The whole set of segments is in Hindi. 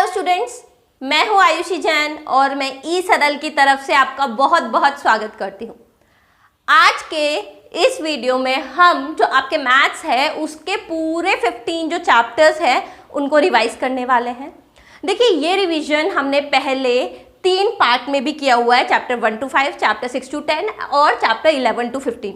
स्टूडेंट्स, मैं हूं आयुषी जैन और मैं ई सरल की तरफ से आपका बहुत बहुत स्वागत करती हूं। आज के इस वीडियो में हम जो आपके मैथ्स है उसके पूरे 15 जो चैप्टर्स हैं उनको रिवाइज करने वाले हैं। देखिए, ये रिवीजन हमने पहले 3 पार्ट में भी किया हुआ है, चैप्टर 1 to 5, चैप्टर 6 to 10 और चैप्टर 11 to 15।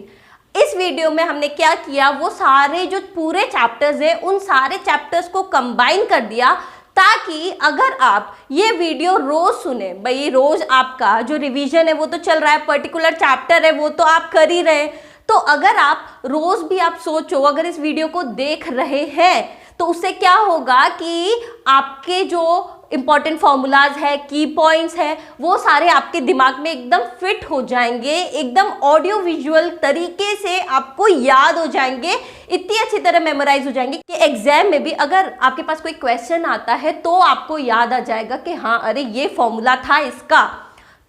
इस वीडियो में हमने क्या किया, वो सारे जो पूरे चैप्टर्स है उन सारे चैप्टर्स को कंबाइन कर दिया, ताकि अगर आप ये वीडियो रोज सुने, भाई रोज आपका जो रिवीजन है वो तो चल रहा है, पर्टिकुलर चैप्टर है वो तो आप कर ही रहे हैं, तो अगर आप रोज भी आप सोचो, अगर इस वीडियो को देख रहे हैं तो उससे क्या होगा कि आपके जो इंपॉर्टेंट फॉर्मूलाज है, की पॉइंट्स है, वो सारे आपके दिमाग में एकदम फिट हो जाएंगे, एकदम ऑडियो विजुअल तरीके से आपको याद हो जाएंगे, इतनी अच्छी तरह मेमोराइज हो जाएंगे कि एग्जाम में भी अगर आपके पास कोई क्वेश्चन आता है तो आपको याद आ जाएगा कि हाँ, अरे ये फॉर्मूला था इसका।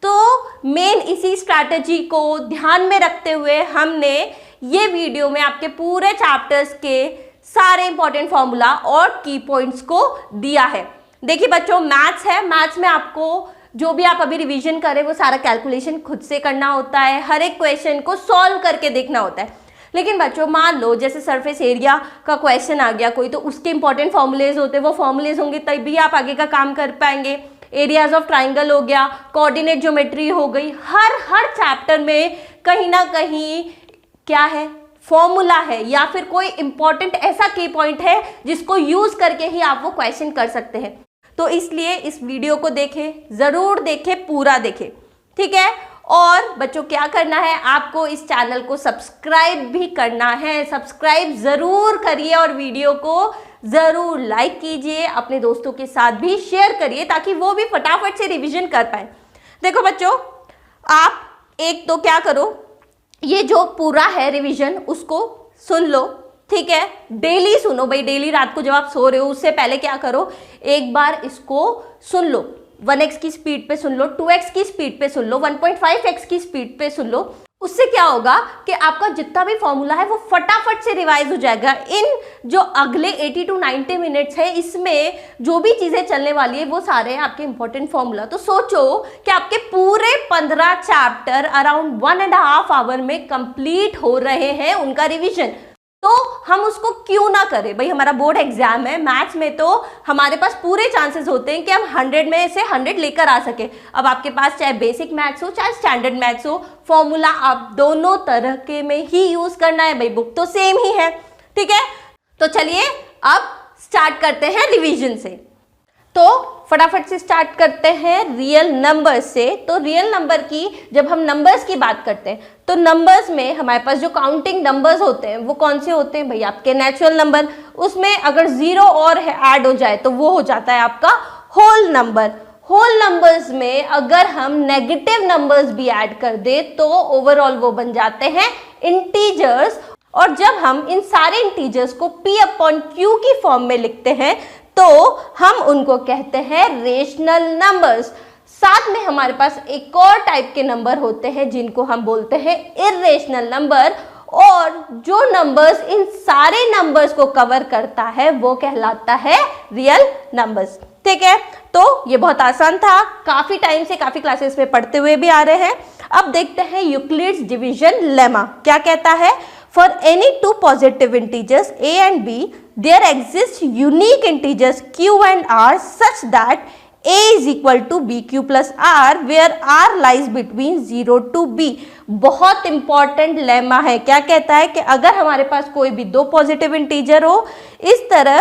तो मेन इसी स्ट्रैटेजी को ध्यान में रखते हुए हमने ये वीडियो में आपके पूरे चैप्टर्स के सारे इंपॉर्टेंट फॉर्मूला और की पॉइंट्स को दिया है। देखिए बच्चों, मैथ्स है, मैथ्स में आपको जो भी आप अभी रिवीजन करें वो सारा कैलकुलेशन खुद से करना होता है, हर एक क्वेश्चन को सॉल्व करके देखना होता है। लेकिन बच्चों मान लो जैसे सरफेस एरिया का क्वेश्चन आ गया कोई, तो उसके इंपॉर्टेंट फॉर्मूलेज होते हैं, वो फॉर्मूलेज होंगे तभी आप आगे का काम कर पाएंगे। एरियाज ऑफ ट्राइंगल हो गया, कोऑर्डिनेट ज्योमेट्री हो गई, हर चैप्टर में कहीं ना कहीं क्या है, फॉर्मूला है या फिर कोई इंपॉर्टेंट ऐसा की पॉइंट है जिसको यूज करके ही आप वो क्वेश्चन कर सकते हैं। तो इसलिए इस वीडियो को देखें, जरूर देखें, पूरा देखें, ठीक है। और बच्चों क्या करना है, आपको इस चैनल को सब्सक्राइब भी करना है, सब्सक्राइब जरूर करिए और वीडियो को जरूर लाइक कीजिए, अपने दोस्तों के साथ भी शेयर करिए ताकि वो भी फटाफट से रिवीजन कर पाए। देखो बच्चों, आप एक तो क्या करो, ये जो पूरा है रिवीजन उसको सुन लो, ठीक है, डेली सुनो भाई, डेली रात को जब आप सो रहे हो उससे पहले क्या करो, एक बार इसको सुन लो, 1x की स्पीड पे सुन लो, 2x की स्पीड पे सुन लो, 1.5x की स्पीड पे सुन लो। उससे क्या होगा कि आपका जितना भी फॉर्मूला है वो फटाफट से रिवाइज हो जाएगा। इन जो अगले 80 to 90 मिनट्स है, इसमें जो भी चीजें चलने वाली है वो सारे आपके इंपॉर्टेंट फॉर्मूला। तो सोचो कि आपके पूरे 15 चैप्टर अराउंड 1.5 आवर में कंप्लीट हो रहे हैं उनका रिविजन। तो हम उसको क्यों ना करें भाई, हमारा बोर्ड एग्जाम है, मैथ्स में तो हमारे पास पूरे चांसेस होते हैं कि हम 100 में से 100 लेकर आ सके। अब आपके पास चाहे बेसिक मैथ्स हो चाहे स्टैंडर्ड मैथ्स हो, फॉर्मूला आप दोनों तरह के में ही यूज करना है भाई, बुक तो सेम ही है, ठीक है। तो चलिए अब स्टार्ट करते हैं रिवीजन से। तो फटाफट से स्टार्ट करते हैं रियल नंबर से। तो रियल नंबर की जब हम नंबर्स की बात करते हैं तो नंबर्स में हमारे पास जो काउंटिंग नंबर्स होते हैं वो कौन से होते हैं भाई, आपके नेचुरल नंबर। उसमें अगर 0 और ऐड हो जाए तो वो हो जाता है आपका होल नंबर। होल नंबर्स में अगर हम नेगेटिव नंबर्स भी ऐड कर दे तो ओवरऑल वो बन जाते हैं इंटीजर्स। और जब हम इन सारे इंटीजर्स को p/q की फॉर्म में लिखते हैं तो हम उनको कहते हैं रेशनल नंबर्स। साथ में हमारे पास एक और टाइप के नंबर होते हैं जिनको हम बोलते हैं इर्रेशनल नंबर, और जो नंबर्स इन सारे नंबर्स को कवर करता है वो कहलाता है रियल नंबर्स, ठीक है। तो ये बहुत आसान था, काफी टाइम से काफी क्लासेस में पढ़ते हुए भी आ रहे हैं। अब देखते हैं यूक्लिड्स डिवीजन लेमा क्या कहता है। For any two positive integers a and b, there exists unique integers q and r such that a is equal to bq plus r, where r lies between 0 to b। बहुत इंपॉर्टेंट लेमा है, क्या कहता है कि अगर हमारे पास कोई भी दो पॉजिटिव इंटीजर हो, इस तरह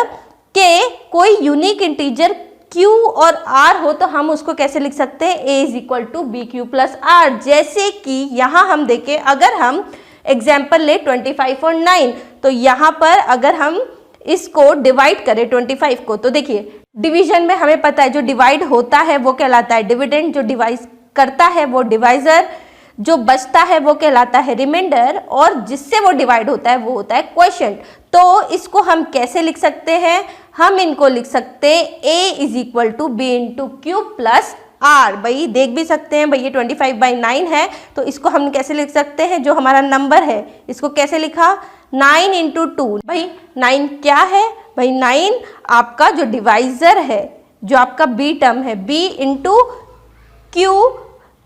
के कोई यूनिक इंटीजर q और r हो, तो हम उसको कैसे लिख सकते हैं, a is equal to bq plus r। जैसे कि यहाँ हम देखें, अगर हम एग्जाम्पल ले 25 और 9, तो यहाँ पर अगर हम इसको डिवाइड करें 25 को, तो देखिए डिवीजन में हमें पता है जो डिवाइड होता है वो कहलाता है डिविडेंड, जो डिवाइड करता है वो डिवाइजर, जो बचता है वो कहलाता है रिमाइंडर, और जिससे वो डिवाइड होता है वो होता है क्वोशिएंट। तो इसको हम कैसे लिख सकते हैं, हम इनको लिख सकते हैं a is equal to B into Q plus R. भाई देख भी सकते हैं भाई, ये 25/9 है, तो इसको हम कैसे लिख सकते हैं, जो हमारा नंबर है इसको कैसे लिखा, 9 इंटू 2। भाई 9 क्या है भाई, 9 आपका जो डिवाइजर है जो आपका बी टर्म है, B into Q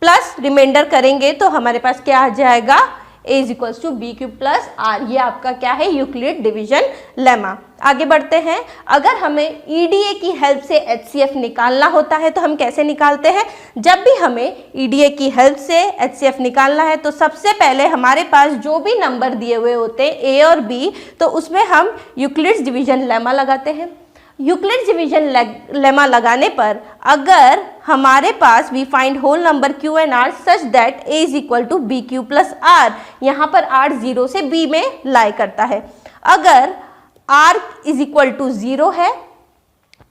plus remainder करेंगे तो हमारे पास क्या आ जाएगा, a is equals to B Q plus R. ये आपका क्या है, यूक्लिड डिवीजन लेमा। आगे बढ़ते हैं। अगर हमें ईडीए की हेल्प से एचसीएफ निकालना होता है तो हम कैसे निकालते हैं? जब भी हमें ईडीए की हेल्प से एचसीएफ निकालना है तो सबसे पहले हमारे पास जो भी नंबर दिए हुए होते हैं ए और बी, तो उसमें हम यूक्लिड्स डिवीजन लेमा लगाते हैं। यूक्लिड्स डिवीजन लेमा लगाने पर अगर हमारे पास we find whole number q and r such that a is equal to B Q plus r, यहाँ पर आर 0 से बी में लाई करता है। अगर आर इज इक्वल टू 0 है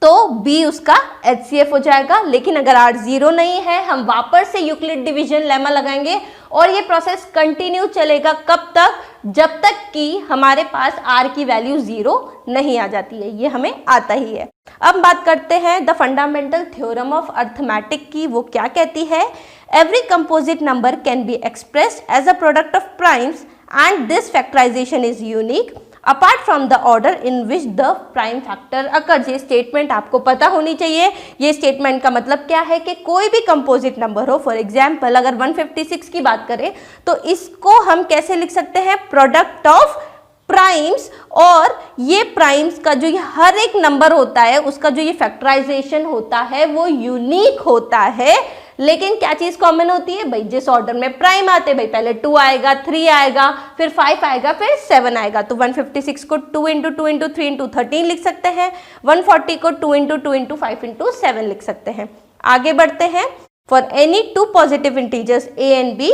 तो बी उसका एचसीएफ हो जाएगा, लेकिन अगर आर 0 नहीं है हम वापस से यूक्लिड डिवीजन लेमा लगाएंगे और ये प्रोसेस कंटिन्यू चलेगा। कब तक? जब तक कि हमारे पास आर की वैल्यू 0 नहीं आ जाती है। ये हमें आता ही है। अब बात करते हैं the fundamental theorem of arithmetic की। वो क्या कहती है? Every composite number can be expressed as a product of primes and this factorisation is unique apart from the order in which the prime factor occurs. ये स्टेटमेंट आपको पता होनी चाहिए। ये स्टेटमेंट का मतलब क्या है कि कोई भी कंपोजिट नंबर हो, फॉर एग्जाम्पल अगर 156 की बात करें तो इसको हम कैसे लिख सकते हैं? Product of primes. और ये प्राइम्स का जो ये हर एक नंबर होता है उसका जो ये फैक्टराइजेशन होता है वो यूनिक होता है। लेकिन क्या चीज कॉमन होती है भाई? जिस ऑर्डर में प्राइम आते हैं भाई, पहले 2 आएगा, 3 आएगा, फिर 5 आएगा, फिर 7 आएगा। तो 156 को 2 इंटू 2 इंटू 3 इंटू 13 लिख सकते हैं। 140 को 2 इंटू 2 इंटू 5 इंटू 7 लिख सकते हैं। आगे बढ़ते हैं। For any 2 positive integers a and b,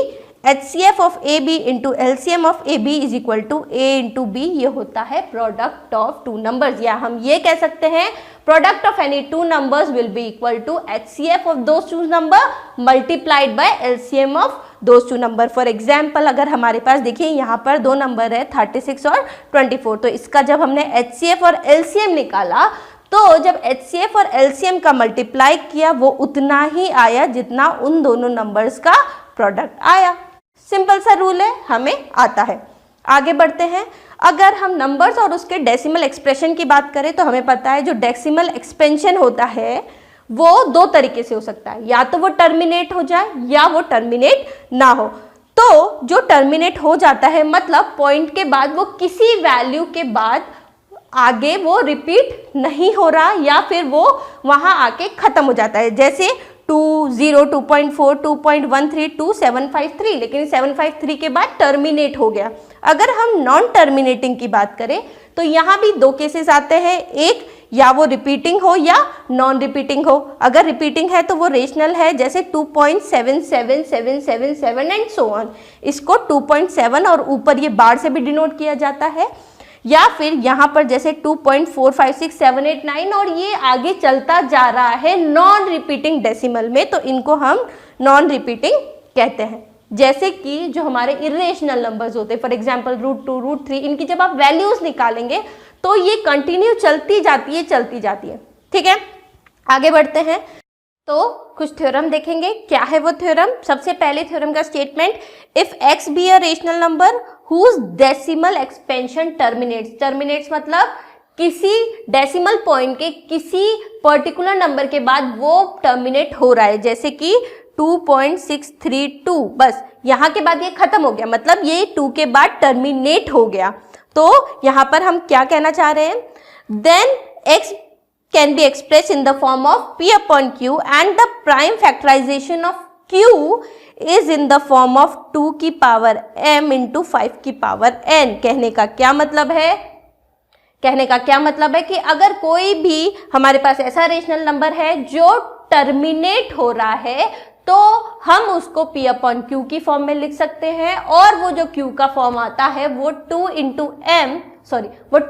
HCF of A B into LCM of A B is equal to a into B. ये होता है प्रोडक्ट ऑफ 2 नंबर्स, या हम ये कह सकते हैं product of any 2 numbers will be equal to HCF of those 2 number multiplied by LCM of those 2 number. For example अगर हमारे पास देखिए यहाँ पर 2 नंबर है 36 और 24, तो इसका जब हमने HCF और LCM निकाला तो जब HCF और LCM का मल्टीप्लाई किया वो उतना ही आया जितना उन दोनों नंबर्स का प्रोडक्ट आया। सिंपल सा रूल है, हमें आता है। आगे बढ़ते हैं। अगर हम नंबर्स और उसके डेसिमल एक्सप्रेशन की बात करें तो हमें पता है जो डेसिमल एक्सपेंशन होता है वो 2 तरीके से हो सकता है, या तो वो टर्मिनेट हो जाए या वो टर्मिनेट ना हो। तो जो टर्मिनेट हो जाता है मतलब पॉइंट के बाद वो किसी वैल्यू के बाद आगे वो रिपीट नहीं हो रहा या फिर वो वहां आके खत्म हो जाता है। जैसे 2, 0, 2.4, 2.13, 2.753, लेकिन 753 के बाद टर्मिनेट हो गया। अगर हम नॉन टर्मिनेटिंग की बात करें तो यहाँ भी 2 केसेस आते हैं, एक या वो रिपीटिंग हो या नॉन रिपीटिंग हो। अगर रिपीटिंग है तो वो रेशनल है, जैसे 2.77777 एंड सो ऑन। इसको 2.7 और ऊपर ये बार से भी डिनोट किया जाता है, या फिर यहाँ पर जैसे 2.456789 और ये आगे चलता जा रहा है नॉन रिपीटिंग डेसिमल में, तो इनको हम नॉन रिपीटिंग कहते हैं। जैसे कि जो हमारे इरेशनल नंबर्स होते हैं, फॉर एग्जांपल √2, √3, इनकी जब आप वैल्यूज निकालेंगे तो ये कंटिन्यू चलती जाती है। ठीक है, आगे बढ़ते हैं। तो कुछ थ्योरम देखेंगे। क्या है वो थ्योरम? सबसे पहले थ्योरम का statement, if x B a rational number whose decimal expansion terminates मतलब किसी डेसिमल पॉइंट के किसी पर्टिकुलर नंबर के बाद वो टर्मिनेट हो रहा है, जैसे कि 2.632, बस यहाँ के बाद ये खत्म हो गया, मतलब ये 2 के बाद टर्मिनेट हो गया। तो यहाँ पर हम क्या कहना चाह रहे हैं? Then x can be expressed in the form of p upon q and the prime factorization of q is in the form of 2 की पावर m into 5 की पावर n। कहने का क्या मतलब है कि अगर कोई भी हमारे पास ऐसा रेशनल नंबर है जो टर्मिनेट हो रहा है तो हम उसको p upon q की फॉर्म में लिख सकते हैं, और वो जो q का फॉर्म आता है वो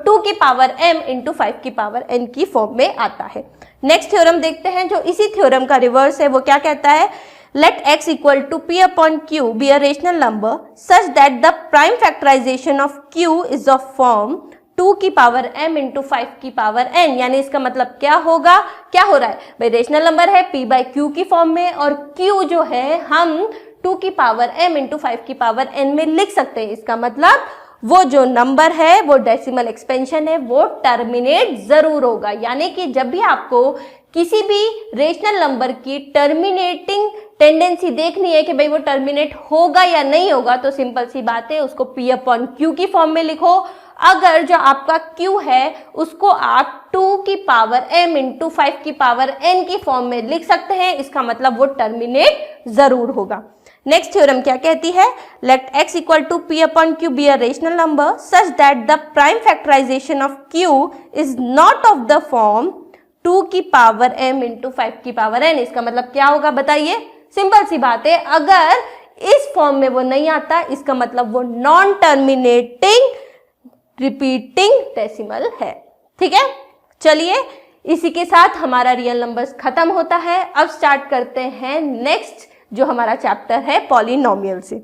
2 की पावर m इंटू 5 की पावर n की फॉर्म में आता है। नेक्स्ट थ्योरम देखते हैं जो इसी थ्योरम का रिवर्स है। वो क्या कहता है? Let x equal to p upon q be a rational number such that the prime factorisation of q is of form 2 की पावर m इंटू 5 की पावर n। यानी इसका मतलब क्या होगा? क्या हो रहा है भाई? रेशनल नंबर है p बाई q की फॉर्म में, और q जो है हम 2 की पावर m इंटू 5 की पावर n में लिख सकते हैं। इसका मतलब वो जो नंबर है वो डेसिमल एक्सपेंशन है वो टर्मिनेट जरूर होगा। यानी कि जब भी आपको किसी भी रेशनल नंबर की टर्मिनेटिंग टेंडेंसी देखनी है कि भाई वो टर्मिनेट होगा या नहीं होगा, तो सिंपल सी बात है, उसको P अपॉन Q की फॉर्म में लिखो। अगर जो आपका Q है उसको आप 2 की पावर m इंटू 5 की पावर n की फॉर्म में लिख सकते हैं, इसका मतलब वो टर्मिनेट जरूर होगा। नेक्स्ट थ्योरम क्या कहती है, let x equal to P upon Q be a rational number such that the prime factorisation of Q is not of the form 2 की पावर m इंटू 5 की पावर n। इसका मतलब क्या होगा बताइए, सिंपल सी बात है, अगर इस फॉर्म में वो नहीं आता, इसका मतलब वो नॉन टर्मिनेटिंग रिपीटिंग डेसिमल है। ठीक है, चलिए इसी के साथ हमारा रियल नंबर्स खत्म होता है। अब स्टार्ट करते हैं नेक्स्ट जो हमारा चैप्टर है पॉलिनोमियल से।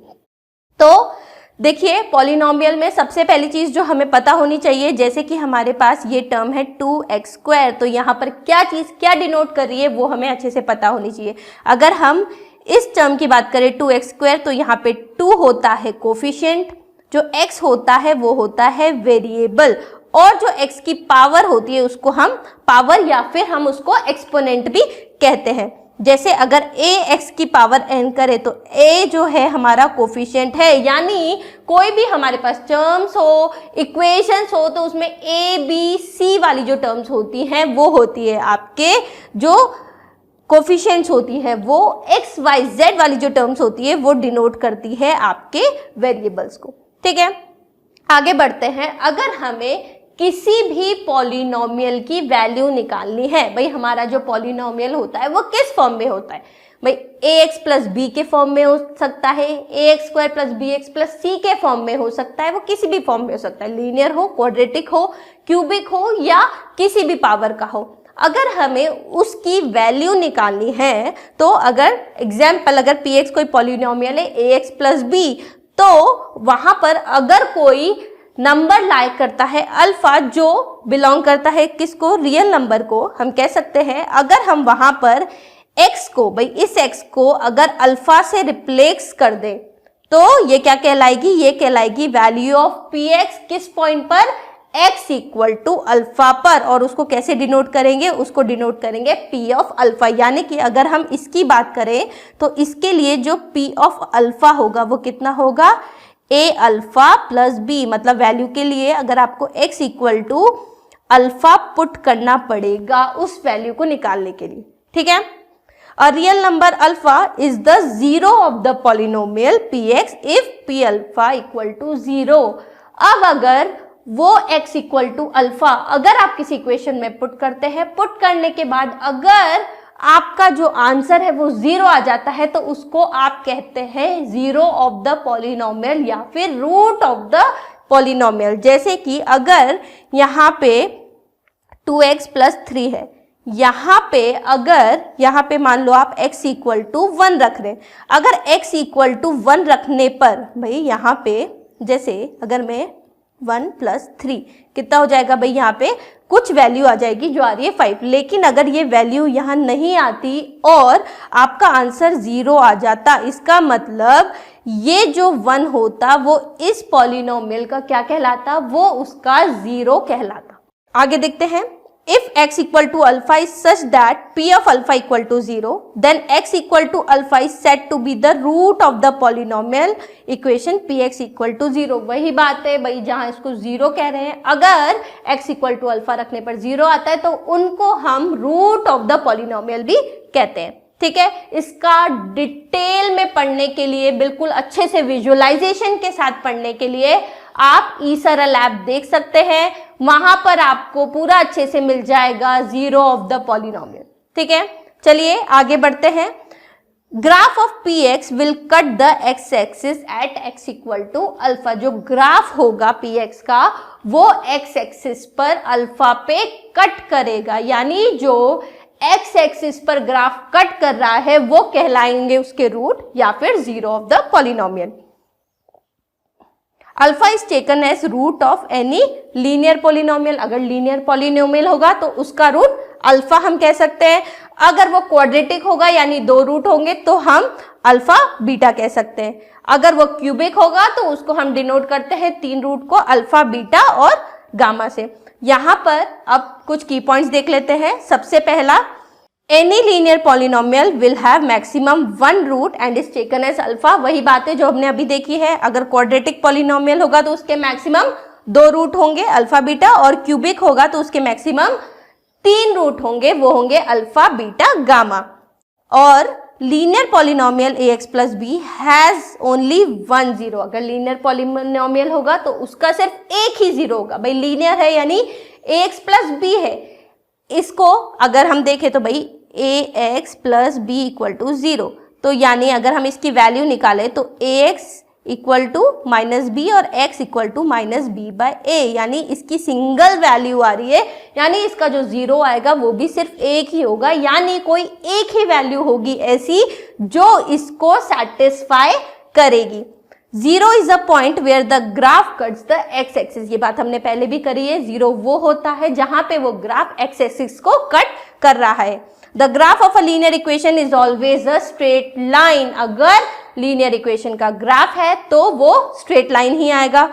तो देखिए, पॉलिनोमियल में सबसे पहली चीज जो हमें पता होनी चाहिए, जैसे कि हमारे पास ये टर्म है 2x², तो यहाँ पर क्या चीज क्या डिनोट कर रही है वो हमें अच्छे से पता होनी चाहिए। अगर हम इस टर्म की बात करें 2x², तो यहाँ पे 2 होता है कोफिशिएंट, जो x होता है वो होता है वेरिएबल, और जो x की पावर होती है उसको हम पावर या फिर हम उसको एक्सपोनेंट भी कहते हैं। जैसे अगर a x की पावर n करे तो a जो है हमारा कोफिशिएंट है, यानी कोई भी हमारे पास टर्म्स हो, इक्वेशंस हो, तो उसमें a b c वाली जो टर्म्स होती हैं वो होती है आपके जो कोफिशिएंट्स होती है, वो x y z वाली जो टर्म्स होती है वो डिनोट करती है आपके वेरिएबल्स को। ठीक है, आगे बढ़ते हैं। अगर हमें किसी भी पॉलिनोमियल की वैल्यू निकालनी है, भाई हमारा जो पॉलिनोमियल होता है वो किस फॉर्म में होता है, भाई ax प्लस बी के फॉर्म में हो सकता है, ax² plus bx plus c के फॉर्म में हो सकता है, वो किसी भी फॉर्म में हो सकता है, लीनियर हो, क्वाड्रेटिक हो, क्यूबिक हो या किसी भी पावर का हो। अगर हमें उसकी वैल्यू निकालनी है तो अगर एग्जाम्पल अगर px कोई पॉलिनोमियल है ax प्लस b, तो वहां पर अगर कोई नंबर लाइक करता है अल्फा जो बिलोंग करता है किसको, रियल नंबर को, हम कह सकते हैं अगर हम वहां पर x को, भाई इस x को अगर अल्फा से रिप्लेस कर दें तो ये क्या कहलाएगी, ये कहलाएगी वैल्यू ऑफ px किस पॉइंट पर, x इक्वल टू अल्फा पर। और उसको कैसे डिनोट करेंगे, उसको डिनोट करेंगे p ऑफ अल्फा, यानी कि अगर हम इसकी बात करें तो इसके लिए जो p ऑफ अल्फा होगा वो कितना होगा, a अल्फा प्लस b, मतलब वैल्यू के लिए अगर आपको x equal to alpha put करना पड़ेगा उस वैल्यू को निकालने के लिए। ठीक है, a real number alpha is the zero of the polynomial px if p alpha equal to 0। अब अगर वो x इक्वल टू अल्फा अगर आप किसी इक्वेशन में पुट करते हैं, पुट करने के बाद अगर आपका जो आंसर है वो 0 आ जाता है तो उसको आप कहते हैं जीरो ऑफ द पॉलिनोमियल या फिर रूट ऑफ द पॉलिनोमियल। जैसे कि अगर यहाँ पे 2x प्लस 3 है, यहाँ पे मान लो आप x इक्वल टू 1 रख रहे हैं। अगर x इक्वल टू 1 रखने पर भाई यहाँ पे जैसे अगर मैं 1 प्लस 3 कितना हो जाएगा, भाई यहाँ पे कुछ वैल्यू आ जाएगी जो आ रही है 5, लेकिन अगर ये वैल्यू यहाँ नहीं आती और आपका आंसर 0 आ जाता, इसका मतलब ये जो 1 होता वो इस पॉलिनोमियल का क्या कहलाता, वो उसका 0 कहलाता। आगे देखते हैं, if x equal to alpha is such that p of alpha equal to 0, then x equal to alpha is said to be the root of the polynomial equation px equal to 0। वही बात है भाई, जहां इसको 0 कह रहे हैं, अगर x equal to alpha रखने पर 0 आता है तो उनको हम रूट ऑफ द पॉलिनोमियल भी कहते हैं। ठीक है, इसका डिटेल में पढ़ने के लिए, बिल्कुल अच्छे से विजुअलाइजेशन के साथ पढ़ने के लिए आप ई सरल ऐप देख सकते हैं, वहां पर आपको पूरा अच्छे से मिल जाएगा जीरो ऑफ द पॉलिनोमियल। ठीक है, चलिए आगे बढ़ते हैं। Graph of px will cut the x axis at x equal to alpha. जो ग्राफ होगा px का वो x एक्सिस पर अल्फा पे कट करेगा, यानी जो x एक्सिस पर ग्राफ कट कर रहा है वो कहलाएंगे उसके रूट या फिर zero of the polynomial. Alpha is taken as root of any linear polynomial. अगर लीनियर पॉलिनोमियल होगा तो उसका रूट अल्फा हम कह सकते हैं। अगर वो क्वाड्रेटिक होगा यानी 2 रूट होंगे तो हम अल्फा बीटा कह सकते हैं। अगर वो क्यूबिक होगा तो उसको हम डिनोट करते हैं 3 रूट को अल्फा बीटा और गामा से। यहाँ पर अब कुछ की पॉइंट्स देख लेते हैं। सबसे पहला, any linear polynomial will have maximum one root and is taken as alpha. वही बात है जो हमने अभी देखी है, अगर क्वाड्रेटिक पॉलिनोमियल होगा तो उसके मैक्सिमम 2 रूट होंगे अल्फा बीटा, और क्यूबिक होगा तो उसके मैक्सिमम 3 रूट होंगे, वो होंगे अल्फा बीटा गामा। और linear polynomial ax plus B has only 1 zero. अगर लीनियर पॉलिनोमियल होगा तो उसका सिर्फ एक ही जीरो होगा। भाई लीनियर है यानी ax प्लस बी है, इसको अगर हम देखें तो भाई ax plus b equal to 0, तो यानी अगर हम इसकी वैल्यू निकालें तो ax equal to minus b और x equal to minus b by a, यानी इसकी सिंगल वैल्यू आ रही है, यानी इसका जो जीरो आएगा वो भी सिर्फ एक ही होगा, यानी कोई एक ही वैल्यू होगी ऐसी जो इसको सेटिस्फाई करेगी। Zero is a point where the graph cuts the x axis. ये बात हमने पहले भी करी है, जीरो वो होता है जहां पे वो ग्राफ एक्स एक्सिस को कट कर रहा है। The graph of a linear equation is always a straight line. अगर लीनियर इक्वेशन का ग्राफ है तो वो स्ट्रेट लाइन ही आएगा।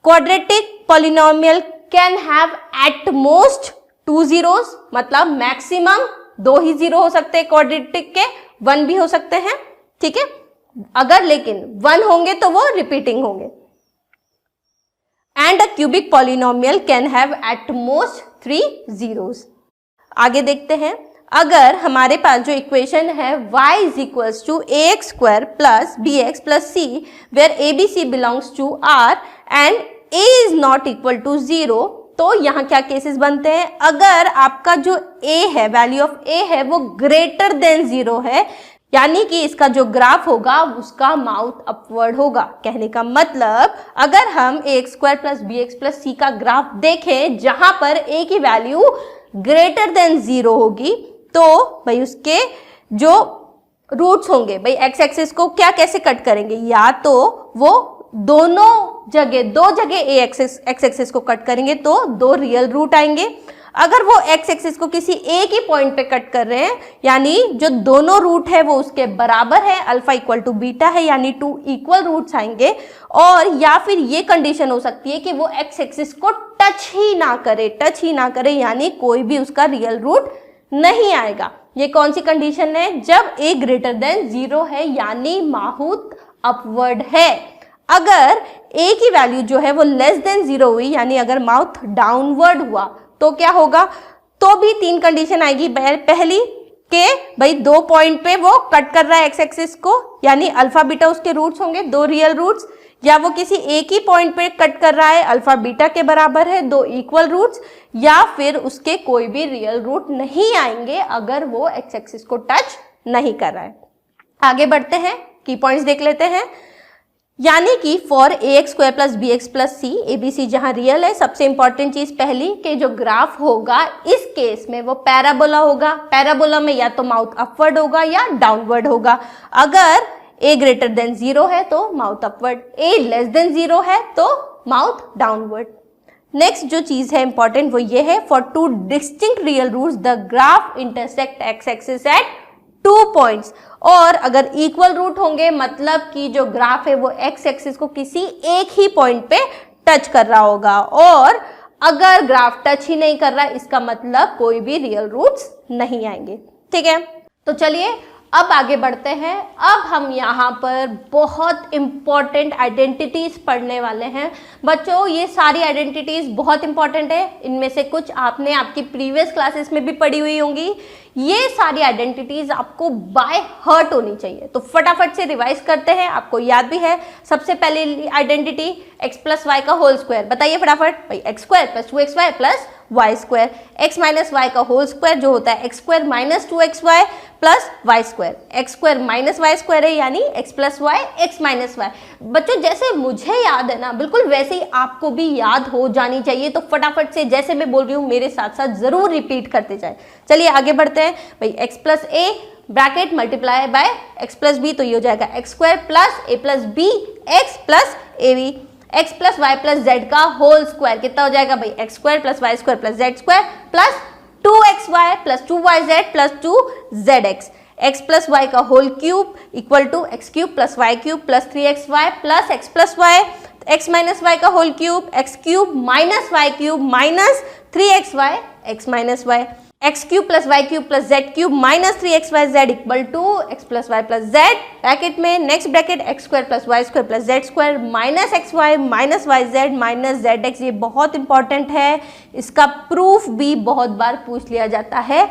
Quadratic polynomial can have at most 2 zeros, मतलब मैक्सिमम 2 ही जीरो हो सकते हैं क्वाड्रेटिक के, 1 भी हो सकते हैं, ठीक है। अगर लेकिन 1 होंगे तो वो रिपीटिंग होंगे। And a cubic polynomial can have at most 3 zeros. आगे देखते हैं, अगर हमारे पास जो इक्वेशन है y is equals to ax square plus bx plus c where abc belongs to r and a is not equal to 0, तो यहाँ क्या केसेस बनते हैं? अगर आपका जो a है, वैल्यू ऑफ a है, वो ग्रेटर देन 0 है, यानी कि इसका जो ग्राफ होगा उसका माउथ अपवर्ड होगा। कहने का मतलब अगर हम ax square plus bx plus c का ग्राफ देखें जहां पर a की वैल्यू ग्रेटर देन 0 होगी, तो भाई उसके जो रूट्स होंगे, भाई एक्स एक्सिस को क्या कैसे कट करेंगे? या तो वो दोनों जगह, 2 जगह एक्स एक्सिस को कट करेंगे तो 2 रियल रूट आएंगे। अगर वो एक्स एक्सिस को किसी एक ही पॉइंट पे कट कर रहे हैं, यानी जो दोनों रूट है वो उसके बराबर है, अल्फा इक्वल टू बीटा है, यानी 2 इक्वल रूट्स आएंगे। और या फिर ये कंडीशन हो सकती है कि वो एक्स एक्सिस को टच ही ना करे, यानी कोई भी उसका रियल रूट नहीं आएगा। ये कौन सी कंडीशन है? जब a ग्रेटर देन 0 है, यानी माउथ अपवर्ड है। अगर a की वैल्यू जो है वो लेस देन 0 हुई, यानी अगर माउथ डाउनवर्ड हुआ, तो क्या होगा? तो भी 3 कंडीशन आएगी। पहली के भाई 2 पॉइंट पे वो कट कर रहा है एक्स एक्सिस को, यानी अल्फा बीटा उसके रूट्स होंगे, 2 रियल रूट्स, या वो किसी एक ही पॉइंट पे कट कर रहा है, अल्फा बीटा के बराबर है, 2 इक्वल रूट्स, या फिर उसके कोई भी रियल रूट नहीं आएंगे अगर वो एक्स एक्सिस को टच नहीं कर रहा है। आगे बढ़ते हैं, की पॉइंट्स देख लेते हैं। यानी कि for ax square plus bx plus c, abc जहां रियल है, सबसे इंपॉर्टेंट चीज पहली कि जो ग्राफ होगा इस केस में वो पैराबोला होगा। पैराबोला में या तो माउथ अपवर्ड होगा या डाउनवर्ड होगा। अगर a ग्रेटर देन 0 है तो mouth upward, a less than 0 है तो माउथ डाउनवर्ड। नेक्स्ट जो चीज है इंपॉर्टेंट वो ये है, for 2 distinct real roots the graph intersect x axis at 2 points. और अगर इक्वल रूट होंगे, मतलब कि जो ग्राफ है वो एक्स एक्सिस को किसी एक ही पॉइंट पे टच कर रहा होगा। और अगर ग्राफ टच ही नहीं कर रहा, इसका मतलब कोई भी रियल रूट्स नहीं आएंगे। ठीक है, तो चलिए अब आगे बढ़ते हैं। अब हम यहाँ पर बहुत इंपॉर्टेंट आइडेंटिटीज पढ़ने वाले हैं। बच्चों ये सारी आइडेंटिटीज बहुत इंपॉर्टेंट है, इनमें से कुछ आपने आपकी प्रीवियस क्लासेस में भी पढ़ी हुई होंगी। ये सारी आइडेंटिटीज आपको बाय हार्ट होनी चाहिए, तो फटाफट से रिवाइज करते हैं। आपको याद भी है, सबसे पहले आइडेंटिटी एक्स प्लस वाई का होल स्क्वायर। बताइए फटाफट भाई, x square plus 2xy plus y square. X minus y का होल स्क्वायर जो होता है x square minus 2xy plus y square. X square minus y square है, यानी x plus y x minus y. बच्चों जैसे मुझे याद है ना, बिल्कुल वैसे ही आपको भी याद हो जानी चाहिए, तो फटाफट से जैसे मैं बोल रही हूँ मेरे साथ साथ जरूर रिपीट करते जाए। चलिए आगे बढ़ते हैं भाई। X plus a bracket multiply by x plus b, तो ये हो जाएगा x square plus a plus b x plus a b. X plus y plus z का होल स्क्वायर कितना हो जाएगा भाई? X square plus y square plus z square plus 2xy plus 2yz plus 2zx। X plus y का whole cube equal to x cube plus y cube plus 3xy plus x plus y. X minus y का whole cube x cube minus y cube minus 3xy x minus y. X cube plus y cube plus z cube minus 3xyz equal to x plus y plus z, bracket में next bracket x square plus y square plus z square minus x y minus y z minus z x. ये बहुत इंपॉर्टेंट है, इसका प्रूफ भी बहुत बार पूछ लिया जाता है।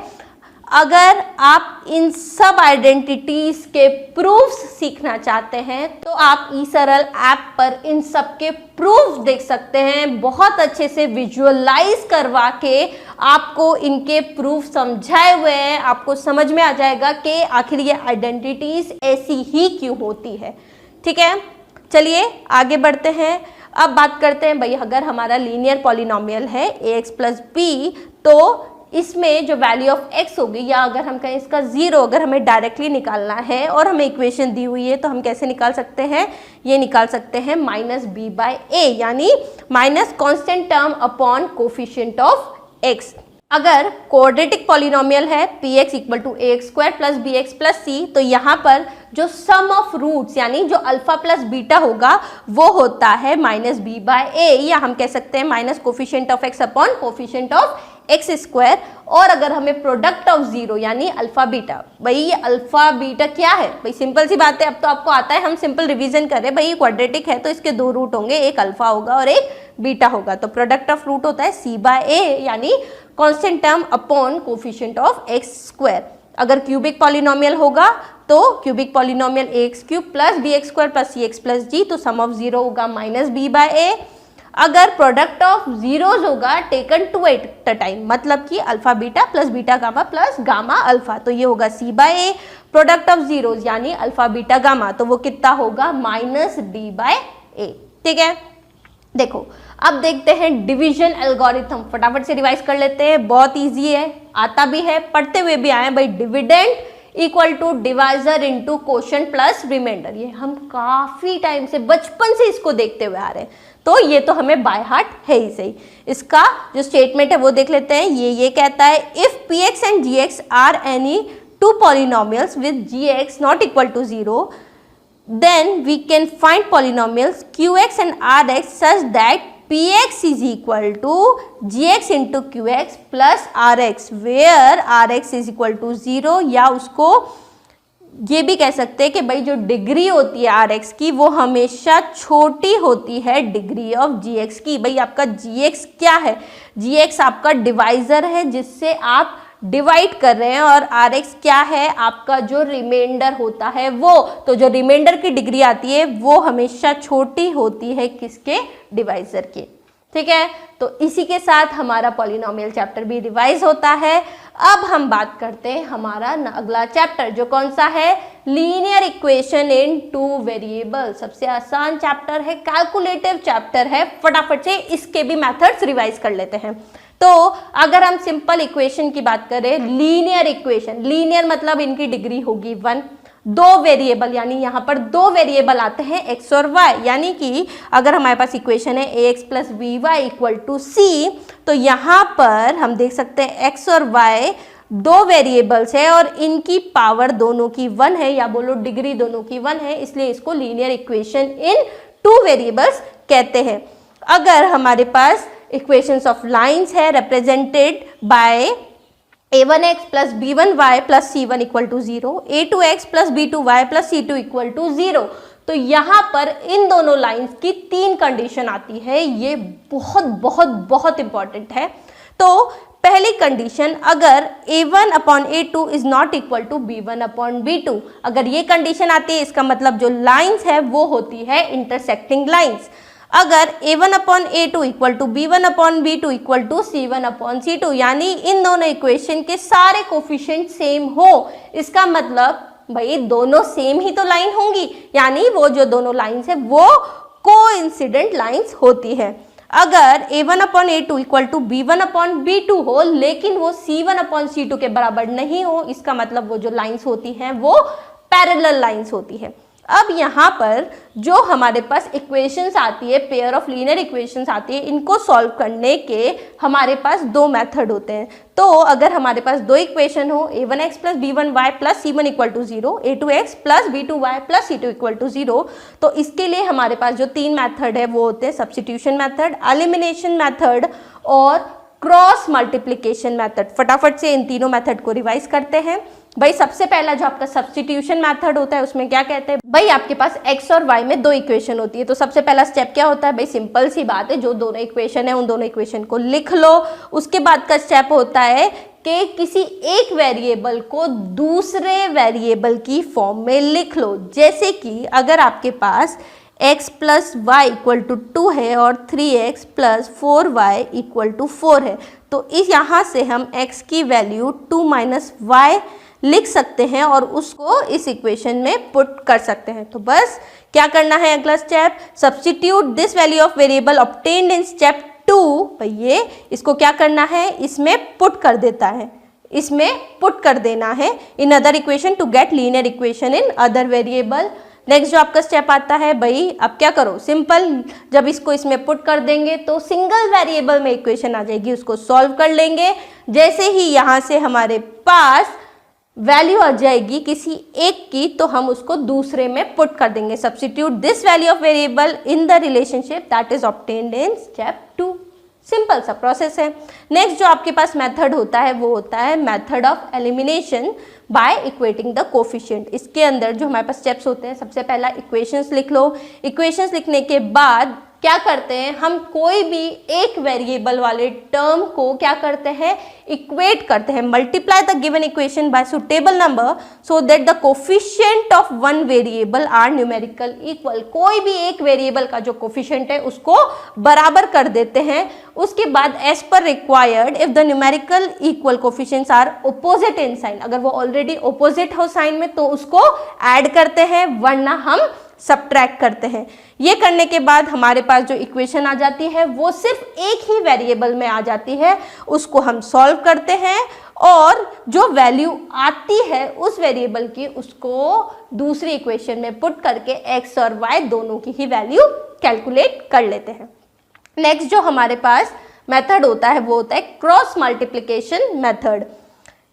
अगर आप इन सब आइडेंटिटीज के प्रूफ्स सीखना चाहते हैं तो आप ई सरल ऐप पर इन सब के प्रूफ देख सकते हैं। बहुत अच्छे से विजुअलाइज करवा के आपको इनके प्रूफ समझाए हुए हैं, आपको समझ में आ जाएगा कि आखिर ये आइडेंटिटीज ऐसी ही क्यों होती है। ठीक है, चलिए आगे बढ़ते हैं। अब बात करते हैं भाई, अगर हमारा लीनियर पॉलिनोमियल है ax प्लस बी, तो इसमें जो वैल्यू ऑफ x होगी, या अगर हम कहें इसका 0 अगर हमें डायरेक्टली निकालना है और हमें इक्वेशन दी हुई है, तो हम कैसे निकाल सकते हैं? ये निकाल सकते हैं माइनस बी बाई ए, यानी minus constant term upon coefficient of x। अगर क्वाड्रेटिक पॉलिनोमियल है px equal to ax square plus bx plus c, तो यहाँ पर जो सम ऑफ रूट्स यानी जो अल्फा प्लस बीटा होगा वो होता है माइनस बी बाय ए, या हम कह सकते हैं minus coefficient of x upon coefficient of x square. और अगर हमें प्रोडक्ट ऑफ जीरो यानी अल्फा बीटा, भाई ये अल्फा बीटा क्या है? भाई सिंपल सी बात है, अब तो आपको आता है, हम सिंपल रिवीजन करें। भाई ये क्वाड्रेटिक है तो इसके दो रूट होंगे, एक अल्फा होगा और एक बीटा होगा, तो प्रोडक्ट ऑफ रूट होता है सी बाय ए, यानी constant term upon coefficient of x square. अगर क्यूबिक पॉलिनोमियल होगा तो cubic polynomial a x cube plus b x square plus c x plus g, तो सम ऑफ जीरो होगा माइनस बी बाय ए। अगर प्रोडक्ट ऑफ जीरोज होगा taken two at the time, मतलब कि alpha beta plus beta gamma plus gamma alpha, तो ये होगा c by a. Product of zeros यानी अल्फा बीटा गामा, तो वो कितना होगा? माइनस डी बाय ए। ठीक है, देखो अब देखते हैं डिवीजन एल्गोरिथम, फटाफट से रिवाइज कर लेते हैं, बहुत इजी है, आता भी है, पढ़ते हुए भी आए भाई। Dividend equal to divisor into quotient plus remainder, ये हम काफी टाइम से, बचपन से इसको देखते हुए आ रहे हैं, तो ये तो हमें बाय हार्ट है ही सही। इसका जो स्टेटमेंट है वो देख लेते हैं। ये कहता है if px and gx are any two polynomials with gx not equal to 0, then we can find polynomials qx and rx such that px is equal to gx into qx plus rx where rx is equal to 0, या उसको ये भी कह सकते हैं कि भाई जो डिग्री होती है rx की वो हमेशा छोटी होती है डिग्री ऑफ gx की। भाई आपका gx क्या है? gx आपका डिवाइजर है जिससे आप डिवाइड कर रहे हैं, और rx क्या है? आपका जो रिमाइंडर होता है वो, तो जो रिमाइंडर की डिग्री आती है वो हमेशा छोटी होती है किसके? डिवाइजर के। ठीक है, तो इसी के साथ हमारा पॉलिनोमियल चैप्टर भी रिवाइज होता है। अब हम बात करते हैं हमारा अगला चैप्टर, जो कौन सा है? Linear equation in two variable. सबसे आसान चैप्टर है, कैलकुलेटिव चैप्टर है, फटाफट से इसके भी मेथड्स रिवाइज कर लेते हैं। तो अगर हम सिंपल इक्वेशन की बात करें, लीनियर इक्वेशन, लीनियर मतलब इनकी डिग्री होगी 1, दो वेरिएबल, यानी यहाँ पर दो वेरिएबल आते हैं x और y, यानी कि अगर हमारे पास इक्वेशन है ax plus b y equal to c, तो यहाँ पर हम देख सकते हैं x और y दो वेरिएबल्स है और इनकी पावर दोनों की 1 है, या बोलो डिग्री दोनों की 1 है, इसलिए इसको linear equation in two variables कहते हैं। अगर हमारे पास इक्वेशंस ऑफ लाइंस है represented by a1x plus b1y plus c1 equal to 0, a2x plus b2y plus c2 equal to 0, तो यहाँ पर इन दोनों लाइंस की 3 कंडीशन आती है। ये बहुत बहुत बहुत इंपॉर्टेंट है। तो पहली कंडीशन, अगर a1 upon a2 is not equal to b1 upon b2, अगर ये कंडीशन आती है इसका मतलब जो लाइंस है वो होती है इंटरसेक्टिंग लाइंस। अगर a1 upon a2 equal to b1 upon b2 equal to c1 upon c2, यानी इन दोनों इक्वेशन के सारे कोफिशिएंट सेम हो, इसका मतलब भाई दोनों सेम ही तो लाइन होंगी, यानी वो जो दोनों लाइंस है वो कोइंसिडेंट लाइंस होती है। अगर a1 upon a2 equal to b1 upon b2 हो लेकिन वो c1 अपॉन c2 के बराबर नहीं हो, इसका मतलब वो जो लाइंस होती हैं वो पैरेलल लाइंस होती है। अब यहाँ पर जो हमारे पास इक्वेशंस आती है, पेयर ऑफ लीनियर इक्वेशंस आती है, इनको सॉल्व करने के हमारे पास दो मेथड होते हैं। तो अगर हमारे पास दो इक्वेशन हो, a1x plus b1y plus c1 equal to 0, a2x plus b2y plus c2 equal to 0, तो इसके लिए हमारे पास जो 3 मेथड है वो होते हैं सब्स्टिट्यूशन मेथड, एलिमिनेशन मेथड और क्रॉस मल्टीप्लिकेशन मेथड। फटाफट से इन तीनों मेथड को रिवाइज करते हैं। भाई सबसे पहला जो आपका सब्स्टिट्यूशन मेथड होता है उसमें क्या कहते हैं, भाई आपके पास x और y में दो इक्वेशन होती है, तो सबसे पहला स्टेप क्या होता है, भाई सिंपल सी बात है, जो दोनों इक्वेशन है उन दोनों इक्वेशन को लिख लो। उसके बाद का स्टेप होता है कि किसी एक वेरिएबल को दूसरे वेरिएबल की फॉर्म में लिख लो। जैसे कि अगर आपके पास x plus y equal to 2 है और 3x plus 4y equal to 4 है, तो इस यहाँ से हम x की वैल्यू 2 माइनस वाई लिख सकते हैं और उसको इस इक्वेशन में पुट कर सकते हैं। तो बस क्या करना है, अगला step, substitute this value of variable obtained in step 2। भैया इसको क्या करना है, इसमें पुट कर देता है, इसमें पुट कर देना है in other equation to get linear equation in other variable. Next जो आपका स्टेप आता है, भाई अब क्या करो, सिंपल, जब इसको इसमें पुट कर देंगे तो सिंगल वेरिएबल में इक्वेशन आ जाएगी, उसको सॉल्व कर लेंगे। जैसे ही यहाँ से हमारे पास वैल्यू आ जाएगी किसी एक की, तो हम उसको दूसरे में पुट कर देंगे। Substitute this value of variable in the relationship that is obtained in step 2। Simple सा प्रोसेस है। नेक्स्ट जो आपके पास मेथड होता है वो होता है method of elimination by equating the coefficient. इसके अंदर जो हमारे पास स्टेप्स होते हैं, सबसे पहला इक्वेशंस लिख लो। इक्वेशंस लिखने के बाद क्या करते हैं, हम कोई भी एक वेरिएबल वाले टर्म को क्या करते हैं, इक्वेट करते हैं। Multiply the given equation by suitable number so that the coefficient of one variable are numerical equal. कोई भी एक वेरिएबल का जो कोफिशिएंट है उसको बराबर कर देते हैं। उसके बाद as per required if the numerical equal coefficients are opposite in sign, अगर वो ऑलरेडी ऑपोजिट हो साइन में तो उसको ऐड करते हैं, वरना हम सब्ट्रैक्ट करते हैं। ये करने के बाद हमारे पास जो इक्वेशन आ जाती है वो सिर्फ एक ही वेरिएबल में आ जाती है, उसको हम सॉल्व करते हैं और जो वैल्यू आती है उस वेरिएबल की उसको दूसरी इक्वेशन में पुट करके x और y दोनों की ही वैल्यू कैलकुलेट कर लेते हैं। नेक्स्ट जो हमारे पास मेथड होता है वो होता है क्रॉस मल्टीप्लिकेशन मेथड।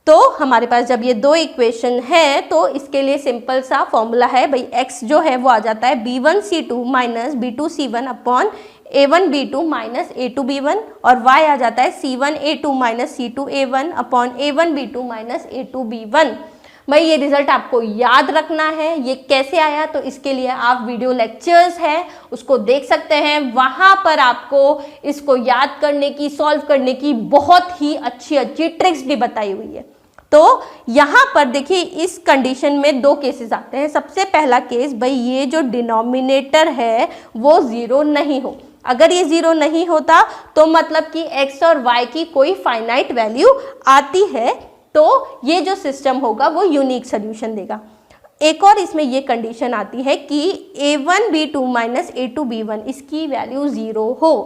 तो हमारे पास जब ये दो इक्वेशन है तो इसके लिए सिंपल सा फॉर्मूला है, भाई x जो है वो आ जाता है b1c2 minus b2c1 upon a1b2 minus a2b1 और y आ जाता है c1a2 minus c2a1 upon a1b2 minus a2b1। भाई ये रिजल्ट आपको याद रखना है। ये कैसे आया, तो इसके लिए आप वीडियो लेक्चर्स है उसको देख सकते हैं, वहाँ पर आपको इसको याद करने की, सॉल्व करने की बहुत ही अच्छी अच्छी ट्रिक्स भी बताई हुई है। तो यहाँ पर देखिए इस कंडीशन में दो केसेस आते हैं। सबसे पहला केस, भाई ये जो डिनोमिनेटर है वो ज़ीरो नहीं हो। अगर ये ज़ीरो नहीं होता तो मतलब कि x और y की कोई फाइनाइट वैल्यू आती है, तो ये जो सिस्टम होगा वो यूनिक सोल्यूशन देगा। एक और इसमें ये कंडीशन आती है कि a1b2 माइनस a2b1 इसकी वैल्यू ज़ीरो हो।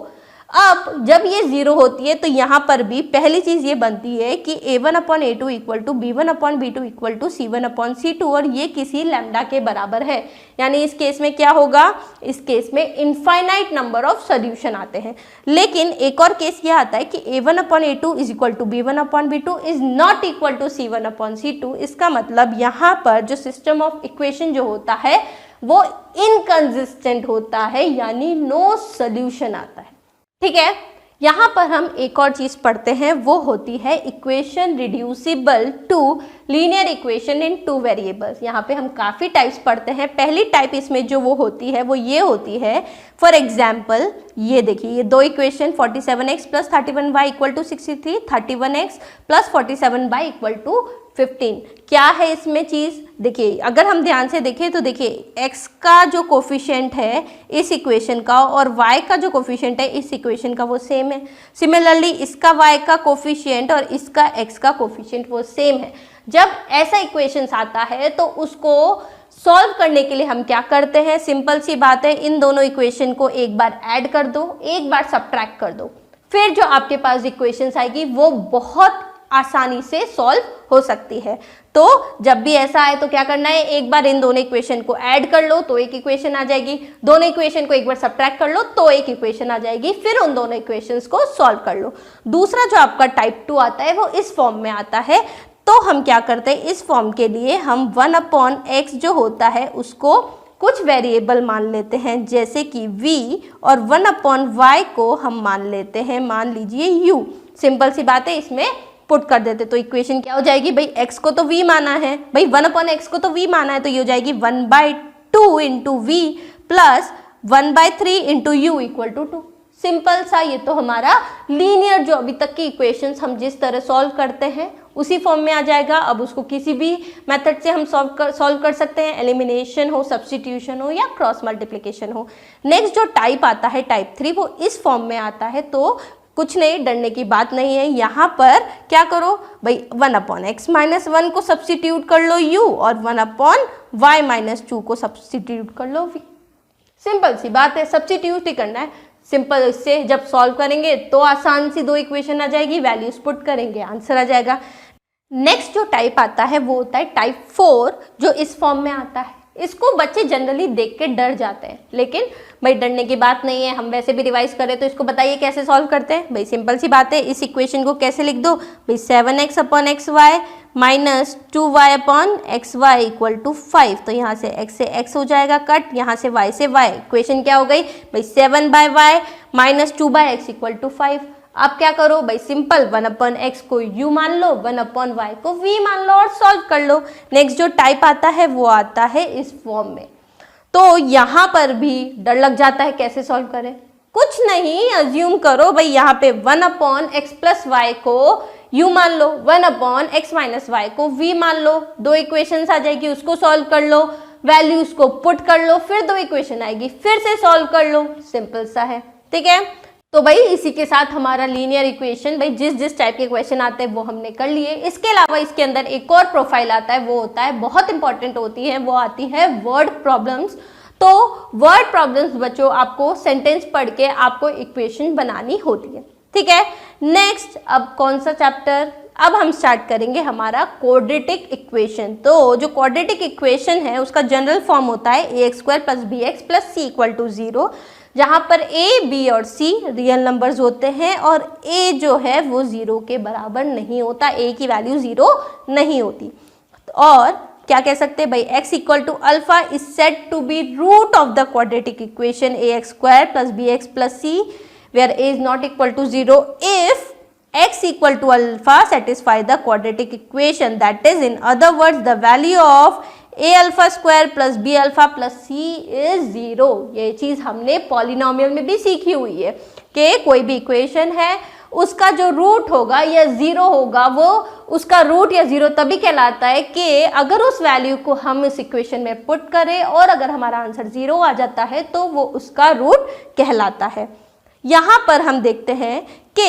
अब जब ये ज़ीरो होती है तो यहाँ पर भी पहली चीज़ ये बनती है कि a1 upon a2 equal to b1 upon b2 equal to c1 upon c2 और ये किसी लैम्डा के बराबर है। यानी इस केस में क्या होगा, इस केस में इनफाइनाइट नंबर ऑफ सोल्यूशन आते हैं। लेकिन एक और केस ये आता है कि a1 upon a2 is equal to b1 upon b2 is not equal to c1 upon c2। इसका मतलब यहाँ पर जो सिस्टम ऑफ इक्वेशन जो होता है वो इनकंसिस्टेंट होता है, यानी नो सोल्यूशन आता है। ठीक है, यहाँ पर हम एक और चीज़ पढ़ते हैं, वो होती है equation reducible to linear equation in two variables. यहाँ पे हम काफ़ी टाइप्स पढ़ते हैं। पहली टाइप इसमें जो वो होती है वो ये होती है, फॉर एग्जाम्पल ये देखिए ये दो equation 47x plus 31y equal to 63, 31x plus 47y equal to 15। क्या है इसमें चीज़, देखिए अगर हम ध्यान से देखें तो देखिए x का जो कोफिशिएंट है इस इक्वेशन का और y का जो कोफिशिएंट है इस इक्वेशन का वो सेम है। सिमिलरली इसका y का कोफिशिएंट और इसका x का कोफिशिएंट वो सेम है। जब ऐसा इक्वेशन आता है तो उसको सॉल्व करने के लिए हम क्या करते हैं, सिंपल सी बात है, इन दोनों इक्वेशन को एक बार ऐड कर दो, एक बार सब्ट्रैक्ट कर दो, फिर जो आपके पास इक्वेशंस आएगी वो बहुत आसानी से सॉल्व हो सकती है। तो जब भी ऐसा आए तो क्या करना है, एक बार इन दोनों इक्वेशन को ऐड कर लो तो एक इक्वेशन आ जाएगी, दोनों इक्वेशन को एक बार सब्ट्रैक्ट कर लो तो एक इक्वेशन आ जाएगी, फिर उन दोनों इक्वेशंस को सॉल्व कर लो। दूसरा जो आपका टाइप 2 आता है वो इस फॉर्म में आता है। तो हम क्या करते हैं, इस फॉर्म के लिए हम 1 अपॉन x जो होता है उसको कुछ वेरिएबल मान लेते हैं, जैसे कि v, और 1 अपॉन y को हम मान लेते हैं, मान लीजिए u। सिंपल सी बात है, इसमें पुट कर देते तो इक्वेशन क्या हो जाएगी भाई, x को तो v माना है भाई, 1/x को तो v माना है, तो ये हो जाएगी 1/2 into v plus 1/3 into u equal to 2। Simple सा, ये तो हमारा लीनियर जो अभी तक की इक्वेशंस हम जिस तरह सॉल्व करते हैं उसी फॉर्म में आ जाएगा। अब उसको किसी भी मेथड से हम सॉल्व कर सकते हैं, एलिमिनेशन हो, सब्स्टिट्यूशन हो या क्रॉस मल्टीप्लिकेशन हो। नेक्स्ट जो टाइप आता है टाइप 3, वो इस फॉर्म में आता है, तो कुछ नहीं, डरने की बात नहीं है। यहाँ पर क्या करो भाई, 1/x-1 को सब्स्टिट्यूट कर लो u और 1/y-2 को सब्स्टिट्यूट कर लो v। सिंपल सी बात है, सब्स्टिट्यूट ही करना है। सिंपल, इससे जब सॉल्व करेंगे तो आसान सी दो इक्वेशन आ जाएगी, वैल्यूज पुट करेंगे, आंसर आ जाएगा। नेक्स्ट जो टाइप आता है वो होता है टाइप 4, जो इस फॉर्म में आता है। इसको बच्चे जनरली देख के डर जाते हैं, लेकिन भाई डरने की बात नहीं है, हम वैसे भी रिवाइज करें। तो इसको बताइए कैसे सॉल्व करते हैं। भाई सिंपल सी बात है, इस इक्वेशन को कैसे लिख दो भाई, 7x/xy minus 2y/xy equal to 5। तो यहाँ से x हो जाएगा कट, यहाँ से y से y। इक्वेशन क्या हो गई भाई, 7/y minus 2/x equal to 5। आप क्या करो भाई, सिंपल 1/x को u मान लो, 1/y को v मान लो और सॉल्व कर लो। नेक्स्ट जो टाइप आता है वो आता है इस फॉर्म में। तो यहाँ पर भी डर लग जाता है, कैसे सॉल्व करें। कुछ नहीं, अज्यूम करो भाई, यहाँ पे 1/x प्लस y को u मान लो, 1/x माइनस y को v मान लो। दो इक्वेशंस आ जाएगी, उसको सॉल्व कर लो, वैल्यूज को पुट कर लो, फिर दो इक्वेशन आएगी, फिर से सॉल्व कर लो। सिंपल सा है, ठीक है। तो भाई इसी के साथ हमारा लीनियर इक्वेशन, भाई जिस टाइप के क्वेश्चन आते हैं वो हमने कर लिए। इसके अलावा इसके अंदर एक और प्रोफाइल आता है, वो होता है बहुत इंपॉर्टेंट होती है, वो आती है वर्ड प्रॉब्लम्स। तो वर्ड प्रॉब्लम्स बच्चों, आपको सेंटेंस पढ़ के आपको इक्वेशन बनानी होती है, ठीक है। नेक्स्ट, अब कौन सा चैप्टर, अब हम स्टार्ट करेंगे हमारा क्वाड्रेटिक इक्वेशन। तो जो क्वाड्रेटिक इक्वेशन है उसका जनरल फॉर्म होता है ax² + bx + c equal to 0, जहाँ पर a, b और c रियल नंबर्स होते हैं और a जो है वो 0 के बराबर नहीं होता, a की वैल्यू 0 नहीं होती। और क्या कह सकते हैं भाई, x equal to alpha is said to be root of the quadratic equation ax² + bx + c where a is not equal to 0 if x equal to alpha satisfy the quadratic equation, that is in other words the value of a alpha square plus b alpha plus c is 0। ये चीज़ हमने पॉलिनोमियल में भी सीखी हुई है कि कोई भी इक्वेशन है उसका जो रूट होगा या 0 होगा, वो उसका रूट या 0 तभी कहलाता है कि अगर उस वैल्यू को हम इस इक्वेशन में पुट करें और अगर हमारा आंसर 0 आ जाता है तो वो उसका रूट कहलाता है। यहाँ पर हम देखते हैं कि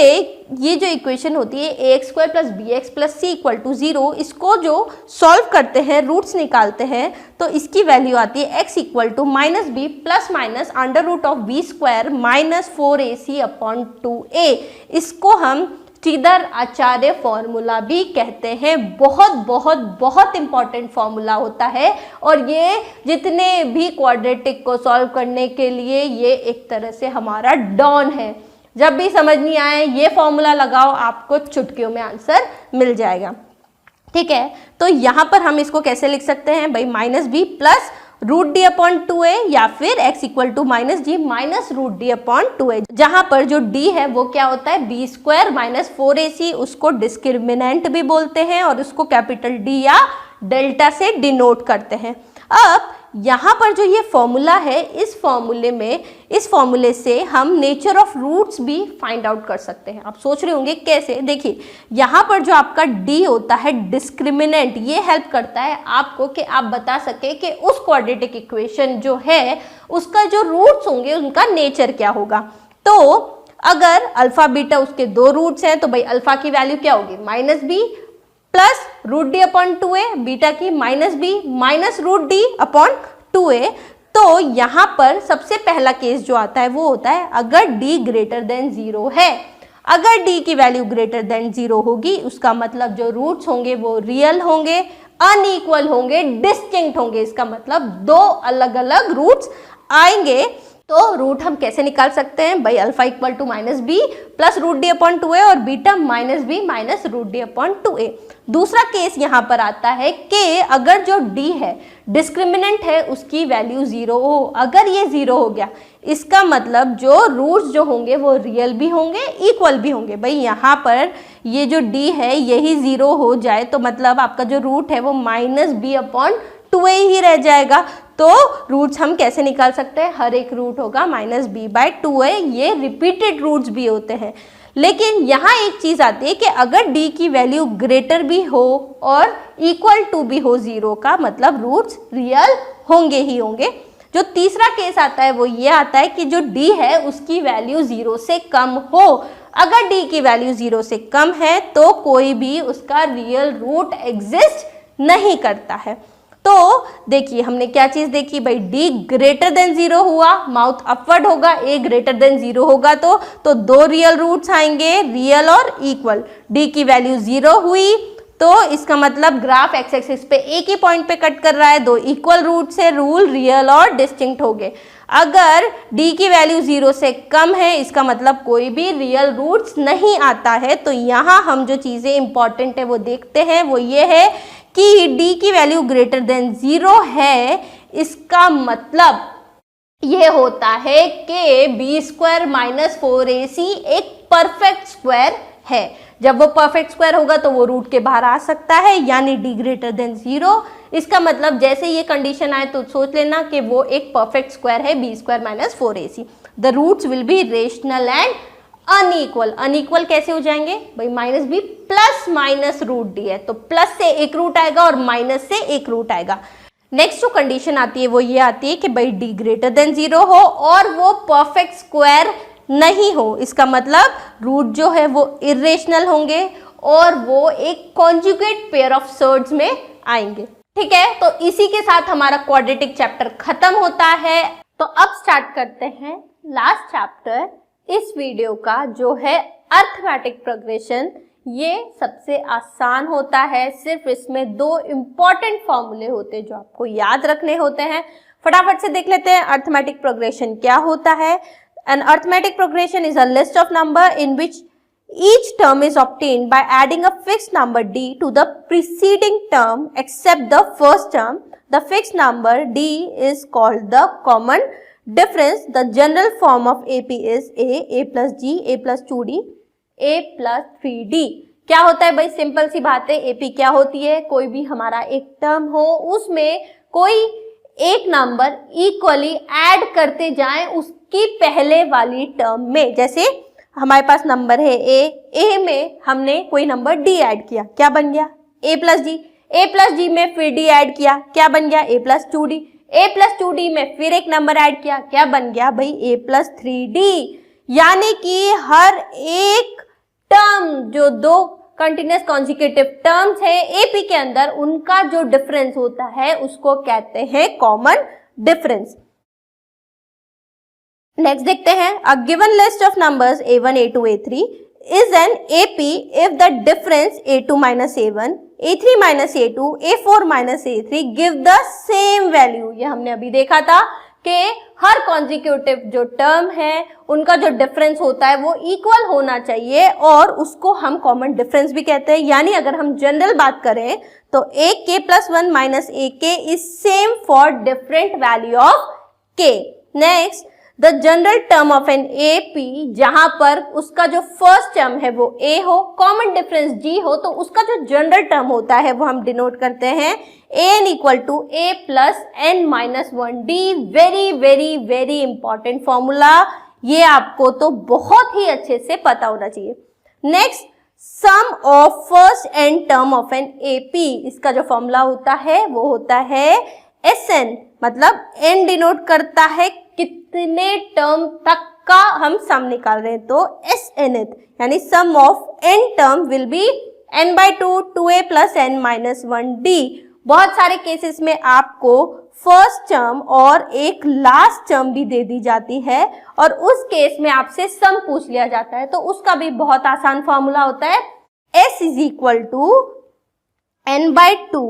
ये जो इक्वेशन होती है ax² + bx + c equal to 0, इसको जो सॉल्व करते हैं, रूट्स निकालते हैं, तो इसकी वैल्यू आती है x equal to -b + (b² - 4ac/2a। इसको हम श्रीधर आचार्य फॉर्मूला भी कहते हैं। बहुत बहुत बहुत इंपॉर्टेंट फॉर्मूला होता है और ये जितने भी क्वाड्रेटिक को सॉल्व करने के लिए ये एक तरह से हमारा डॉन है। जब भी समझ नहीं आए ये फॉर्मूला लगाओ, आपको चुटकियों में आंसर मिल जाएगा, ठीक है। तो यहाँ पर हम इसको कैसे लिख सकते हैं भाई, -b + √d/2a या फिर x equal to -g - √d/2a, जहां पर जो d है वो क्या होता है b² - 4ac, उसको डिस्क्रिमिनेंट भी बोलते हैं और उसको कैपिटल D या डेल्टा से डिनोट करते हैं। अब यहाँ पर जो ये फॉर्मूला है, इस फॉर्मूले से हम नेचर ऑफ रूट्स भी फाइंड आउट कर सकते हैं। आप सोच रहे होंगे कैसे, देखिए यहाँ पर जो आपका d होता है डिस्क्रिमिनेंट, ये हेल्प करता है आपको कि आप बता सके कि उस क्वाड्रेटिक इक्वेशन जो है उसका जो रूट्स होंगे उनका नेचर क्या होगा। तो अगर अल्फा बीटा उसके 2 रूट्स हैं तो भाई अल्फा की वैल्यू क्या होगी, -b + √d/2a, बीटा की -b - √d/2a। तो यहाँ पर सबसे पहला केस जो आता है वो होता है अगर d ग्रेटर देन 0 है। अगर d की वैल्यू ग्रेटर देन 0 होगी, उसका मतलब जो रूट्स होंगे वो रियल होंगे, अनइक्वल होंगे, डिस्टिंक्ट होंगे। इसका मतलब 2 अलग अलग रूट्स आएंगे। तो रूट हम कैसे निकाल सकते हैं भाई, alpha equal to minus b plus root d upon 2a और beta minus b minus root d upon 2a। दूसरा केस यहाँ पर आता है कि अगर जो d है डिस्क्रिमिनेंट है उसकी वैल्यू 0 हो। अगर ये 0 हो गया इसका मतलब जो रूट्स जो होंगे वो रियल भी होंगे, इक्वल भी होंगे। भाई यहाँ पर ये जो d है यही 0 हो जाए तो मतलब आपका जो रूट है वो माइनस बी अपॉन 2a ही रह जाएगा। तो रूट्स हम कैसे निकाल सकते हैं, हर एक रूट होगा माइनस बी बाई 2a। ये रिपीटेड रूट्स भी होते हैं। लेकिन यहाँ एक चीज़ आती है कि अगर d की वैल्यू ग्रेटर भी हो और इक्वल टू भी हो 0 का मतलब रूट्स रियल होंगे ही होंगे। जो तीसरा केस आता है वो ये आता है कि जो d है उसकी वैल्यू 0 से कम हो। अगर d की वैल्यू 0 से कम है तो कोई भी उसका रियल रूट एग्जिस्ट नहीं करता है। तो देखिए हमने क्या चीज देखी भाई, d ग्रेटर देन 0 हुआ, माउथ अपवर्ड होगा, a ग्रेटर देन 0 होगा तो दो रियल रूट्स आएंगे, रियल और इक्वल। d की वैल्यू 0 हुई तो इसका मतलब ग्राफ एक्स एक्सिस पे एक ही पॉइंट पे कट कर रहा है, दो इक्वल रूट से रूल रियल और डिस्टिंक्ट हो गए। अगर d की वैल्यू 0 से कम है इसका मतलब कोई भी रियल रूट्स नहीं आता है। तो यहाँ हम जो चीज़ें इंपॉर्टेंट है वो देखते हैं, वो ये है कि d की वैल्यू ग्रेटर देन 0 है। इसका मतलब ये होता है कि बी स्क्वायर माइनस 4ac एक परफेक्ट स्क्वायर है। जब वो परफेक्ट स्क्वायर होगा तो वो रूट के बाहर आ सकता है, यानी d ग्रेटर देन 0। इसका मतलब जैसे ये कंडीशन आए तो सोच लेना कि वो एक परफेक्ट स्क्वायर है b square minus 4ac। The roots will be rational and unequal. Unequal कैसे हो जाएंगे भाई, minus b plus minus root d है तो प्लस से एक रूट आएगा और माइनस से एक रूट आएगा। नेक्स्ट जो कंडीशन आती है वो ये आती है कि भाई d ग्रेटर देन 0 हो और वो परफेक्ट स्क्वायर नहीं हो। इसका मतलब रूट जो है वो इरेशनल होंगे और वो एक कॉन्जुगेट पेयर ऑफ सर्ड्स में आएंगे। ठीक है, तो इसी के साथ हमारा क्वाड्रेटिक चैप्टर खत्म होता है। तो अब स्टार्ट करते हैं लास्ट चैप्टर इस वीडियो का, जो है अर्थमेटिक प्रोग्रेशन। ये सबसे आसान होता है, सिर्फ इसमें दो इंपॉर्टेंट फॉर्मूले होते हैं जो आपको याद रखने होते हैं। फटाफट से देख लेते हैं अर्थमेटिक प्रोग्रेशन क्या होता है। An arithmetic progression is a list of number in which each term is obtained by adding a fixed number d to the preceding term except the first term. The fixed number d is called the common difference. The general form of AP is a plus g, a plus 2d, a plus 3d. क्या होता है भाई, सिंपल सी बात है। AP क्या होती है, कोई भी हमारा एक टर्म हो उसमें कोई एक नंबर इक्वली ऐड करते जाएं उसकी पहले वाली टर्म में। जैसे हमारे पास नंबर है a में हमने कोई नंबर d ऐड किया, क्या बन गया a प्लस g में फिर d ऐड किया, क्या बन गया a plus 2d, a plus 2d में फिर एक नंबर ऐड किया, क्या बन गया भाई a प्लस 3d। यानी कि हर एक टर्म जो दो कंटिन्यूस कॉन्जिक्यूटिव टर्म्स है एपी के अंदर, उनका जो डिफरेंस होता है उसको कहते हैं कॉमन डिफरेंस। नेक्स्ट देखते हैं, a given list of numbers a1 a2 a3 is an AP if the difference a2 minus a1 a3 minus a2 a4 minus a3 give the same value। ये हमने अभी देखा था कि हर कॉन्जिक्यूटिव जो टर्म है उनका जो डिफरेंस होता है वो इक्वल होना चाहिए और उसको हम कॉमन डिफरेंस भी कहते हैं। यानी अगर हम जनरल बात करें तो a k plus 1 minus a k is same for different value of k। Next, the general term of an AP, जहां पर उसका जो फर्स्ट टर्म है वो a हो, कॉमन डिफरेंस g हो, तो उसका जो जनरल टर्म होता है वो हम डिनोट करते हैं an equal to a plus n minus 1d। Very very very important formula, ये आपको तो बहुत ही अच्छे से पता होना चाहिए। Next, sum of first and term of an AP, इसका जो फॉर्मूला होता है वो होता है SN, मतलब n डिनोट करता है कितने टर्म तक का हम सम निकाल रहे हैं, तो SNth, यानी sum of n term will be n by 2 2a plus n minus 1d। बहुत सारे केसेस में आपको फर्स्ट टर्म और एक लास्ट टर्म भी दे दी जाती है और उस केस में आपसे सम पूछ लिया जाता है, तो उसका भी बहुत आसान फॉर्मूला होता है s is equal to n by 2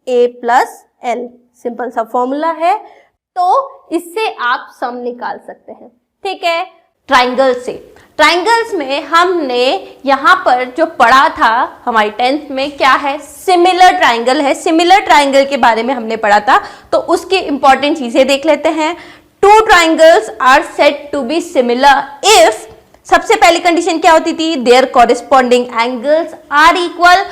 a plus l। Simple सा फॉर्मूला है। तो इससे आप सम निकाल सकते हैं। ठीक है, ट्राइंगल से, ट्राइंगल्स में हमने यहाँ पर जो पढ़ा था हमारी 10th में क्या है, सिमिलर ट्राइंगल है। सिमिलर ट्राइंगल के बारे में हमने पढ़ा था, तो उसकी इंपॉर्टेंट चीजें देख लेते हैं। Two triangles are said to be similar if, सबसे पहली कंडीशन क्या होती थी, their corresponding angles are equal,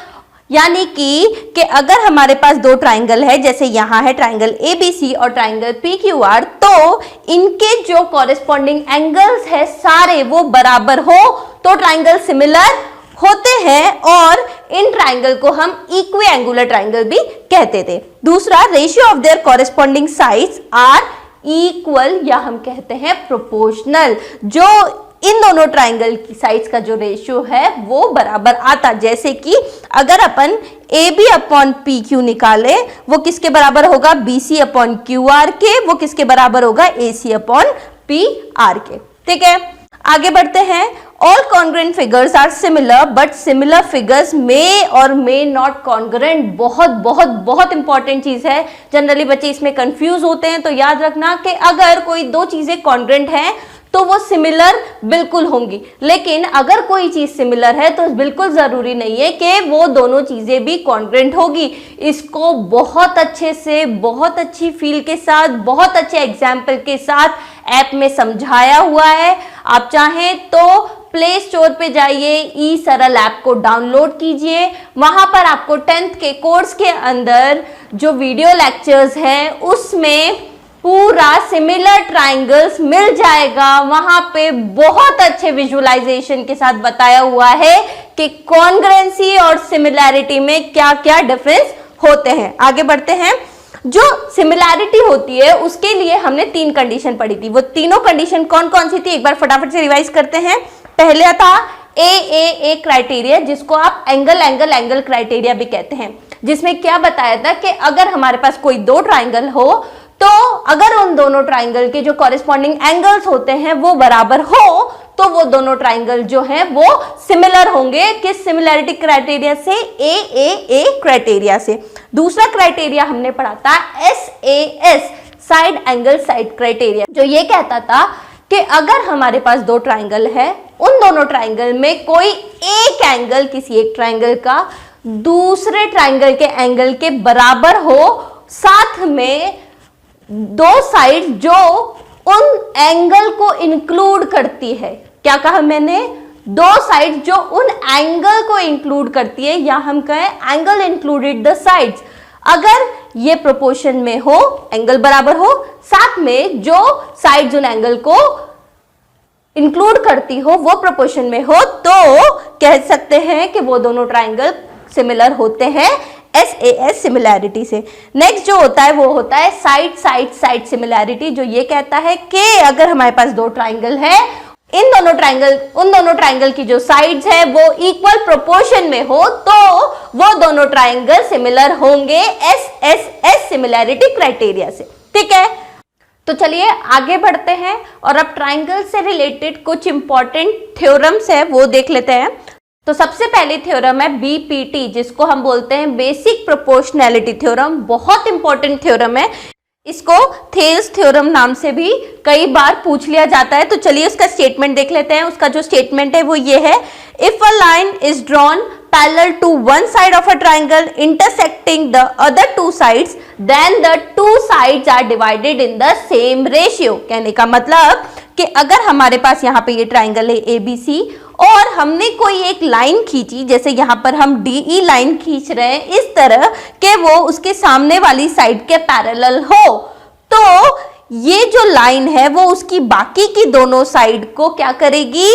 यानी कि अगर हमारे पास दो ट्राइंगल है, जैसे यहां है ट्राइंगल ABC और ट्राइंगल PQR, तो इनके जो कॉरेस्पॉन्डिंग एंगल्स है सारे वो बराबर हो तो ट्राइंगल सिमिलर होते हैं, और इन ट्राइंगल को हम इक्वी एंगुलर ट्राइंगल भी कहते थे। दूसरा, ratio of their corresponding sides are equal, या हम कहते हैं प्रोपोर्शनल, जो इन दोनों ट्राइंगल की साइड्स का जो रेशियो है वो बराबर आता। जैसे कि अगर अपन AB अपॉन PQ निकाले, वो किसके बराबर होगा, BC अपॉन QR के, वो किसके बराबर होगा, AC अपॉन PR के। ठीक है, आगे बढ़ते हैं। All congruent figures are similar but similar figures may और मे नॉट कॉन्ग्रुएंट, बहुत बहुत बहुत इंपॉर्टेंट चीज है। जनरली बच्चे इसमें कंफ्यूज होते हैं, तो याद रखना कि अगर कोई दो चीजें कॉन्ग्रुएंट हैं तो वो सिमिलर बिल्कुल होंगी, लेकिन अगर कोई चीज सिमिलर है तो बिल्कुल जरूरी नहीं है कि वो दोनों चीजें भी कॉन्ग्रुएंट होगी। इसको बहुत अच्छे से, बहुत अच्छी फील के साथ, बहुत अच्छे एग्जाम्पल के साथ ऐप में समझाया हुआ है। आप चाहें तो प्ले स्टोर पे जाइए, ई सरल ऐप को डाउनलोड कीजिए, वहां पर आपको 10th के कोर्स के अंदर जो वीडियो लेक्चर्स हैं उसमें पूरा सिमिलर ट्राइंगल्स मिल जाएगा। वहां पे बहुत अच्छे विजुअलाइजेशन के साथ बताया हुआ है कि कॉन्ग्रुएंसी और सिमिलैरिटी में क्या क्या डिफरेंस होते हैं। आगे बढ़ते हैं। जो सिमिलैरिटी होती है उसके लिए हमने 3 कंडीशन पढ़ी थी। वो तीनों कंडीशन कौन कौन सी थी, एक बार फटाफट से रिवाइज करते हैं। पहले था ए क्राइटेरिया, जिसको आप एंगल क्राइटेरिया भी कहते हैं, जिसमें क्या बताया था कि अगर हमारे पास कोई दो ट्राइंगल हो तो अगर उन दोनों ट्राइंगल के जो कॉरेस्पॉन्डिंग एंगल्स होते हैं वो बराबर हो तो वो दोनों ट्राइंगल जो हैं वो सिमिलर होंगे। किस सिमिलैरिटी क्राइटेरिया से, ए क्राइटेरिया से। दूसरा क्राइटेरिया हमने पढ़ा था SAS, side angle side criteria, जो ये कहता था कि अगर हमारे पास दो ट्राइंगल है, उन दोनों ट्राइंगल में कोई एक एंगल किसी एक ट्राइंगल का दूसरे ट्राइंगल के एंगल के बराबर हो, साथ में दो साइड जो उन एंगल को इंक्लूड करती है। क्या कहा मैंने, दो साइड जो उन एंगल को इंक्लूड करती है, या हम कहें एंगल इंक्लूडेड द साइड्स। अगर ये प्रोपोर्शन में हो, एंगल बराबर हो, साथ में जो साइड्स उन एंगल को इंक्लूड करती हो वो प्रोपोर्शन में हो, तो कह सकते हैं कि वो दोनों ट्राइंगल सिमिलर होते हैं SAS सिमिलैरिटी से। नेक्स्ट जो होता है वो होता है साइड सिमिलैरिटी, जो ये कहता है कि अगर हमारे पास दो ट्राइंगल है, उन दोनों ट्राइंगल की जो साइड्स है वो इक्वल प्रोपोर्शन में हो तो वो दोनों ट्राइंगल सिमिलर होंगे SSS सिमिलैरिटी क्राइटेरिया से। ठीक है, तो चलिए आगे बढ़ते हैं और अब ट्राइंगल से रिलेटेड कुछ इंपॉर्टेंट थ्योरम्स है वो देख लेते हैं। तो सबसे पहली थ्योरम है BPT, जिसको हम बोलते हैं बेसिक प्रोपोर्शनैलिटी थ्योरम। बहुत इंपॉर्टेंट थ्योरम है, इसको थेल्स थ्योरम नाम से भी कई बार पूछ लिया जाता है। तो चलिए उसका स्टेटमेंट देख लेते हैं। उसका जो स्टेटमेंट है वो ये है, if a line is drawn parallel to one side of a triangle intersecting the other two sides, then the two sides are divided in the same ratio. कहने का मतलब कि अगर हमारे पास यहाँ पे ये ट्राइंगल है ABC और हमने कोई एक लाइन खींची, जैसे यहाँ पर हम DE लाइन खींच रहे हैं इस तरह कि वो उसके सामने वाली साइड के पैरेलल हो, तो ये जो लाइन है वो उसकी बाकी की दोनों साइड को क्या करेगी,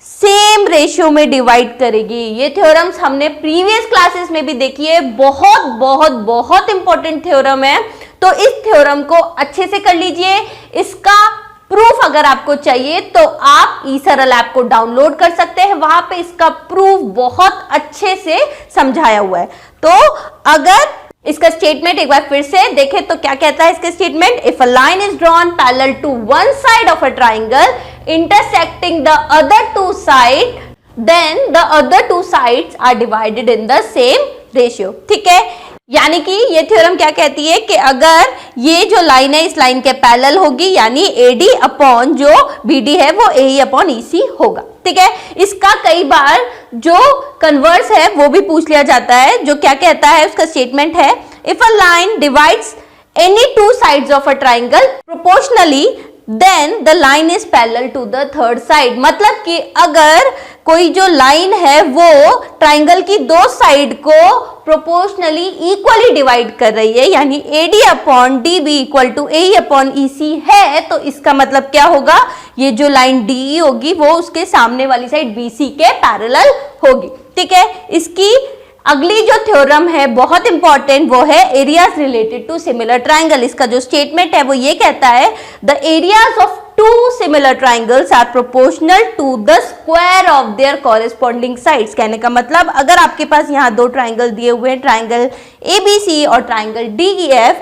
सेम रेशियो में डिवाइड करेगी। ये थ्योरम्स हमने प्रीवियस क्लासेस में भी देखी है, बहुत बहुत बहुत इंपॉर्टेंट थ्योरम है। तो इस थ्योरम को अच्छे से कर लीजिए। इसका प्रूफ अगर आपको चाहिए तो आप ई सरल ऐप को डाउनलोड कर सकते हैं, वहां पे इसका प्रूफ बहुत अच्छे से समझाया हुआ है। तो अगर इसका स्टेटमेंट एक बार फिर से देखें तो क्या कहता है इसका statement, if a line is drawn parallel to one side of a triangle intersecting the other two side, then the other two sides are divided in the same ratio. ठीक है, यानी कि ये थ्योरम क्या कहती है कि अगर ये जो लाइन है इस लाइन के पैरेलल होगी, यानी AD अपॉन जो BD है वो AE अपॉन EC होगा। ठीक है, इसका कई बार जो कन्वर्स है वो भी पूछ लिया जाता है, जो क्या कहता है, उसका स्टेटमेंट है if a line divides any two sides of a triangle proportionally then the line is parallel to the third side। मतलब कि अगर कोई जो लाइन है वो ट्राइंगल की दो साइड को प्रोपोर्शनली इक्वली डिवाइड कर रही है, यानी AD upon DB equal to AE upon EC है, तो इसका मतलब क्या होगा, ये जो लाइन DE होगी वो उसके सामने वाली साइड BC के पैरेलल होगी। ठीक है, इसकी अगली जो थ्योरम है बहुत इंपॉर्टेंट, वो है areas related to similar triangle. इसका जो स्टेटमेंट है वो ये कहता है the areas of two similar triangles are proportional to the square of their corresponding sides. कहने का मतलब अगर आपके पास यहाँ दो ट्राइंगल दिए हुए हैं, ट्राइंगल ABC और ट्राइंगल DEF,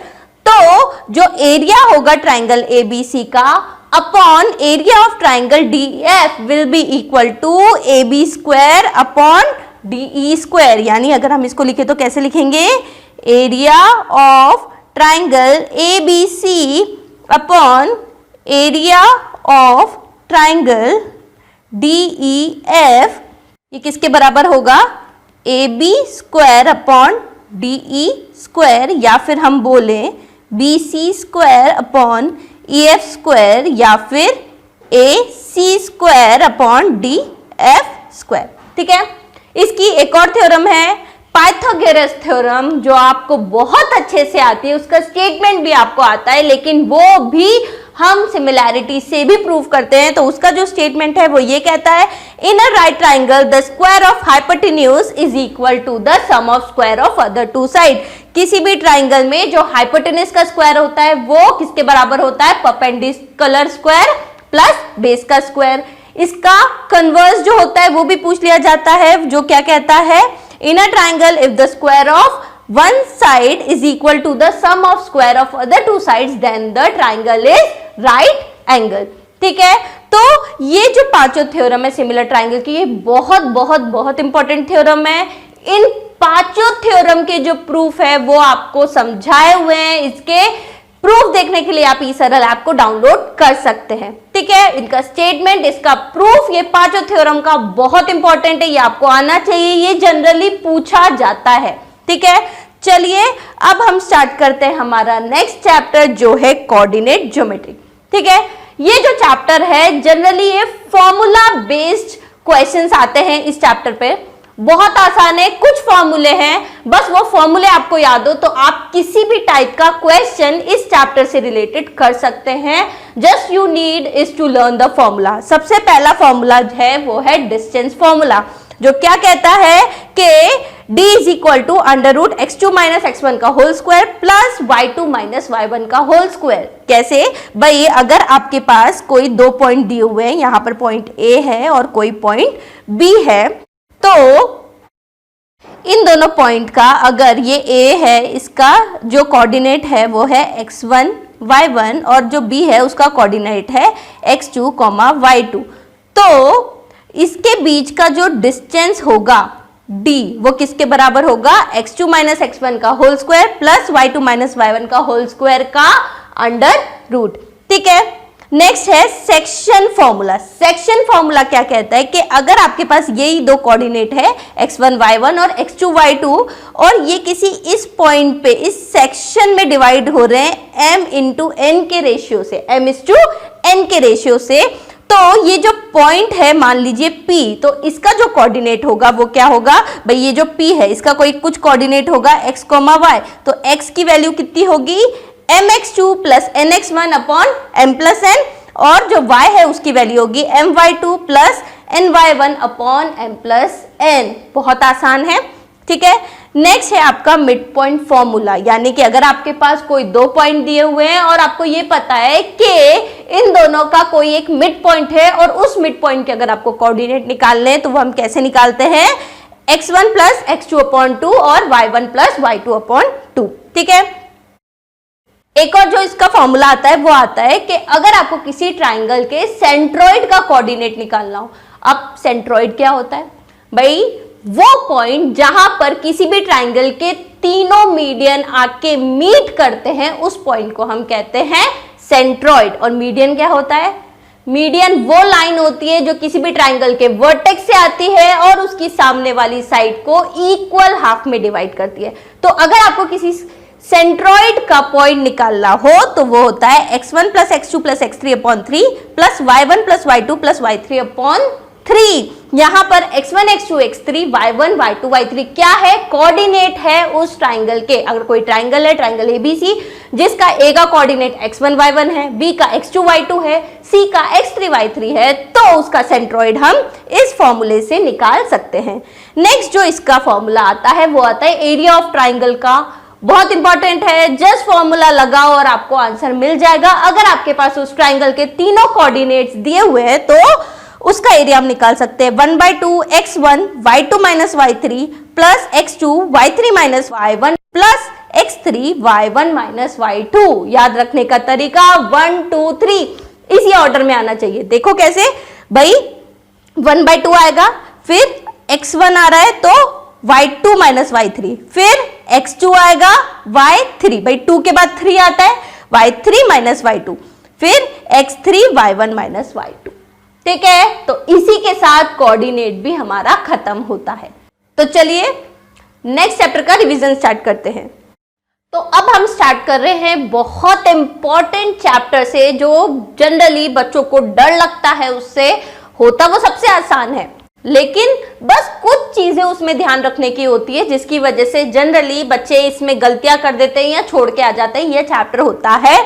तो जो एरिया होगा ट्राइंगल ABC का upon area of triangle DEF will be equal to AB square upon DE square. यानी अगर हम इसको लिखे तो कैसे लिखेंगे, area of triangle ABC upon area of triangle DEF, ये किसके बराबर होगा, AB square upon DE square, या फिर हम बोले BC square upon EF square, या फिर AC square upon DF square. ठीक है, इसकी एक और थ्योरम है पाइथागोरस थ्योरम, जो आपको बहुत अच्छे से आती है, उसका स्टेटमेंट भी आपको आता है, लेकिन वो भी हम सिमिलैरिटी से भी प्रूव करते हैं। तो उसका जो स्टेटमेंट है वो ये कहता है in a right triangle the square of hypotenuse is equal to the sum of square of other two side. किसी भी ट्राइंगल में जो हाइपोटेन्यूज का स्क्वायर होता है वो किसके बराबर होता है, परपेंडिकुलर स्क्वायर प्लस बेस का स्क्वायर। इसका कन्वर्स जो होता है वो भी पूछ लिया जाता है, जो क्या कहता है in a triangle if the square of one side is equal to the sum of square of other two sides then the triangle is right angle. ठीक है, तो ये जो पांचों थ्योरम है सिमिलर ट्राइंगल की, ये बहुत बहुत बहुत इंपॉर्टेंट थ्योरम है। इन पांचों थ्योरम के जो प्रूफ है वो आपको समझाए हुए हैं। इसके प्रूफ देखने के लिए आप ई-सरल ऐप को डाउनलोड कर सकते हैं। ठीक है, इनका स्टेटमेंट, इसका प्रूफ, ये पांचों थ्योरम का बहुत इंपॉर्टेंट है, ये आपको आना चाहिए, ये जनरली पूछा जाता है। ठीक है, चलिए अब हम स्टार्ट करते हैं हमारा नेक्स्ट चैप्टर, जो है कोऑर्डिनेट ज्योमेट्री। ठीक है, ये जो चैप्टर है जनरली ये फॉर्मूला बेस्ड क्वेश्चंस आते हैं इस चैप्टर पे। बहुत आसान है, कुछ फॉर्मूले हैं, बस वो फॉर्मूले आपको याद हो तो आप किसी भी टाइप का क्वेश्चन इस चैप्टर से रिलेटेड कर सकते हैं। Just you need is to learn the formula. सबसे पहला फॉर्मूला है वो है डिस्टेंस फॉर्मूला, जो क्या कहता है कि d is equal to under root x2 minus x1 का whole square plus y2 minus y1 का होल स्क्वायर। कैसे भाई, अगर आपके पास कोई दो पॉइंट दिए हुए हैं, यहां पर पॉइंट A है और कोई पॉइंट B है, तो इन दोनों पॉइंट का अगर ये A है, इसका जो कोऑर्डिनेट है वो है x1 y1 और जो B है उसका कोऑर्डिनेट है x2 y2, तो इसके बीच का जो डिस्टेंस होगा d वो किसके बराबर होगा, x2 माइनस x1 का whole square plus y2 minus y1 का होल स्क्वायर का अंडर रूट। ठीक है, नेक्स्ट है सेक्शन फॉर्मूला। सेक्शन फॉर्मूला क्या कहता है कि अगर आपके पास यही दो कोऑर्डिनेट है x1 y1 और x2 y2 और ये किसी इस पॉइंट पे इस सेक्शन में डिवाइड हो रहे हैं m इंटू n के रेशियो से, m इज टू n के रेशियो से, तो ये जो पॉइंट है मान लीजिए P, तो इसका जो कोऑर्डिनेट होगा वो क्या होगा भाई, ये जो P है इसका कोई कुछ कोऑर्डिनेट होगा x, y, तो x की वैल्यू कितनी होगी mx2 plus nx1 upon m plus n, और जो y है उसकी वैल्यू होगी my2 plus ny1 upon m plus n। बहुत आसान है। ठीक है, नेक्स्ट है आपका मिड पॉइंट फॉर्मूला, यानी कि अगर आपके पास कोई दो पॉइंट दिए हुए हैं और आपको ये पता है कि इन दोनों का कोई एक मिड पॉइंट है और उस मिड पॉइंट के अगर आपको कोऑर्डिनेट निकालने हैं तो वो हम कैसे निकालते हैं, x1 प्लस x2 अपॉन 2 और y1 प्लस y2 अपॉन 2। ठीक है, एक और जो इसका फॉर्मूला आता है वो आता है कि अगर आपको किसी ट्राइंगल के सेंट्रोइड का कोऑर्डिनेट निकालना हो। अब सेंट्रोइड क्या होता है भाई, वो पॉइंट जहां पर किसी भी ट्राइंगल के तीनों मीडियन आके मीट करते हैं उस पॉइंट को हम कहते हैं सेंट्रॉइड। और मीडियन क्या होता है? मीडियन वो लाइन होती है जो किसी भी ट्राइंगल के वर्टेक्स से आती है और उसकी सामने वाली साइड को इक्वल हाफ में डिवाइड करती है। तो अगर आपको किसी सेंट्रॉइड का पॉइंट निकालना हो तो वो होता है x1 plus x2 plus x3 upon 3 plus y1 plus y2 plus y3 upon 3। यहां पर x1 x2 x3 y1 y2 y3 क्या है? कोऑर्डिनेट है उस ट्राइंगल के। अगर कोई ट्राइंगल है, ट्राइंगल ABC, जिसका A का कोऑर्डिनेट x1 y1 है, B का x2 y2 है, C का x3 y3 है, तो उसका सेंट्रॉइड हम इस फॉर्मूले से निकाल सकते हैं। नेक्स्ट जो इसका फॉर्मूला आता है वो आता है एरिया ऑफ ट्राइंगल का। बहुत इंपॉर्टेंट है, जस्ट फॉर्मूला लगाओ और आपको आंसर मिल जाएगा। अगर आपके पास उस ट्राइंगल के तीनों कोऑर्डिनेट्स दिए हुए हैं तो उसका एरिया हम निकाल सकते हैं 1/2 x1 y2 minus y3 plus x2 y3 minus y1 plus x3 y1 minus y2। याद रखने का तरीका 1 2 3 इसी ऑर्डर में आना चाहिए। देखो कैसे भाई, 1/2 आएगा, फिर x1 आ रहा है तो y2 माइनस y3, फिर x2 आएगा y3, भाई 2 के बाद 3 आता है y3 माइनस y2, फिर x3 y1 माइनस y2। ठीक है, तो इसी के साथ कोऑर्डिनेट भी हमारा खत्म होता है। तो चलिए नेक्स्ट चैप्टर का रिवीजन स्टार्ट करते हैं। तो अब हम स्टार्ट कर रहे हैं बहुत इंपॉर्टेंट चैप्टर से, जो जनरली बच्चों को डर लगता है उससे, होता वो सबसे आसान है, लेकिन बस कुछ चीजें उसमें ध्यान रखने की होती है जिसकी वजह से जनरली बच्चे इसमें गलतियां कर देते हैं या छोड़ के आ जाते हैं। यह चैप्टर होता है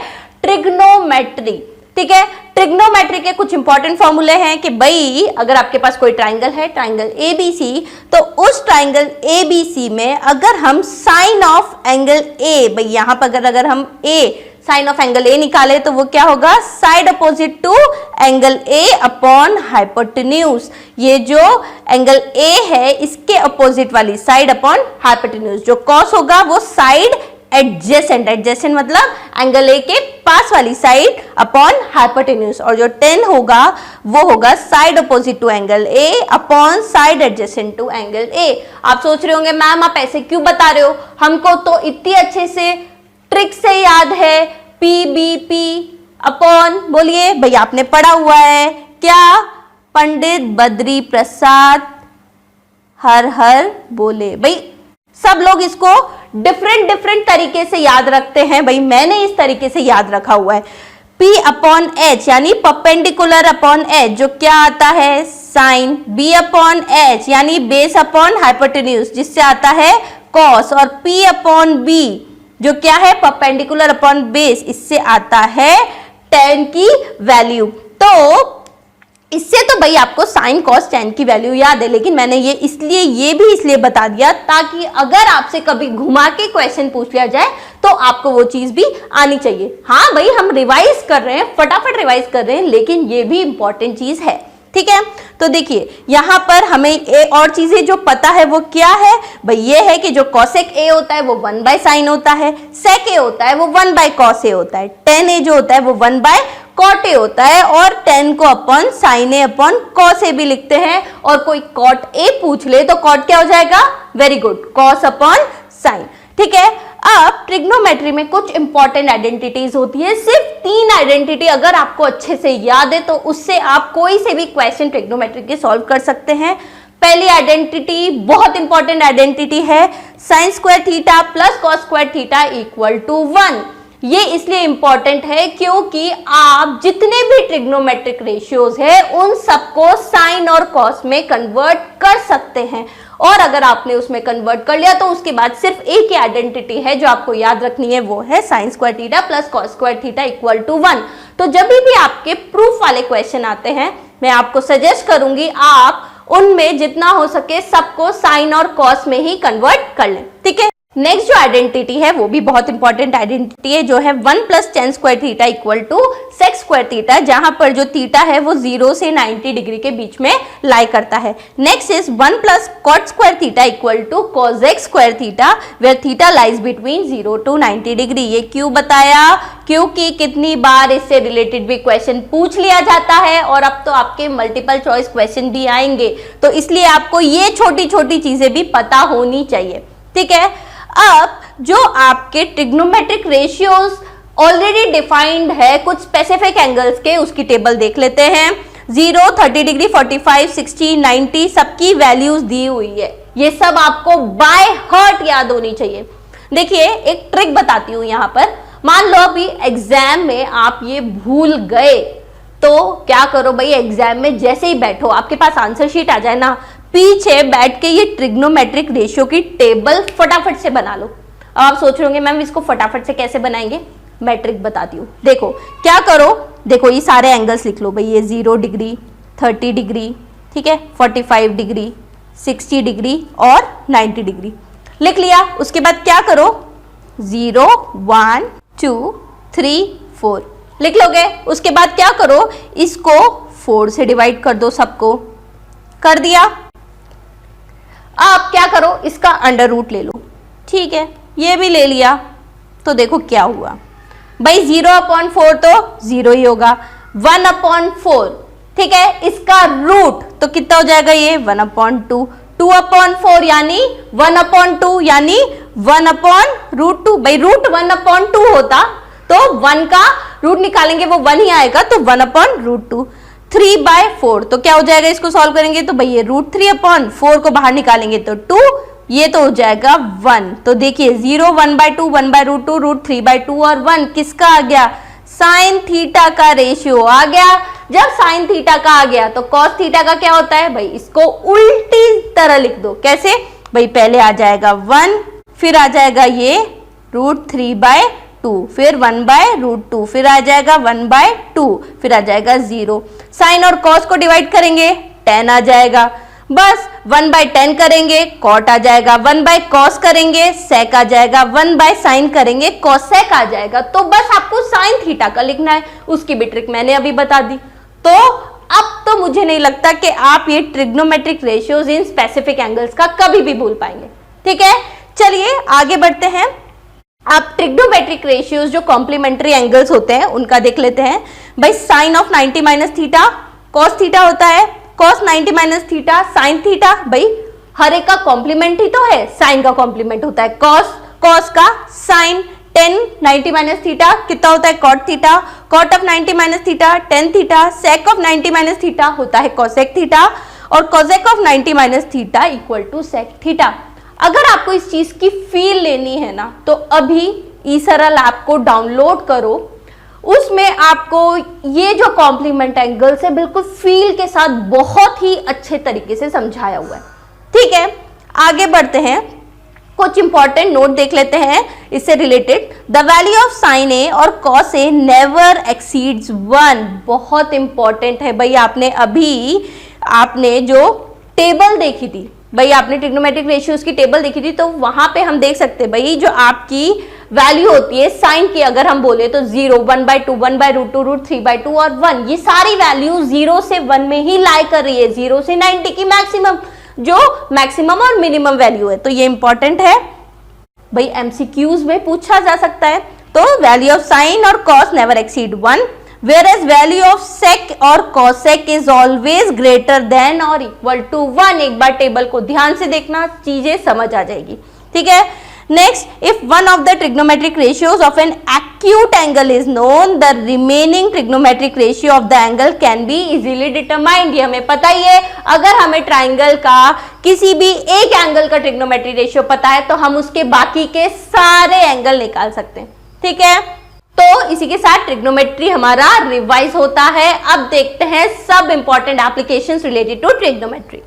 ट्रिग्नोमेट्री। ठीक है, ट्रिग्नोमेट्री के कुछ इंपॉर्टेंट फॉर्मूले हैं कि भाई अगर आपके पास कोई ट्राइंगल है, ट्राइंगल ABC, तो उस ट्राइंगल ABC में अगर हम साइन ऑफ एंगल A, भाई यहां पर अगर हम साइन ऑफ एंगल A निकाले तो वो क्या होगा? Side opposite to angle A upon hypotenuse. ये जो एंगल A है इसके अपोजिट वाली साइड अपॉन हाइपोटेन्यूज। जो कॉस होगा वो साइड एडजेसेंट, एडजेसेंट मतलब एंगल A के पास वाली साइड अपॉन हाइपोटेन्यूज, और जो tan होगा वो होगा side opposite to angle A upon side adjacent to angle A। आप सोच रहे होंगे मैम आप ऐसे क्यों बता रहे हो, हमको तो इतनी अच्छे से ट्रिक से याद है, PBP अपॉन, बोलिए भाई आपने पढ़ा हुआ है क्या? पंडित बद्री प्रसाद हर हर बोले। भाई सब लोग इसको डिफरेंट तरीके से याद रखते हैं, भाई मैंने इस तरीके से याद रखा हुआ है। P अपॉन H यानी परपेंडिकुलर अपॉन H, जो क्या आता है? साइन। B अपॉन H यानी बेस अपॉन हाइपोटेन्यूज, जिससे आता है कॉस, और P अपॉन B जो क्या है? परपेंडिकुलर अपॉन बेस, इससे आता है tan की वैल्यू। तो इससे तो भाई आपको साइन कॉस टैन की वैल्यू याद है, लेकिन मैंने ये इसलिए बता दिया ताकि अगर आपसे कभी घुमा के क्वेश्चन पूछ लिया जाए तो आपको वो चीज भी आनी चाहिए। हाँ भाई हम रिवाइज कर रहे हैं, फटाफट रिवाइज कर रहे हैं, लेकिन ये भी इंपॉर्टेंट चीज है। ठीक है, तो देखिए यहां पर हमें और चीजें जो पता है वो क्या है भाई, ये है कि जो कॉसेक ए होता है वो 1 बाय साइन होता है, सेक ए होता है वो 1 बाय कॉस ए होता है, टेन ए जो होता है वो 1 बाय कॉट ए होता है, और टेन को अपन sign A upon cos A भी लिखते हैं। और कोई कॉट ए पूछ ले तो कॉट क्या हो जाएगा? वेरी गुड, कॉस अपन साइन। ठीक है, अब ट्रिग्नोमेट्री में कुछ इंपॉर्टेंट आइडेंटिटीज होती है, सिर्फ 3 आइडेंटिटी अगर आपको अच्छे से याद है तो उससे आप कोई से भी क्वेश्चन ट्रिग्नोमेट्री के सॉल्व कर सकते हैं। पहली आइडेंटिटी बहुत इंपॉर्टेंट आइडेंटिटी है, sine square theta plus cos square theta equal to 1। ये इसलिए इंपॉर्टेंट है क्योंकि आप जितने भी ट्रिग्नोमेट्रिक रेशियोज है उन सबको साइन और कॉस में कन्वर्ट कर सकते हैं, और अगर आपने उसमें कन्वर्ट कर लिया तो उसके बाद सिर्फ एक ही आइडेंटिटी है जो आपको याद रखनी है, वो है sine square theta plus cos square theta equal to 1। तो जब भी आपके प्रूफ वाले क्वेश्चन आते हैं मैं आपको सजेस्ट करूंगी आप उनमें जितना हो सके सबको साइन और कॉस में ही कन्वर्ट कर लें। ठीक है, नेक्स्ट जो आइडेंटिटी है वो भी बहुत इंपॉर्टेंट आइडेंटिटी है, जो है 1 + tan square theta equal to sec square theta, जहां पर जो थीटा है वो 0 से 90 डिग्री के बीच में लाई करता है। Next is 1 + cot square theta equal to cosec square theta where theta lies between 0 to 90 degree. ये क्यों बताया? क्योंकि कितनी बार इससे रिलेटेड भी क्वेश्चन पूछ लिया जाता है और अब तो आपके मल्टीपल चॉइस क्वेश्चन भी आएंगे, तो इसलिए आपको ये छोटी छोटी चीजें भी पता होनी चाहिए। ठीक है, अब जो आपके ट्रिग्नोमेट्रिक रेशियोज ऑलरेडी डिफाइंड है कुछ स्पेसिफिक एंगल्स के, उसकी टेबल देख लेते हैं। 0, 30 डिग्री, 45, 60, 90 सबकी वैल्यूज दी हुई है। ये सब आपको बाय हार्ट याद होनी चाहिए। देखिए एक ट्रिक बताती हूं यहां पर। मान लो अभी एग्जाम में आप ये भूल गए तो क्या करो भाई, एग्जाम में जैसे ही बैठो आपके पास आंसर शीट आ जाए ना, पीछे बैठ के ये ट्रिग्नोमेट्रिक रेशियो की टेबल फटाफट से बना लो। अब आप सोच रहे होंगे मैम इसको फटाफट से कैसे बनाएंगे, मैं ट्रिक बताती हूँ। देखो क्या करो, देखो ये सारे एंगल्स लिख लो भाई, ये 0 डिग्री, 30 डिग्री, ठीक है, 45 डिग्री, 60 डिग्री और 90 डिग्री लिख लिया। उसके बाद क्या करो, 0, 1, 2, 3, 4 लिख लोगे। उसके बाद क्या करो, इसको 4 से डिवाइड कर दो, सबको कर दिया। अब क्या करो, इसका अंडर रूट ले लो। ठीक है, ये भी ले लिया। तो देखो क्या हुआ भाई, 0/4 तो 0 ही होगा, 1/4, ठीक है, इसका रूट तो कितना हो जाएगा, ये 1/2, 2/4 यानी 1/2 यानी 1/√2। भाई रूट 1/2 होता तो 1 का रूट निकालेंगे वो 1 ही आएगा, तो 1/√2। 3/4 तो क्या हो जाएगा, इसको सॉल्व करेंगे तो भाई ये √3/4 को बाहर निकालेंगे तो 2, ये तो हो जाएगा 1। तो देखिए 0, 1/2, 1/√2, √3/2 और 1 किसका आ गया, साइन थीटा का रेशियो आ गया। जब साइन थीटा का आ गया तो कॉस थीटा का क्या होता है भाई, इसको उल्टी तरह लिख दो। कैसे भाई, पहले आ जाएगा 1, फिर आ जाएगा ये √3/2, फिर 1/√2, फिर आ जाएगा 1/2, फिर आ जाएगा 0। साइन और कॉस को डिवाइड करेंगे 10 आ जाएगा, बस 1/10 करेंगे कॉट आ जाएगा, 1/cos करेंगे सेक आ जाएगा, 1/sin करेंगे cosec आ जाएगा। तो बस आपको साइन थीटा का लिखना है, उसकी भी ट्रिक मैंने अभी बता दी। तो अब तो मुझे नहीं लगता कि आप ये trigonometric ratios in specific angles का कभी भी भूल पाएंगे। ठीक है, चलिए आगे बढ़ते हैं। आप ट्रिग्नोमेट्रिक रेशियोज जो कॉम्प्लीमेंट्री एंगल्स होते हैं उनका देख लेते हैं। भाई sine of 90 minus theta cos theta होता है, cos 90 minus theta sine theta. भाई हर एक का कॉम्प्लीमेंट ही तो है, साइन का कॉम्प्लीमेंट होता है कॉस का साइन। 10 90 माइनस थीटा कितना होता है, cot theta. Cot of 90 minus theta 10 theta. Sec of 90 minus theta होता है कोसेक थीटा, और cosec of 90 minus theta equal to sec theta. अगर आपको इस चीज की फील लेनी है ना, तो अभी ईसरल ऐप को डाउनलोड करो, उसमें आपको ये जो कॉम्प्लीमेंट एंगल्स है बिल्कुल फील के साथ बहुत ही अच्छे तरीके से समझाया हुआ है। ठीक है, आगे बढ़ते हैं, कुछ इंपॉर्टेंट नोट देख लेते हैं इससे related. The value of sine a और कॉस ए नेवर एक्सीड्स 1। बहुत इंपॉर्टेंट है भाई। आपने जो टेबल देखी थी भाई, आपने ट्रिग्नोमेट्रिक रेशियोज की टेबल देखी थी, तो वहां पे हम देख सकते हैं भाई जो आपकी वैल्यू होती है साइन की, अगर हम बोले तो 0, 1/2, 1/√2, √3/2 और 1, ये सारी वैल्यू 0 से 1 में ही लाई कर रही है। 0 से 90 की मैक्सिमम, जो मैक्सिमम और मिनिमम वैल्यू है, तो ये इंपॉर्टेंट है भाई, एमसीक्यूज में पूछा जा सकता है। तो वैल्यू ऑफ साइन और cos never exceed 1, whereas value of sec और cosec is always greater than or equal to 1। एक बार टेबल को ध्यान से देखना, चीजें समझ आ जाएगी। ठीक है, next, if one of the trigonometric ratios of an acute angle is known, the remaining trigonometric ratio of the angle can be easily determined। ये हमें पता ही है, अगर हमें ट्राइंगल का किसी भी एक एंगल का ट्रिग्नोमेट्रिक रेशियो पता है तो हम उसके बाकी के सारे एंगल निकाल सकते हैं। ठीक है, तो इसी के साथ ट्रिग्नोमेट्री हमारा रिवाइज होता है। अब देखते हैं सब important applications related to trigonometry.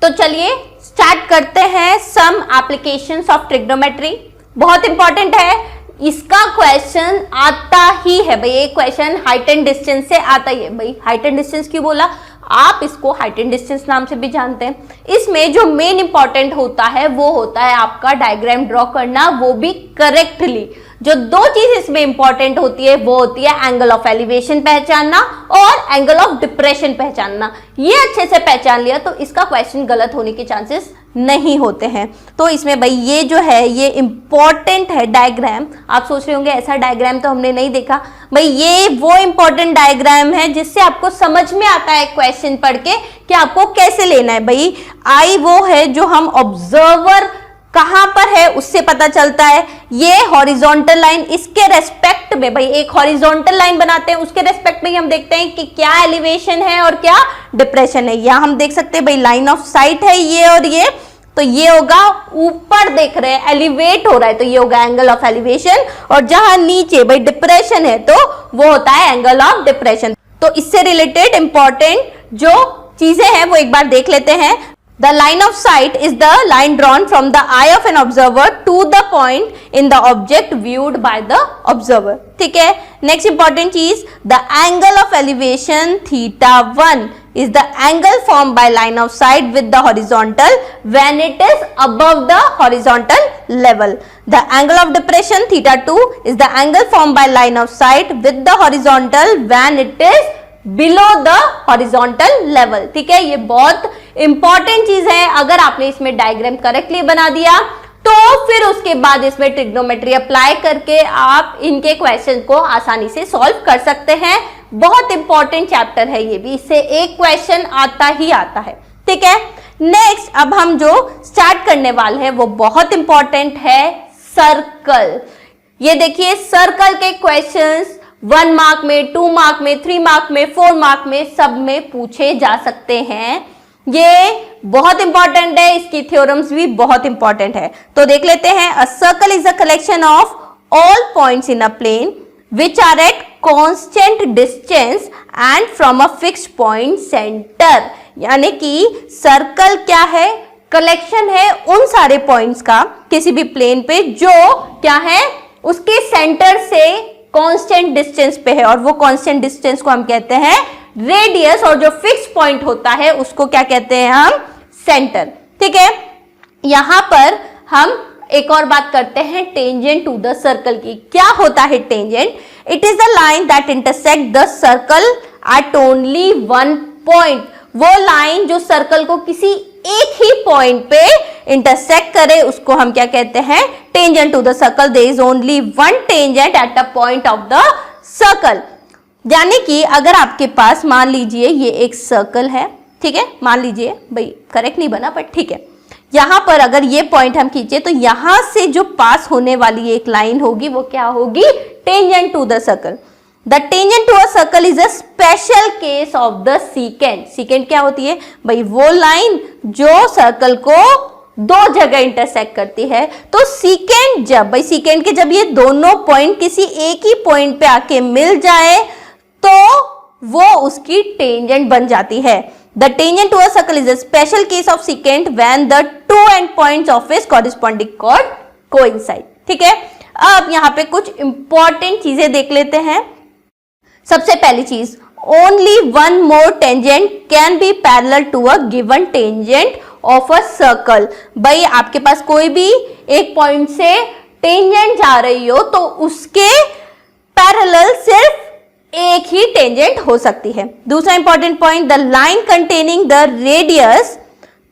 तो चलिए स्टार्ट करते हैं सम एप्लीकेशंस ऑफ ट्रिग्नोमेट्री। बहुत इंपॉर्टेंट है, इसका क्वेश्चन आता ही है भाई। एक क्वेश्चन हाइट एंड डिस्टेंस से आता ही है भाई। हाइट एंड डिस्टेंस क्यों बोला, आप इसको हाइट एंड डिस्टेंस नाम से भी जानते हैं। इसमें जो मेन इंपॉर्टेंट होता है वो होता है आपका डायग्राम ड्रॉ करना, वो भी करेक्टली। जो दो चीज इसमें इंपॉर्टेंट होती है वो होती है एंगल ऑफ एलिवेशन पहचानना और एंगल ऑफ डिप्रेशन पहचानना। ये अच्छे से पहचान लिया तो इसका क्वेश्चन गलत होने के चांसेस नहीं होते हैं। तो इसमें भाई ये जो है ये इंपॉर्टेंट है डायग्राम। आप सोच रहे होंगे ऐसा डायग्राम तो हमने नहीं देखा। भाई ये वो इंपॉर्टेंट डायग्राम है जिससे आपको समझ में आता है क्वेश्चन पढ़ के कि आपको कैसे लेना है। भाई आई वो है जो हम ऑब्जर्वर कहां पर है उससे पता चलता है। ये हॉरिजॉन्टल लाइन, इसके रेस्पेक्ट में भाई एक हॉरिजॉन्टल लाइन बनाते हैं, उसके रेस्पेक्ट में हम देखते हैं कि क्या एलिवेशन है और क्या डिप्रेशन है। यहां हम देख सकते हैं भाई लाइन ऑफ साइट है ये और ये, तो ये होगा ऊपर देख रहे हैं एलिवेट हो रहा है तो ये होगा एंगल ऑफ एलिवेशन, और जहां नीचे भाई डिप्रेशन है तो वो होता है एंगल ऑफ डिप्रेशन। तो इससे रिलेटेड इंपॉर्टेंट जो चीजें हैं वो एक बार देख लेते हैं। The line of sight is the line drawn from the eye of an observer to the point in the object viewed by the observer. ठीक है। Next important चीज, the angle of elevation θ1 is the angle formed by line of sight with the horizontal when it is above the horizontal level. The angle of depression θ2 is the angle formed by line of sight with the horizontal when it is below the horizontal level. ठीक है, ये बहुत इंपॉर्टेंट चीज है। अगर आपने इसमें डायग्राम करेक्टली बना दिया तो फिर उसके बाद इसमें ट्रिग्नोमेट्री अप्लाई करके आप इनके क्वेश्चन को आसानी से सॉल्व कर सकते हैं। बहुत इंपॉर्टेंट चैप्टर है ये भी, इससे एक क्वेश्चन आता ही आता है। ठीक है, नेक्स्ट अब हम जो स्टार्ट करने वाले हैं वो बहुत इंपॉर्टेंट है, सर्कल। ये देखिए सर्कल के क्वेश्चंस 1 मार्क में, 2 मार्क में, 3 मार्क में, 4 मार्क में, सब में पूछे जा सकते हैं। ये बहुत इंपॉर्टेंट है, इसकी थ्योरम्स भी बहुत इंपॉर्टेंट है। तो देख लेते हैं। A circle is a collection of all points in a plane which are at constant distance and from a fixed point centre. यानी कि सर्कल क्या है, कलेक्शन है उन सारे पॉइंट्स का किसी भी प्लेन पे जो क्या है उसके सेंटर से कांस्टेंट डिस्टेंस पे है, और वो कांस्टेंट डिस्टेंस को हम कहते हैं रेडियस, और जो फिक्स पॉइंट होता है उसको क्या कहते हैं हम, सेंटर। ठीक है, यहां पर हम एक और बात करते हैं टेंजेंट टू द सर्कल की। क्या होता है tangent? It is the line that intersect the circle eight only one point. वो लाइन जो सर्कल को किसी एक ही पॉइंट पे इंटरसेक्ट करे उसको हम क्या कहते हैं, tangent to the circle. There is only one tangent at a point of the circle. यानी कि अगर आपके पास मान लीजिए ये एक सर्कल है, ठीक है, मान लीजिए, भाई करेक्ट नहीं बना पर ठीक है, यहां पर अगर ये पॉइंट हम खींचे तो यहां से जो पास होने वाली एक लाइन होगी वो क्या होगी, tangent to the circle. The tangent to a circle is a special case of the secant. Secant क्या होती है भाई, वो लाइन जो सर्कल को दो जगह इंटरसेक्ट करती है। तो secant जब भाई secant के जब ये दोनों पॉइंट किसी एक ही पॉइंट पे आके मिल जाए तो वो उसकी टेंजेंट बन जाती है। The tangent to a circle is a special case of secant when the two end points of its corresponding chord coincide. ठीक है, अब यहाँ पे कुछ इंपॉर्टेंट चीजें देख लेते हैं। सबसे पहली चीज, only one more tangent can be parallel to a given tangent of a circle. भाई आपके पास कोई भी एक पॉइंट से टेंजेंट जा रही हो तो उसके पैरेलल सिर्फ एक ही टेंजेंट हो सकती है। दूसरा important point, the line containing the radius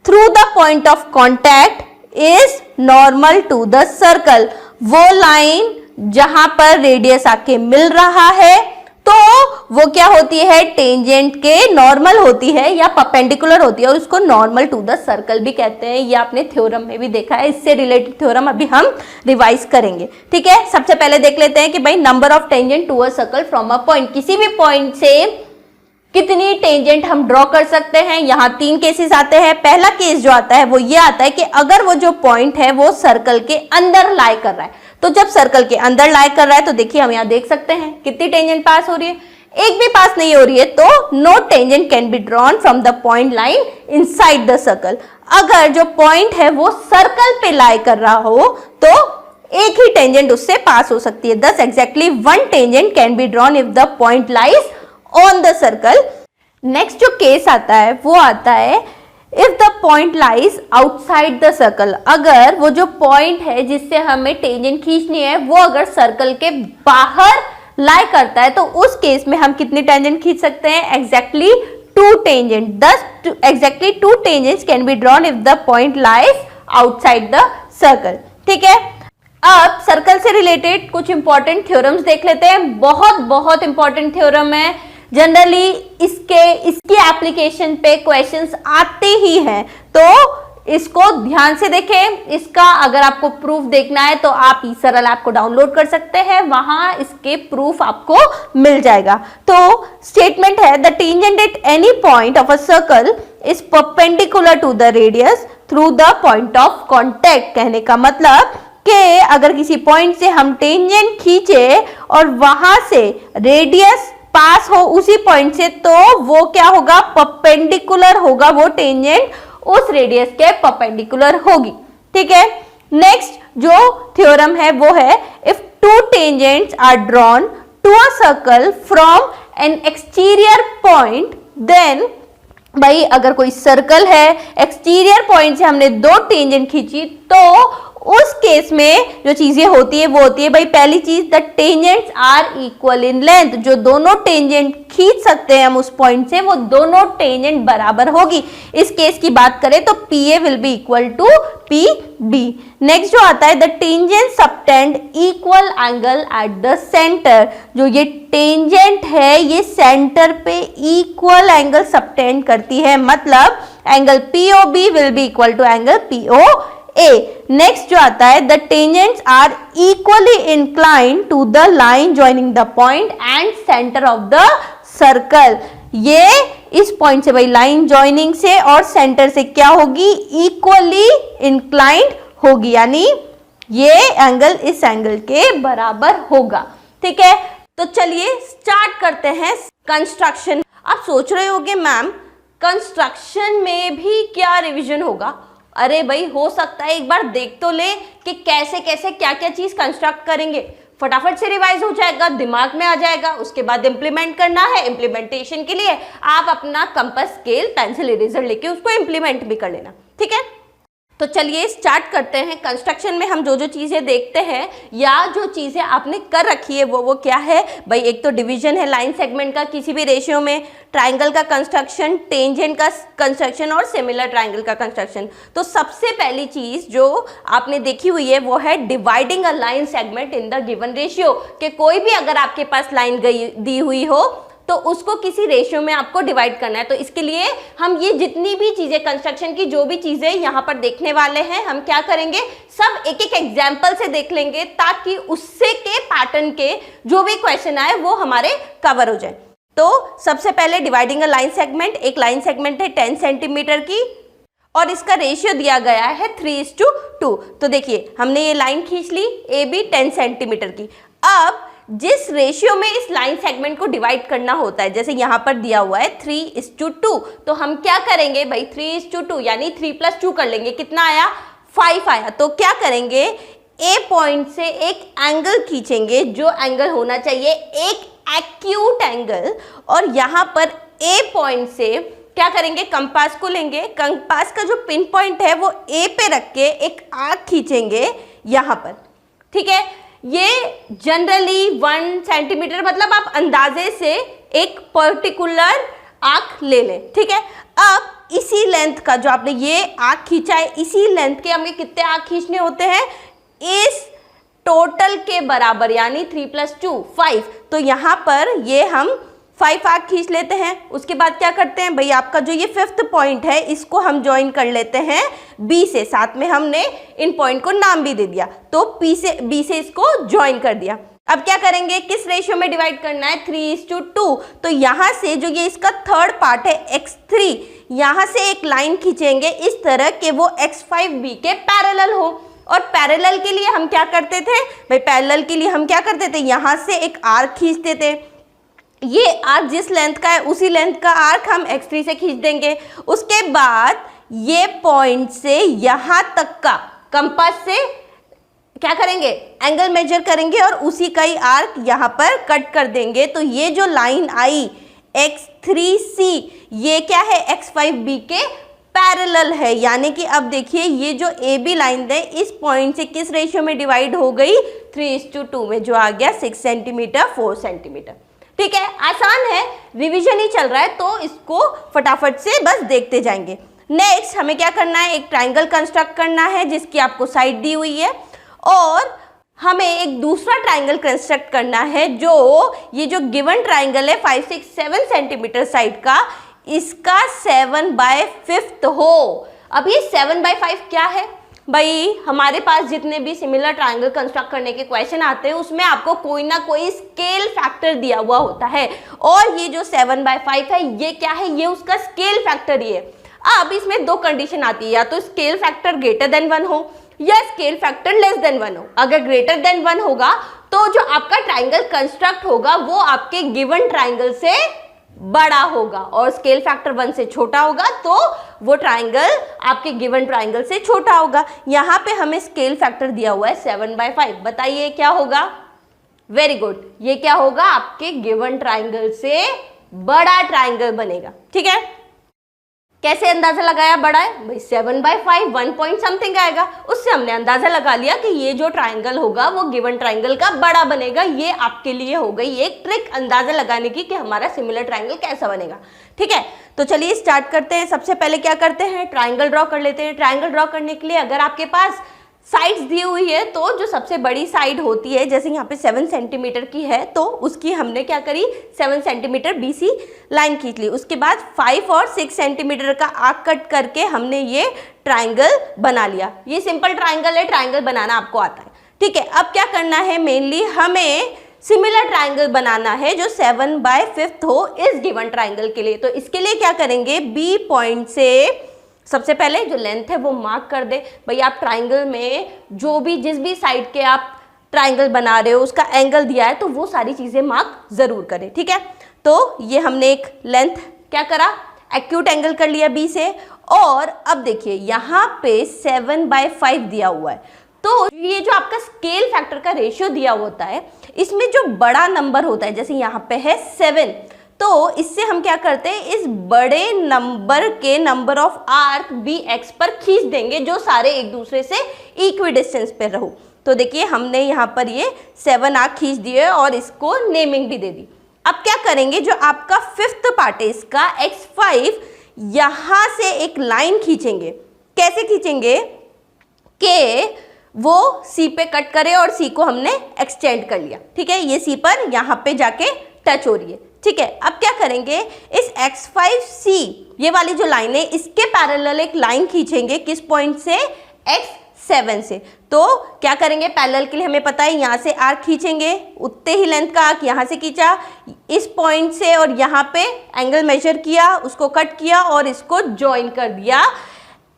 through the point of contact is normal to the circle. वो लाइन जहां पर रेडियस आके मिल रहा है तो वो क्या होती है, टेंजेंट के नॉर्मल होती है या परपेंडिकुलर होती है, और उसको नॉर्मल टू द सर्कल भी कहते हैं। ये आपने थ्योरम में भी देखा है, इससे रिलेटेड थ्योरम अभी हम रिवाइज करेंगे। ठीक है, सबसे पहले देख लेते हैं कि भाई number of tangent to a circle from a point, किसी भी पॉइंट से कितनी टेंजेंट हम ड्रॉ कर सकते हैं। यहाँ 3 केसेस आते हैं। पहला केस जो आता है वो ये आता है कि अगर वो जो पॉइंट है वो सर्कल के अंदर लाई कर रहा है। तो जब सर्कल के अंदर लाई कर रहा है तो देखिए हम यहाँ देख सकते हैं कितनी टेंजेंट पास हो रही है, एक भी पास नहीं हो रही है, तो no tangent can be drawn from the point line inside the circle. अगर जो पॉइंट है वो सर्कल पे लाई कर रहा हो तो एक ही टेंजेंट उससे पास हो सकती है। thus exactly one tangent can be drawn if the point lies on the circle. Next जो केस आता है वो आता है if the point lies outside the circle. अगर वो जो पॉइंट है जिससे हमें टेंजेंट खींचनी है वो अगर सर्कल के बाहर लाई करता है तो उस केस में हम कितनी टेंजेंट खींच सकते हैं? Exactly 2 tangent. thus exactly 2 tangents can be drawn if the point lies outside the circle। ठीक है, अब सर्कल से रिलेटेड कुछ इंपॉर्टेंट थ्योरम्स देख लेते हैं। बहुत बहुत इंपॉर्टेंट थ्योरम है, जनरली इसकी एप्लीकेशन पे क्वेश्चंस आते ही हैं, तो इसको ध्यान से देखें। इसका अगर आपको प्रूफ देखना है तो आप ई सरल ऐप को डाउनलोड कर सकते हैं, वहां इसके प्रूफ आपको मिल जाएगा। तो स्टेटमेंट है the tangent at any point of a circle is perpendicular to the radius through the point of contact. कहने का मतलब कि अगर किसी पॉइंट से हम टेंजेंट खींचे और वहां से रेडियस पास हो उसी पॉइंट से, तो वो क्या होगा? परपेंडिकुलर होगा, वो टेंजेंट उस रेडियस के परपेंडिकुलर होगी। ठीक है, नेक्स्ट जो थ्योरम है वो है if 2 tangents are drawn to a circle from an exterior point, then भाई अगर कोई सर्कल है, एक्सटीरियर पॉइंट से हमने 2 टेंजेंट खींची, तो उस केस में जो चीजें होती है वो होती है भाई पहली चीज the tangents are equal in length. जो दोनों टेंजेंट खींच सकते हैं हम उस पॉइंट से, वो दोनों टेंजेंट बराबर होगी। इस केस की बात करें तो PA will be equal to PB। Next जो आता है the tangent subtend equal angle at the centre. जो ये टेंजेंट है ये सेंटर पे इक्वल एंगल सबटेंड करती है, मतलब angle POB will be equal to angle POA। Next जो आता है the tangents are equally inclined to the line joining the point and centre of the circle. ये इस पॉइंट से भाई लाइन जॉइनिंग से और सेंटर से क्या होगी? इक्वली इंक्लाइंड होगी, यानी ये एंगल इस एंगल के बराबर होगा। ठीक है, तो चलिए स्टार्ट करते हैं कंस्ट्रक्शन। आप सोच रहे होंगे मैम कंस्ट्रक्शन में भी क्या रिवीजन होगा? अरे भाई हो सकता है एक बार देख तो ले कि कैसे कैसे क्या क्या चीज कंस्ट्रक्ट करेंगे, फटाफट से रिवाइज हो जाएगा, दिमाग में आ जाएगा। उसके बाद इम्प्लीमेंट करना है, इम्प्लीमेंटेशन के लिए आप अपना कंपास, स्केल, पेंसिल, इरेजर लेके उसको इम्प्लीमेंट भी कर लेना। ठीक है, तो चलिए स्टार्ट करते हैं। कंस्ट्रक्शन में हम जो जो चीज़ें देखते हैं या जो चीज़ें आपने कर रखी है वो क्या है भाई? एक तो डिवीजन है लाइन सेगमेंट का किसी भी रेशियो में, ट्राइंगल का कंस्ट्रक्शन, टेंजेंट का कंस्ट्रक्शन और सिमिलर ट्राइंगल का कंस्ट्रक्शन। तो सबसे पहली चीज़ जो आपने देखी हुई है वो है dividing a line segment in the given ratio. कि कोई भी अगर आपके पास लाइन दी हुई हो तो उसको किसी रेशियो में आपको डिवाइड करना है। तो इसके लिए हम ये जितनी भी चीजें कंस्ट्रक्शन की जो भी चीजें यहाँ पर देखने वाले हैं, हम क्या करेंगे, सब एक एक एग्जाम्पल से देख लेंगे ताकि उससे के पैटर्न के जो भी क्वेश्चन आए वो हमारे कवर हो जाए। तो सबसे पहले डिवाइडिंग अ लाइन सेगमेंट। एक लाइन सेगमेंट है 10 सेंटीमीटर की और इसका रेशियो दिया गया है 3:2। तो देखिए हमने ये लाइन खींच ली AB 10 सेंटीमीटर की। अब जिस रेशियो में इस लाइन सेगमेंट को डिवाइड करना होता है, जैसे यहाँ पर दिया हुआ है 3:2, तो हम क्या करेंगे भाई 3:2 यानी 3 + 2 कर लेंगे। कितना आया? 5 आया। तो क्या करेंगे, A पॉइंट से एक एंगल खींचेंगे, जो एंगल होना चाहिए एक एक्यूट एंगल, और यहाँ पर A पॉइंट से क्या करेंगे, कंपास को लेंगे, कंपास का जो पिन पॉइंट है वो A पे रख के एक आर्क खींचेंगे यहाँ पर। ठीक है, ये जनरली 1 सेंटीमीटर, मतलब आप अंदाजे से एक पर्टिकुलर आर्क ले लें। ठीक है, अब इसी लेंथ का जो आपने ये आर्क खींचा है, इसी लेंथ के हमें कितने आर्क खींचने होते हैं? इस टोटल के बराबर, यानी 3 + 2 5। तो यहाँ पर ये हम 5 आर्क खींच लेते हैं। उसके बाद क्या करते हैं भाई, आपका जो ये 5th पॉइंट है इसको हम ज्वाइन कर लेते हैं B से, साथ में हमने इन पॉइंट को नाम भी दे दिया, तो B से इसको ज्वाइन कर दिया। अब क्या करेंगे, किस रेशियो में डिवाइड करना है? 3:2। तो यहाँ से जो ये इसका थर्ड पार्ट है x3, यहाँ से एक लाइन खींचेंगे इस तरह के वो x5B के पैरेलल हो। और पैरेलल के लिए हम क्या करते थे भाई, पैरेलल के लिए हम क्या करते थे, यहाँ से एक आर्क खींचते थे। ये आर्क जिस लेंथ का है उसी लेंथ का आर्क हम x3 से खींच देंगे। उसके बाद ये पॉइंट से यहाँ तक का कंपास से क्या करेंगे, एंगल मेजर करेंगे और उसी का ही आर्क यहाँ पर कट कर देंगे। तो ये जो लाइन आई x3c ये क्या है, x5b के पैरेलल है। यानी कि अब देखिए ये जो ए बी लाइन है इस पॉइंट से किस रेशियो में डिवाइड हो गई, 3:2 में, जो आ गया 6 सेंटीमीटर 4 सेंटीमीटर। ठीक है, आसान है, रिवीजन ही चल रहा है तो इसको फटाफट से बस देखते जाएंगे। नेक्स्ट हमें क्या करना है, एक ट्राइंगल कंस्ट्रक्ट करना है जिसकी आपको साइड दी हुई है, और हमें एक दूसरा ट्राइंगल कंस्ट्रक्ट करना है जो ये जो गिवन ट्राइंगल है 5, 6, 7 सेंटीमीटर साइड का, इसका 7/5 हो। अब ये 7/5 क्या है भाई, हमारे पास जितने भी सिमिलर ट्राइंगल कंस्ट्रक्ट करने के क्वेश्चन आते हैं उसमें आपको कोई ना कोई स्केल फैक्टर दिया हुआ होता है, और ये जो 7/5 है ये क्या है, ये उसका स्केल फैक्टर ही है। अब इसमें दो कंडीशन आती है, या तो स्केल फैक्टर ग्रेटर देन 1 हो या स्केल फैक्टर लेस देन 1 हो। अगर ग्रेटर देन 1 होगा तो जो आपका ट्राइंगल कंस्ट्रक्ट होगा वो आपके गिवन ट्राइंगल से बड़ा होगा, और स्केल फैक्टर 1 से छोटा होगा तो वो ट्राइंगल आपके गिवन ट्राइंगल से छोटा होगा। यहाँ पे हमें स्केल फैक्टर दिया हुआ है 7/5, बताइए क्या होगा। वेरी गुड, ये क्या होगा, आपके गिवन ट्राइंगल से बड़ा ट्राइंगल बनेगा। ठीक है, कैसे अंदाजा लगाया बड़ा है भाई, 7/5 1 पॉइंट समथिंग आएगा, उससे हमने अंदाजा लगा लिया कि ये जो ट्राइंगल होगा वो गिवन ट्राइंगल का बड़ा बनेगा। ये आपके लिए हो गई एक ट्रिक अंदाजा लगाने की कि हमारा सिमिलर ट्राइंगल कैसा बनेगा। ठीक है, तो चलिए स्टार्ट करते हैं। सबसे पहले क्या करते हैं, ट्राइंगल ड्रॉ कर लेते हैं। ट्राइंगल ड्रॉ करने के लिए अगर आपके पास साइड्स दी हुई है तो जो सबसे बड़ी साइड होती है, जैसे यहाँ पे 7 सेंटीमीटर की है तो उसकी हमने क्या करी, 7 सेंटीमीटर बीसी लाइन खींच ली। उसके बाद 5 और 6 सेंटीमीटर का आर्क कट करके हमने ये ट्राइंगल बना लिया। ये सिंपल ट्राइंगल है, ट्राइंगल बनाना आपको आता है। ठीक है, अब क्या करना है, मेनली हमें सिमिलर ट्राइंगल बनाना है जो 7/5 हो इस गिवन ट्राइंगल के लिए। तो इसके लिए क्या करेंगे, बी पॉइंट से सबसे पहले जो लेंथ है वो मार्क कर दे। भाई आप ट्राइंगल में जो भी जिस भी साइड के आप ट्राइंगल बना रहे हो उसका एंगल दिया है तो वो सारी चीज़ें मार्क ज़रूर करें। ठीक है, तो ये हमने एक लेंथ क्या करा, एक्यूट एंगल कर लिया बी से, और अब देखिए यहाँ पे 7/5 दिया हुआ है। तो ये जो आपका स्केल फैक्टर का रेशियो दिया होता है इसमें जो बड़ा नंबर होता है, जैसे यहाँ पे है 7, तो इससे हम क्या करते हैं, इस बड़े नंबर के number of arc B X पर खींच देंगे जो सारे एक दूसरे से इक्वी डिस्टेंस पे रहो। तो देखिए हमने यहाँ पर ये 7 आर्क खींच दिए और इसको नेमिंग भी दे दी। अब क्या करेंगे, जो आपका 5th पार्ट है इसका x5, यहाँ से एक लाइन खींचेंगे। कैसे खींचेंगे कि वो C पे कट करे और C को हमने एक्सटेंड कर लिया। ठीक है, ये C पर यहाँ पे जाके टच हो रही है। ठीक है, अब क्या करेंगे, इस x5c ये वाली जो लाइन है इसके पैरेलल एक लाइन खींचेंगे। किस पॉइंट से, x7 से। तो क्या करेंगे, पैरेलल के लिए हमें पता है यहाँ से आर्क खींचेंगे, उतने ही लेंथ का आर्क यहाँ से खींचा इस पॉइंट से और यहाँ पे एंगल मेजर किया, उसको कट किया और इसको ज्वाइन कर दिया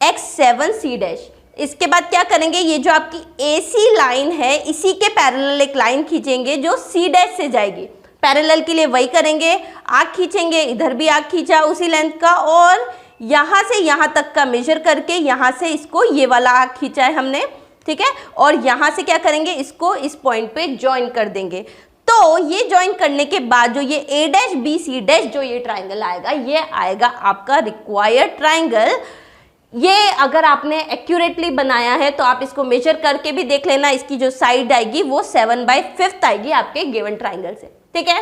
x7c'। इसके बाद क्या करेंगे, ये जो आपकी AC लाइन है इसी के पैरेलल एक लाइन खींचेंगे जो C' से जाएगी। पैरेलल के लिए वही करेंगे, आर्क खींचेंगे, इधर भी आर्क खींचा उसी लेंथ का, और यहाँ से यहाँ तक का मेजर करके यहाँ से इसको ये वाला आर्क खींचा है हमने। ठीक है, और यहाँ से क्या करेंगे, इसको इस पॉइंट पे ज्वाइन कर देंगे। तो ये ज्वाइन करने के बाद जो ये A', जो ये ट्राइंगल आएगा ये आएगा आपका रिक्वायर्ड ट्राइंगल। ये अगर आपने एक्यूरेटली बनाया है तो आप इसको मेजर करके भी देख लेना, इसकी जो साइड आएगी वो 7/5 आएगी आपके गिवन ट्राइंगल से। ठीक है,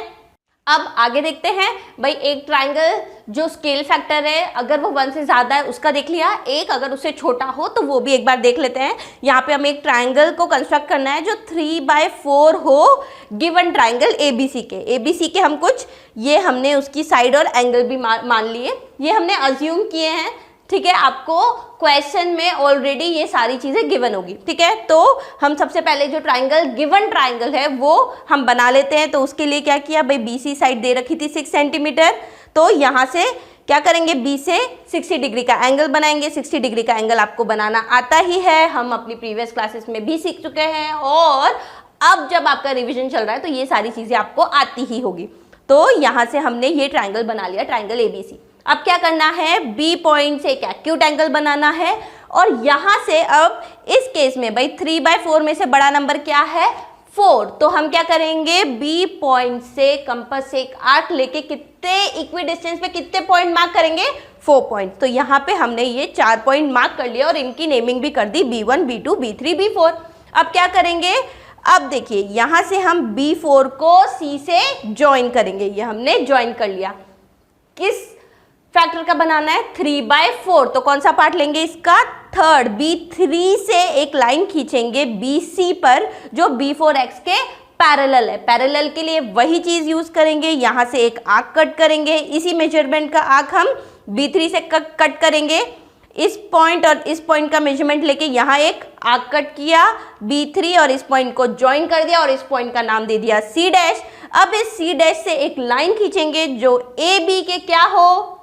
अब आगे देखते हैं। भाई एक ट्राइंगल जो स्केल फैक्टर है अगर वो 1 से ज़्यादा है उसका देख लिया, एक अगर उससे छोटा हो तो वो भी एक बार देख लेते हैं। यहाँ पे हमें एक ट्राइंगल को कंस्ट्रक्ट करना है जो 3/4 हो गिवन ट्राइंगल ABC के हम कुछ ये हमने उसकी साइड और एंगल भी मान लिए, ये हमने अज्यूम किए हैं। ठीक है, आपको क्वेश्चन में ऑलरेडी ये सारी चीज़ें गिवन होगी। ठीक है, तो हम सबसे पहले जो ट्राइंगल गिवन ट्राइंगल है वो हम बना लेते हैं। तो उसके लिए क्या किया, भाई BC साइड दे रखी थी 6 सेंटीमीटर, तो यहाँ से क्या करेंगे, B से 60 डिग्री का एंगल बनाएंगे। 60 डिग्री का एंगल आपको बनाना आता ही है, हम अपनी प्रीवियस क्लासेस में भी सीख चुके हैं, और अब जब आपका रिविजन चल रहा है तो ये सारी चीज़ें आपको आती ही होगी। तो यहाँ से हमने ये ट्राइंगल बना लिया, ट्राइंगल ABC। अब क्या करना है, B पॉइंट से एक एक्यूट एंगल बनाना है, और यहाँ से अब इस केस में भाई 3/4 में से बड़ा नंबर क्या है, 4, तो हम क्या करेंगे, बी पॉइंट से कंपास से एक आर्क लेके कितने इक्वी डिस्टेंस पे कितने पॉइंट मार्क करेंगे, 4 पॉइंट। तो यहाँ पे हमने ये 4 पॉइंट मार्क कर लिया और इनकी नेमिंग भी कर दी B1, B2, B3, B4। अब क्या करेंगे, अब देखिए यहाँ से हम B4 को C से ज्वाइन करेंगे, ये हमने ज्वाइन कर लिया। किस फैक्टर का बनाना है, 3/4, तो कौन सा पार्ट लेंगे इसका, थर्ड। B3 से एक लाइन खींचेंगे BC पर जो B4x के पैरेलल है। पैरेलल के लिए वही चीज यूज करेंगे, यहाँ से एक आर्क कट करेंगे, इसी मेजरमेंट का आर्क हम B3 से कट करेंगे। इस पॉइंट और इस पॉइंट का मेजरमेंट लेके यहाँ एक आर्क कट किया B3 और इस पॉइंट को ज्वाइन कर दिया और इस पॉइंट का नाम दे दिया C डैश। अब इस C डैश से एक लाइन खींचेंगे जो AB के क्या हो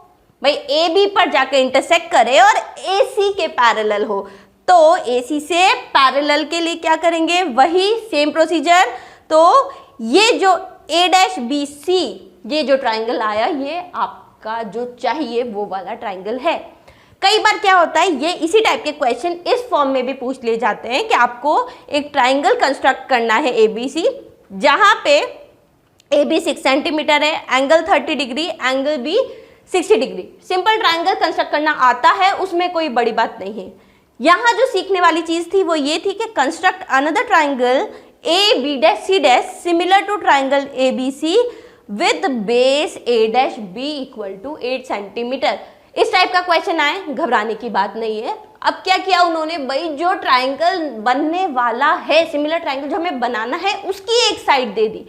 भाई, AB पर जाकर इंटरसेक्ट करे और AC के पैरेलल हो। तो AC से पैरेलल के लिए क्या करेंगे, वही सेम प्रोसीजर। तो ये जो A डैश BC, ये जो ट्राइंगल आया, ये आपका जो चाहिए वो वाला ट्राइंगल है। कई बार क्या होता है, ये इसी टाइप के क्वेश्चन इस फॉर्म में भी पूछ लिए जाते हैं कि आपको एक ट्राइंगल कंस्ट्रक्ट करना है ABC, जहां पे AB 6 सेंटीमीटर है, angle 30 degree, angle B 60 degree. Simple triangle construct करना आता है, उसमें कोई बड़ी बात नहीं है। यहाँ जो सीखने वाली चीज थी वो ये थी कि construct another triangle AB dash C dash similar to triangle ABC with base A dash B equal to 8 centimetre. इस टाइप का क्वेश्चन आए, घबराने की बात नहीं है। अब क्या किया उन्होंने, भाई जो ट्राइंगल बनने वाला है, सिमिलर ट्राइंगल जो हमें बनाना है, उसकी एक साइड दे दी।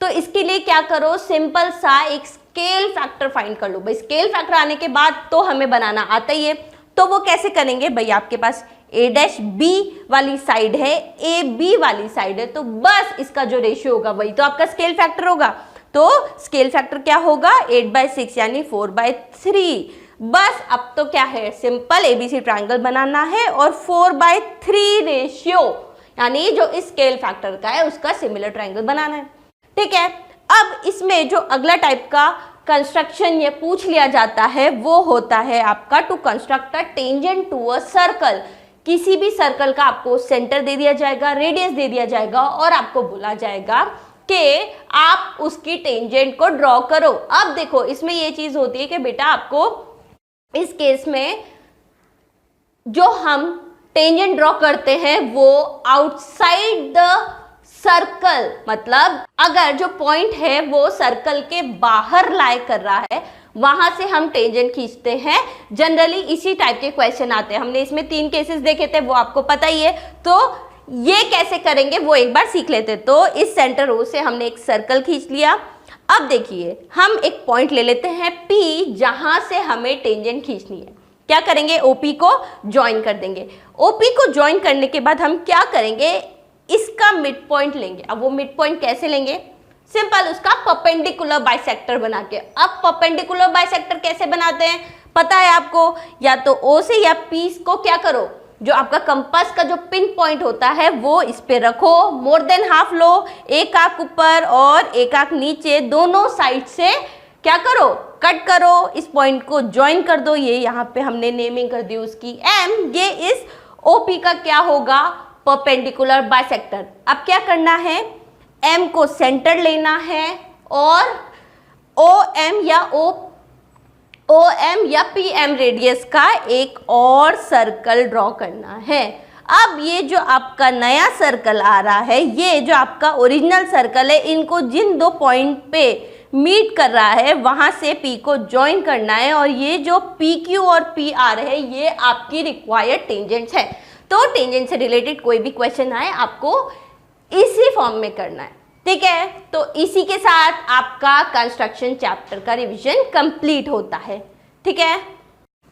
तो इसके लिए क्या करो, सिंपल सा एक स्केल फैक्टर फाइंड कर लो। भाई स्केल फैक्टर आने के बाद तो हमें बनाना आता ही है। तो वो कैसे करेंगे, भाई आपके पास A डैश B वाली साइड है, AB वाली साइड है, तो बस इसका जो रेशियो होगा वही तो आपका स्केल फैक्टर होगा। तो स्केल फैक्टर क्या होगा, 8/6 यानी 4/3। बस अब तो क्या है, सिंपल ABC ट्राइंगल बनाना है और 4/3 रेशियो यानी जो इस स्केल फैक्टर का है उसका सिमिलर ट्राइंगल बनाना है। ठीक है, अब इसमें जो अगला टाइप का कंस्ट्रक्शन ये पूछ लिया जाता है वो होता है आपका to construct a tangent to a circle. किसी भी सर्कल का आपको सेंटर दे दिया जाएगा, रेडियस दे दिया जाएगा और आपको बोला जाएगा कि आप उसकी टेंजेंट को ड्रॉ करो। अब देखो इसमें ये चीज होती है कि बेटा आपको इस केस में जो हम टेंजेंट ड्रॉ करते हैं वो आउटसाइड द सर्कल, मतलब अगर जो पॉइंट है वो सर्कल के बाहर लाई कर रहा है, वहां से हम टेंजेंट खींचते हैं। जनरली इसी टाइप के क्वेश्चन आते हैं। हमने इसमें 3 केसेस देखे थे, वो आपको पता ही है। तो ये कैसे करेंगे वो एक बार सीख लेते। तो इस सेंटर ओ से हमने एक सर्कल खींच लिया। अब देखिए हम एक पॉइंट ले लेते हैं P, जहां से हमें टेंजेंट खींचनी है। क्या करेंगे, OP को ज्वाइन कर देंगे। OP को ज्वाइन करने के बाद हम क्या करेंगे, इसका मिड पॉइंट लेंगे। अब वो मिड पॉइंट कैसे लेंगे, सिंपल उसका परपेंडिकुलर बाइसेक्टर बना के। अब परपेंडिकुलर बाइसेक्टर कैसे बनाते हैं पता है आपको, या तो O से या P को क्या करो, जो आपका कंपास का जो पिन पॉइंट होता है वो इस पे रखो, मोर देन हाफ लो, एक आंख ऊपर और एक आंख नीचे, दोनों साइड से क्या करो, कट करो, इस पॉइंट को ज्वाइन कर दो। ये यहाँ पे हमने नेमिंग कर दी उसकी M। ये इस OP का क्या होगा, परपेंडिकुलर बाइसेक्टर। अब क्या करना है, M को सेंटर लेना है और OM या PM रेडियस का एक और सर्कल ड्रॉ करना है। अब ये जो आपका नया सर्कल आ रहा है, ये जो आपका ओरिजिनल सर्कल है, इनको जिन 2 पॉइंट पे मीट कर रहा है वहां से P को ज्वाइन करना है और ये जो PQ और PR है ये आपकी रिक्वायर्ड टेंजेंट्स है। तो टेंजेंट से रिलेटेड कोई भी क्वेश्चन आए आपको इसी फॉर्म में करना है। ठीक है, तो इसी के साथ आपका कंस्ट्रक्शन चैप्टर का रिवीजन कंप्लीट होता है। ठीक है,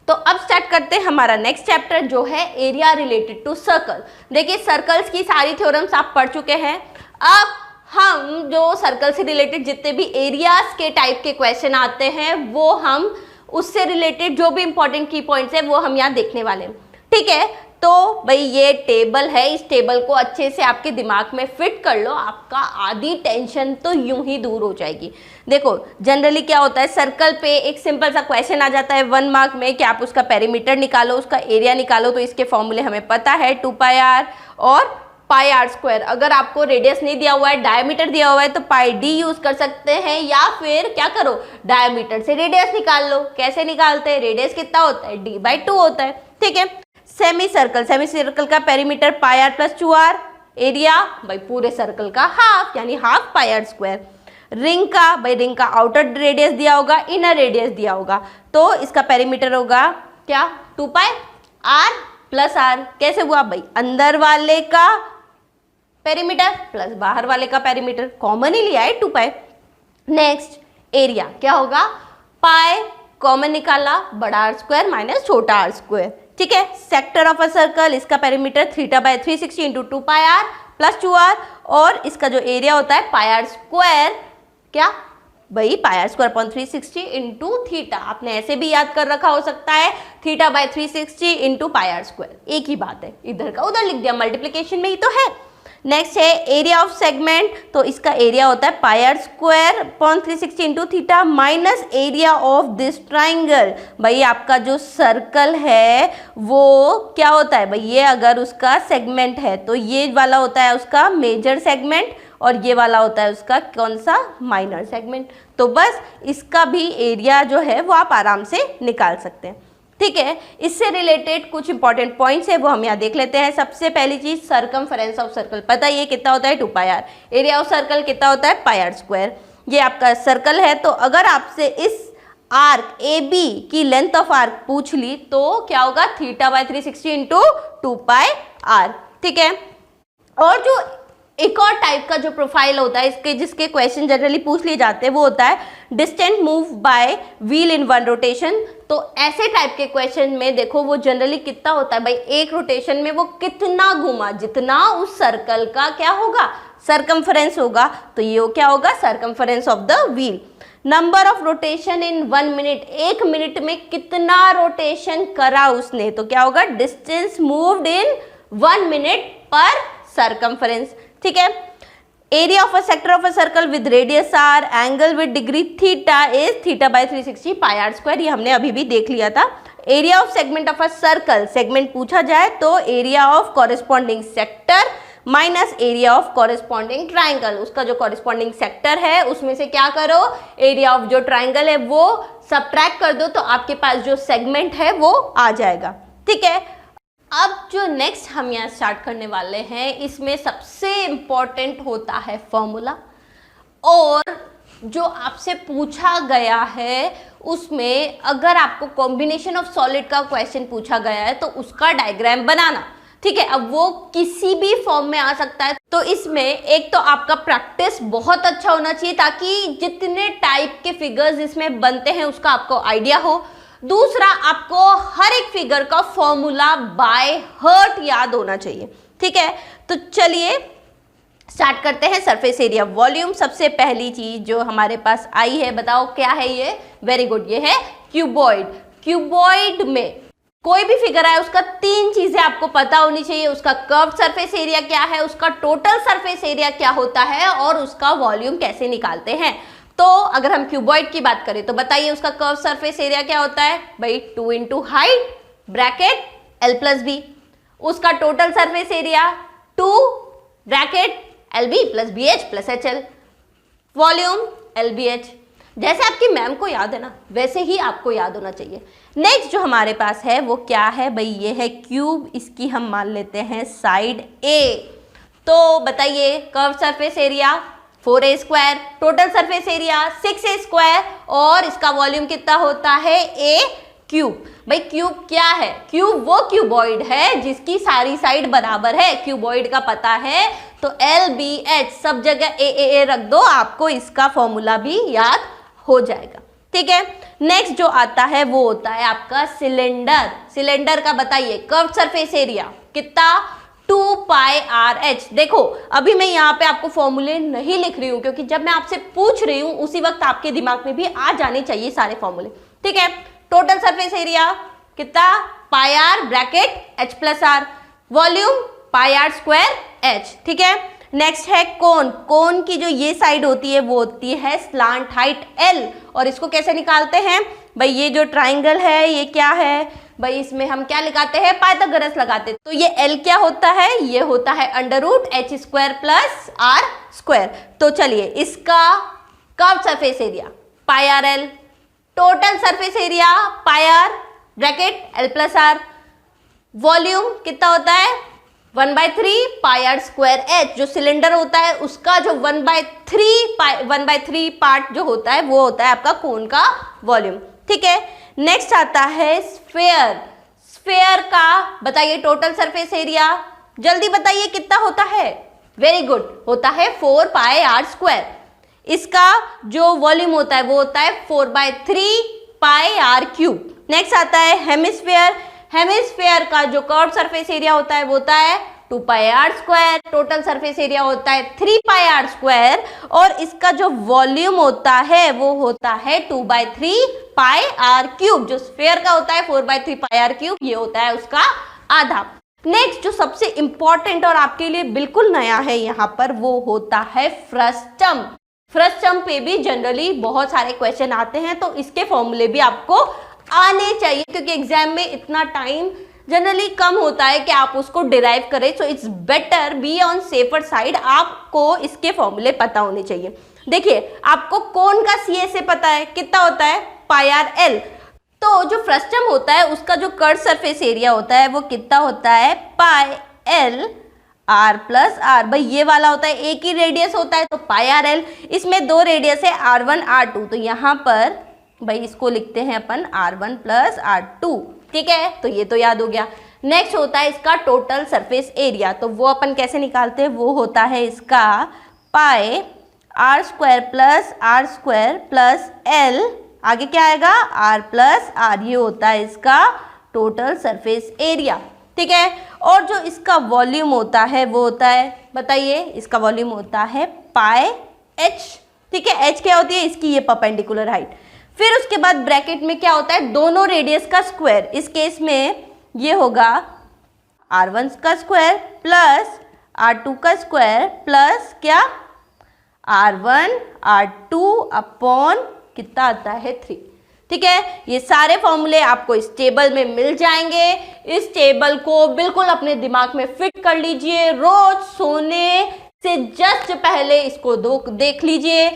तो अब स्टार्ट करते हैं हमारा नेक्स्ट चैप्टर जो है एरिया रिलेटेड टू सर्कल। देखिए सर्कल्स की सारी थ्योरम्स आप पढ़ चुके हैं। अब हम जो सर्कल से रिलेटेड जितने भी एरियाज के टाइप के क्वेश्चन आते हैं वो हम उससे रिलेटेड जो भी इंपॉर्टेंट की पॉइंट्स है वो हम यहाँ देखने वाले हैं। ठीक है, तो भाई ये टेबल है, इस टेबल को अच्छे से आपके दिमाग में फिट कर लो, आपका आधी टेंशन तो यूं ही दूर हो जाएगी। देखो जनरली क्या होता है, सर्कल पे एक सिंपल सा क्वेश्चन आ जाता है 1 मार्क में कि आप उसका पेरीमीटर निकालो, उसका एरिया निकालो। तो इसके फॉर्मूले हमें पता है 2πr और पाई आर स्क्वायर। अगर आपको रेडियस नहीं दिया हुआ है, डायमीटर दिया हुआ है, तो पाई डी यूज कर सकते हैं, या फिर क्या करो, डायमीटर से रेडियस निकाल लो। कैसे निकालते हैं, रेडियस कितना होता है, d/2 होता है, ठीक है। सेमी सर्कल का perimeter pi are plus 2r, area भाई पूरे सर्कल का हाफ, यानी half pi are square. Ring का आउटर रेडियस दिया होगा, इनर रेडियस दिया होगा, तो इसका पेरीमीटर होगा क्या, 2 पाई आर प्लस आर। कैसे हुआ भाई, अंदर वाले का पेरीमीटर प्लस बाहर वाले का पेरीमीटर, कॉमन ही लिया है 2 पाई। नेक्स्ट एरिया क्या होगा, पाई कॉमन निकाला, बड़ा आर स्क्वायर माइनस छोटा आर स्क्वायर, ठीक है। सेक्टर ऑफ अ सर्कल, इसका perimeter θ/360 into 2 pi are plus 2r, और इसका जो एरिया होता है पाई आर स्क्वायर, क्या भाई pi are square upon 360 into theta. आपने ऐसे भी याद कर रखा हो सकता है, θ/360 इंटू पाई आर स्क्वायर, एक ही बात है, इधर का उधर लिख दिया, मल्टीप्लीकेशन में ही तो है। नेक्स्ट है एरिया ऑफ सेगमेंट, तो इसका एरिया होता है pi are square upon 360 into theta minus area of this triangle. भाई आपका जो सर्कल है वो क्या होता है भाई, ये अगर उसका सेगमेंट है तो ये वाला होता है उसका मेजर सेगमेंट, और ये वाला होता है उसका कौन सा, माइनर सेगमेंट। तो बस इसका भी एरिया जो है वो आप आराम से निकाल सकते हैं, ठीक है। इससे रिलेटेड कुछ इंपॉर्टेंट पॉइंट्स है वो हम यहाँ देख लेते हैं। सबसे पहली चीज सर्कमफेरेंस ऑफ सर्कल, पता है ये कितना होता है, 2 pi are. Area of circle कितना होता है, पाई आर स्क्वायर। ये आपका सर्कल है, तो अगर आपसे इस आर्क ए बी की लेंथ ऑफ आर्क पूछ ली तो क्या होगा, θ/360 इंटू 2 पाई आर, ठीक है। और जो एक और टाइप का जो प्रोफाइल होता है इसके, जिसके क्वेश्चन जनरली पूछ लिए जाते हैं, वो होता है distant move by wheel in 1 rotation. तो ऐसे टाइप के क्वेश्चन में देखो वो जनरली कितना होता है भाई, एक रोटेशन में वो कितना घूमा, जितना उस सर्कल का क्या होगा, सर्कमफेरेंस होगा, तो ये क्या होगा, circumference of the wheel. Number of rotation in 1 minute, 1 minute में कितना रोटेशन करा उसने, तो क्या होगा, डिस्टेंस मूव्ड इन 1 मिनट पर सर्कमफेरेंस, ठीक है। Area of a sector of a circle with radius r, angle with degree theta is θ/360 pi are square, ये हमने अभी भी देख लिया था। Area of segment of a circle, segment पूछा जाए तो area of corresponding sector minus area of corresponding triangle, उसका जो कॉरेस्पॉन्डिंग सेक्टर है उसमें से क्या करो, एरिया ऑफ जो ट्राइंगल है वो सबट्रैक्ट कर दो, तो आपके पास जो सेगमेंट है वो आ जाएगा, ठीक है। अब जो नेक्स्ट हम यहाँ स्टार्ट करने वाले हैं, इसमें सबसे इम्पॉर्टेंट होता है फॉर्मूला, और जो आपसे पूछा गया है उसमें अगर आपको कॉम्बिनेशन ऑफ सॉलिड का क्वेश्चन पूछा गया है तो उसका डायग्राम बनाना, ठीक है। अब वो किसी भी फॉर्म में आ सकता है, तो इसमें एक तो आपका प्रैक्टिस बहुत अच्छा होना चाहिए ताकि जितने टाइप के फिगर्स इसमें बनते हैं उसका आपको आइडिया हो। दूसरा, आपको हर एक फिगर का फॉर्मूला बाय हार्ट याद होना चाहिए, ठीक है। तो चलिए स्टार्ट करते हैं। सरफेस एरिया वॉल्यूम, सबसे पहली चीज जो हमारे पास आई है, बताओ क्या है ये, वेरी गुड, ये है क्यूबॉइड। क्यूबॉइड में कोई भी फिगर आए उसका 3 चीजें आपको पता होनी चाहिए, उसका कर्व सरफेस एरिया क्या है, उसका टोटल सरफेस एरिया क्या होता है, और उसका वॉल्यूम कैसे निकालते हैं। तो अगर हम क्यूबॉइड की बात करें तो बताइए उसका कर्व सरफेस एरिया क्या होता है भाई, 2 इंटू हाइट ब्रैकेट L+B, उसका total surface area 2 bracket LB + BH + HL, volume LBH। जैसे आपकी मैम को याद है ना, वैसे ही आपको याद होना चाहिए। नेक्स्ट जो हमारे पास है वो क्या है भाई, ये है क्यूब, इसकी हम मान लेते हैं साइड A। तो बताइए curve surface area 4A², total surface area 6A², और इसका वॉल्यूम कितना होता है, A³ भाई क्यूब क्या है, क्यूब वो क्यूबॉइड है जिसकी सारी साइड बराबर है, क्यूबॉइड का पता है, तो LBH सब जगह A रख दो, आपको इसका फॉर्मूला भी याद हो जाएगा, ठीक है। नेक्स्ट जो आता है वो होता है आपका सिलेंडर। सिलेंडर का बताइए कर्व सरफेस एरिया कितना, 2 पाई RH। देखो अभी मैं यहाँ पे आपको फॉर्मूले नहीं लिख रही हूँ क्योंकि जब मैं आपसे पूछ रही हूँ उसी वक्त आपके दिमाग में भी आ जाने चाहिए सारे फॉर्मूले, ठीक है। टोटल सरफेस एरिया कितना, pi R bracket H + R, volume pi R² H, ठीक है। नेक्स्ट है कोन। कोन की जो ये साइड होती है वो होती है स्लांट हाइट L, और इसको कैसे निकालते हैं भाई, ये जो ट्राइंगल है ये क्या है, भाई इसमें हम क्या लगाते हैं, पाइथागोरस लगाते हैं। तो ये L क्या होता है, ये होता है √h² + r²। तो चलिए इसका curve surface area pi R L, total surface area pi R bracket L + r, volume कितना होता है 1/3 पाई आर स्क्वायर एच, जो सिलेंडर होता है उसका जो 1/3 पार्ट जो होता है वो होता है आपका कोन का वॉल्यूम। ठीक है, नेक्स्ट आता है स्फेयर। स्फेयर का बताइए टोटल सरफेस एरिया, जल्दी बताइए कितना होता है। वेरी गुड, होता है 4 पाई आर स्क्वायर। इसका जो वॉल्यूम होता है वो होता है 4/3 पाई आर क्यूब। नेक्स्ट आता है हेमिस्फेयर। हेमिस्फेयर का जो कर्व सरफेस एरिया होता है वो होता है 2 pi are square, total surface area होता है 3 पाई आर स्क्वायर, और इसका जो वॉल्यूम होता है वो होता है 2/3 पाई आर क्यूब। जो स्फेयर का होता है 4/3 पाई आर क्यूब, ये होता है उसका आधा। नेक्स्ट जो सबसे इंपॉर्टेंट और आपके लिए बिल्कुल नया है यहाँ पर, वो होता है फ्रस्टम। फ्रस्टम पे भी जनरली बहुत सारे क्वेश्चन आते हैं, तो इसके फॉर्मूले भी आपको आने चाहिए, क्योंकि एग्जाम में इतना टाइम जनरली कम होता है कि आप उसको डिराइव करें। So it's better be on safer side, आपको इसके फॉर्मूले पता होने चाहिए। देखिए आपको कोन का सी से पता है कितना होता है पाई आर एल, तो जो फ्रस्टम होता है उसका जो कर्व सरफेस एरिया होता है वो कितना होता है पाई एल r + r। भाई ये वाला होता है, एक ही रेडियस होता है तो पाई आर एल, इसमें 2 रेडियस है r1 r2, तो यहाँ पर भाई इसको लिखते हैं अपन r1 + r2। ठीक है, तो ये तो याद हो गया। नेक्स्ट होता है इसका टोटल सरफेस एरिया, तो वो अपन कैसे निकालते हैं, वो होता है इसका पाई r² + r² + l, आगे क्या आएगा r + r, ये होता है इसका टोटल सरफेस एरिया। ठीक है, और जो इसका वॉल्यूम होता है वो होता है, बताइए इसका वॉल्यूम होता है पाई h। ठीक है, h क्या होती है, इसकी ये परपेंडिकुलर हाइट। फिर उसके बाद ब्रैकेट में क्या होता है, दोनों रेडियस का स्क्वायर, इस केस में ये होगा r1 का स्क्वायर प्लस r2 का स्क्वायर प्लस क्या r1 r2 अपॉन कितना आता है 3। ठीक है, ये सारे फॉर्मूले आपको इस टेबल में मिल जाएंगे। इस टेबल को बिल्कुल अपने दिमाग में फिट कर लीजिए, रोज सोने से जस्ट पहले इसको देख लीजिए,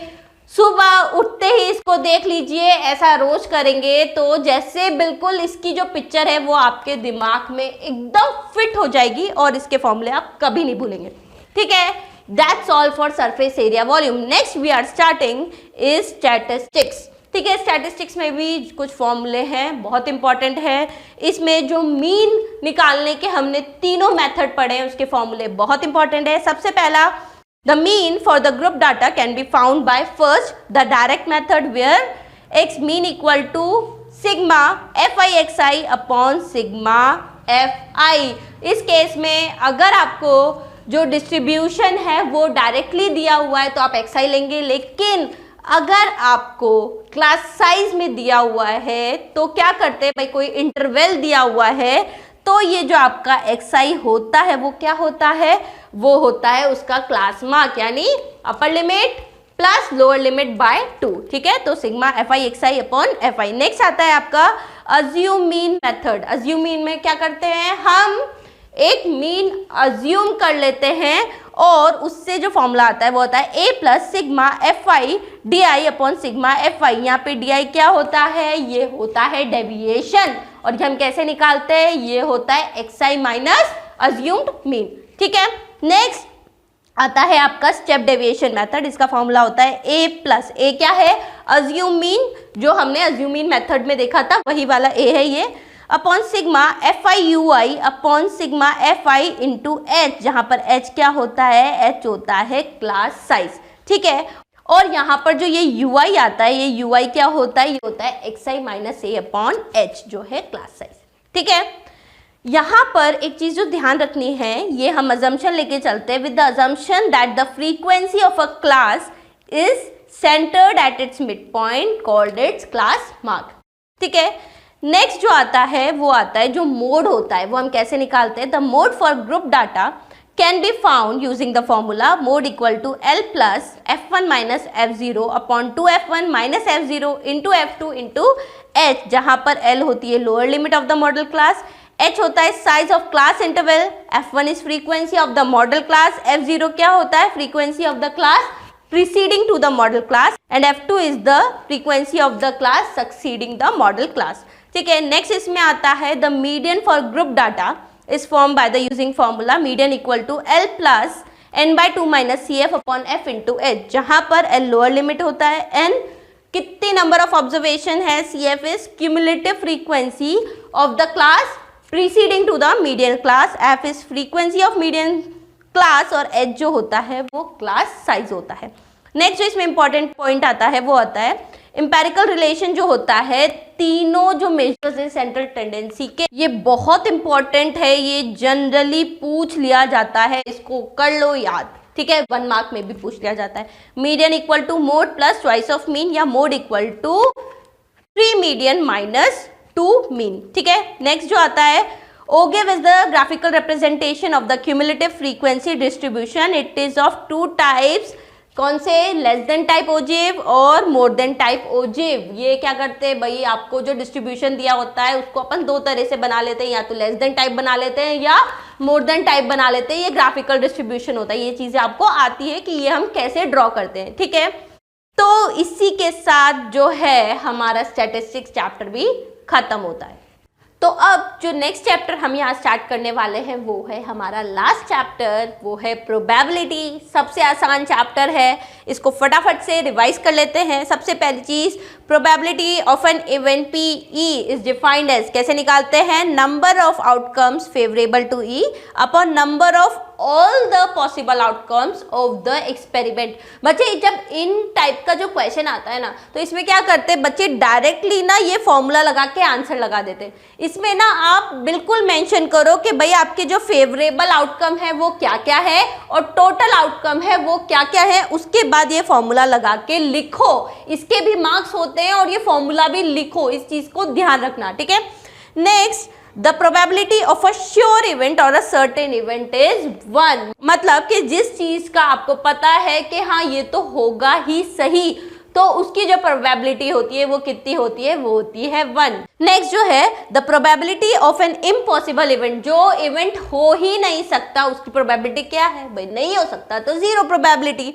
सुबह उठते ही इसको देख लीजिए। ऐसा रोज करेंगे तो जैसे बिल्कुल इसकी जो पिक्चर है वो आपके दिमाग में एकदम फिट हो जाएगी और इसके फॉर्मूले आप कभी नहीं भूलेंगे। ठीक है, that's all for surface area volume. Next we are starting is statistics. ठीक है, स्टैटिस्टिक्स में भी कुछ फॉर्मूले हैं, बहुत इंपॉर्टेंट है। इसमें जो मीन निकालने के हमने तीनों मेथड पढ़े हैं उसके फॉर्मूले बहुत इंपॉर्टेंट है। सबसे पहला, the mean for the group data can be found by first the direct method where x mean equal to sigma fi upon sigma fi। इस केस में अगर आपको जो डिस्ट्रीब्यूशन है वो डायरेक्टली दिया हुआ है तो आप xi लेंगे, लेकिन अगर आपको क्लास साइज में दिया हुआ है तो क्या करते हैं भाई, कोई इंटरवल दिया हुआ है तो ये जो आपका xi होता है वो क्या होता है, वो होता है उसका क्लास मार्क, यानी upper limit plus lower limit by 2। ठीक है, तो sigma fi xi upon fi। Next आता है आपका assume mean method. Assume mean में क्या करते हैं, हम एक मीन अज्यूम कर लेते हैं और उससे जो फॉर्मूला आता है वो होता है a + sigma fi di upon sigma fi। यहाँ पे di क्या होता है, ये होता है डेविएशन, और हम कैसे निकालते हैं, ये होता है xi माइनस अज्यूम्ड मीन। ठीक है, नेक्स्ट आता है आपका स्टेप डेविएशन मेथड। इसका फॉर्मूला होता है a + a क्या है, अज्यूम मीन, जो हमने अज्यूम मीन मेथड में देखा था वही वाला a है ये, upon sigma fiui upon sigma fi into h, जहाँ पर h क्या होता है, h होता है क्लास साइज। ठीक है, और यहाँ पर जो ये ui आता है, ये ui क्या होता है, ये होता है xi minus a upon h, जो है क्लास साइज। ठीक है, यहाँ पर एक चीज जो ध्यान रखनी है, ये हम अजम्पशन लेके चलते हैं, with the assumption that the frequency of a class is centred at its mid point called its class mark. ठीक है, नेक्स्ट जो आता है वो आता है जो मोड होता है, वो हम कैसे निकालते हैं, the mode for group data can be found using the formula mod equal to L plus F1 minus F0 upon 2F1 minus F0 into F2 into H, जहाँ पर L होती है lower limit of the model class, H होता है size of class interval, F1 is frequency of the model class, F0 क्या होता है frequency of the class preceding to the model class and F2 is the frequency of the class succeeding the model class. ठीक है, नेक्स्ट इसमें आता है the median for group data is formed by the using formula median equal to L plus n by 2 minus CF upon F into H, जहाँ पर L लोअर लिमिट होता है, n कितनी नंबर ऑफ ऑब्जर्वेशन है, CF is cumulative frequency of the class preceding to the median class, F is frequency of median class और एच जो होता है वो क्लास साइज होता है। नेक्स्ट जो इसमें इंपॉर्टेंट पॉइंट आता है वो आता है एम्पेरिकल रिलेशन जो होता है तीनों जो मेजर्स हैं सेंट्रल टेंडेंसी के, ये बहुत इंपॉर्टेंट है, ये जनरली पूछ लिया जाता है, इसको कर लो याद, ठीक है, 1 मार्क में भी पूछ लिया जाता है। Median equal to mode plus twice of mean या mode equal to 3 median minus 2 mean, ठीक है। नेक्स्ट जो आता है OGIV is the graphical representation of the cumulative frequency distribution. It is of 2 types. कौन से? लेस देन टाइप OGIV और मोर देन टाइप OGIV। ये क्या करते हैं भाई, आपको जो डिस्ट्रीब्यूशन दिया होता है उसको अपन 2 तरह से बना लेते हैं, या तो लेस देन टाइप बना लेते हैं या मोर देन टाइप बना लेते हैं। ये ग्राफिकल डिस्ट्रीब्यूशन होता है, ये चीज़ें आपको आती है कि ये हम कैसे ड्रॉ करते हैं, ठीक है। तो इसी के साथ जो है हमारा स्टैटिस्टिक्स चैप्टर भी खत्म होता है। तो अब जो नेक्स्ट चैप्टर हम यहाँ स्टार्ट करने वाले हैं वो है हमारा लास्ट चैप्टर, वो है प्रोबेबिलिटी। सबसे आसान चैप्टर है, इसको फटाफट से रिवाइज कर लेते हैं। सबसे पहली चीज़, probability of an event p e is defined as, कैसे निकालते हैं, number of outcomes favourable to e upon number of all the possible outcomes of the experiment. बच्चे जब इन टाइप का जो क्वेश्चन आता है ना, तो इसमें क्या करते हैं बच्चे, डायरेक्टली ना ये फॉर्मूला लगा के आंसर लगा देते हैं। इसमें ना आप बिल्कुल मेंशन करो कि भाई आपके जो फेवरेबल आउटकम है वो क्या क्या है और टोटल आउटकम है वो क्या क्या है, उसके बाद ये फॉर्मूला लगा के लिखो। इसके भी मार्क्स होते हैं और ये फॉर्मूला भी लिखो, इस चीज को ध्यान रखना, ठीक है। Next, the probability of a sure event और अ सर्टेन इवेंट इज 1। मतलब कि जिस चीज का आपको पता है कि हाँ ये तो होगा ही सही, तो उसकी जो प्रोबेबिलिटी होती है वो कितनी होती है, वो होती है 1। नेक्स्ट जो है the probability of an impossible event, जो इवेंट हो ही नहीं सकता उसकी प्रोबेबिलिटी क्या है भाई, नहीं हो सकता तो 0 probability.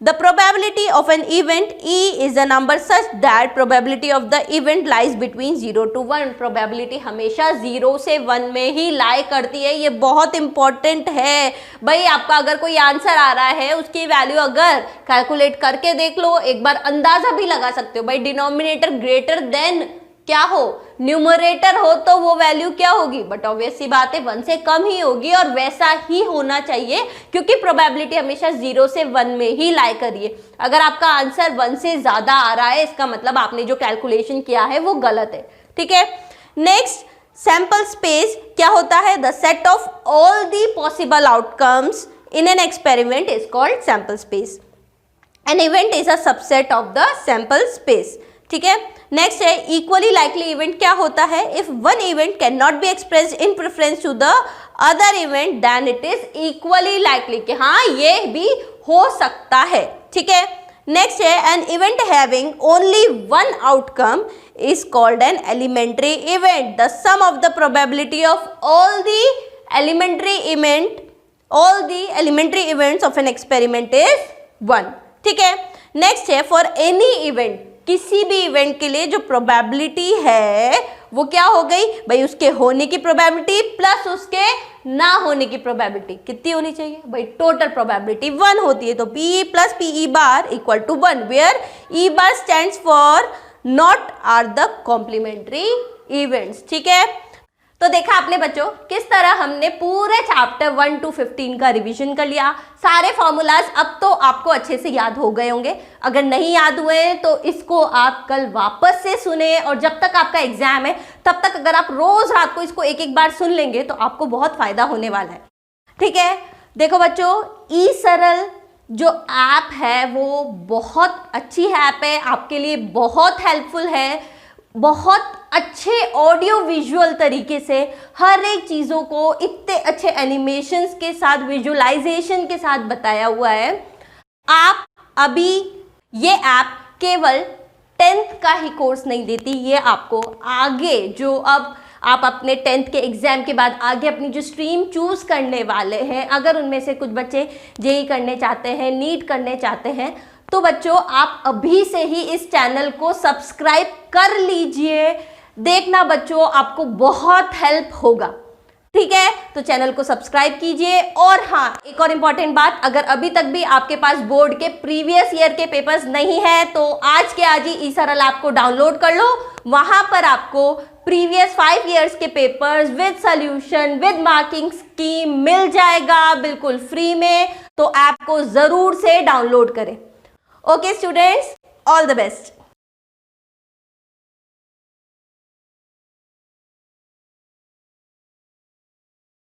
The probability of an event E is a number such that probability of the event lies between 0 to 1. Probability हमेशा 0 से 1 में ही लाई करती है, ये बहुत इंपॉर्टेंट है भाई। आपका अगर कोई आंसर आ रहा है उसकी वैल्यू अगर कैलकुलेट करके देख लो, एक बार अंदाजा भी लगा सकते हो भाई, डिनोमिनेटर ग्रेटर देन क्या हो, न्यूमरेटर हो, तो वो वैल्यू क्या होगी, बट ऑब्वियस सी बात है 1 से कम ही होगी और वैसा ही होना चाहिए क्योंकि प्रोबेबिलिटी हमेशा 0 से 1 में ही लाई करिए। अगर आपका आंसर 1 से ज्यादा आ रहा है इसका मतलब आपने जो कैलकुलेशन किया है वो गलत है, ठीक है। नेक्स्ट, सैंपल स्पेस क्या होता है, the set of all the possible outcomes in an experiment is called sample space. An event is a subset of the sample space, ठीक है। नेक्स्ट है इक्वली लाइकली इवेंट क्या होता है, if one event can not be expressed in preference to the other event then it is equally likely, कि हाँ ये भी हो सकता है, ठीक है। नेक्स्ट है an event having only 1 outcome is called an elementary event. The sum of the probability of all the elementary events of an experiment is 1, ठीक है। नेक्स्ट है फॉर एनी इवेंट, किसी भी इवेंट के लिए जो प्रोबेबिलिटी है वो क्या हो गई भाई, उसके होने की प्रोबेबिलिटी प्लस उसके ना होने की प्रोबेबिलिटी कितनी होनी चाहिए भाई, टोटल प्रोबेबिलिटी 1 होती है। तो PE plus PE bar equal to 1, where E bar stands for not or the complementary events, ठीक है। तो देखा आपने बच्चों किस तरह हमने पूरे चैप्टर 1 to 15 का रिवीजन कर लिया। सारे फॉर्मूलाज अब तो आपको अच्छे से याद हो गए होंगे, अगर नहीं याद हुए हैं तो इसको आप कल वापस से सुने और जब तक आपका एग्जाम है तब तक अगर आप रोज रात को इसको एक बार सुन लेंगे तो आपको बहुत फायदा होने वाला है, ठीक है। देखो बच्चों, ई सरल जो ऐप है वो बहुत अच्छी ऐप है, आपके लिए बहुत हेल्पफुल है। बहुत अच्छे ऑडियो विजुअल तरीके से हर एक चीज़ों को इतने अच्छे एनिमेशंस के साथ, विजुअलाइजेशन के साथ बताया हुआ है। आप अभी ये ऐप केवल 10th का ही कोर्स नहीं देती, ये आपको आगे जो अब आप अपने 10th के एग्जाम के बाद आगे अपनी जो स्ट्रीम चूज करने वाले हैं, अगर उनमें से कुछ बच्चे जेईई करने चाहते हैं, नीट करने चाहते हैं, तो बच्चों आप अभी से ही इस चैनल को सब्सक्राइब कर लीजिए। देखना बच्चों, आपको बहुत हेल्प होगा। ठीक है, तो चैनल को सब्सक्राइब कीजिए। और हाँ, एक और इम्पॉर्टेंट बात, अगर अभी तक भी आपके पास बोर्ड के प्रीवियस ईयर के पेपर्स नहीं है तो आज के आज ही ई-सरल ऐप को डाउनलोड कर लो। वहां पर आपको प्रीवियस 5 इयर्स के papers with solution, with marking scheme मिल जाएगा बिल्कुल फ्री में। तो ऐप को जरूर से डाउनलोड करें। Okay students, all the best.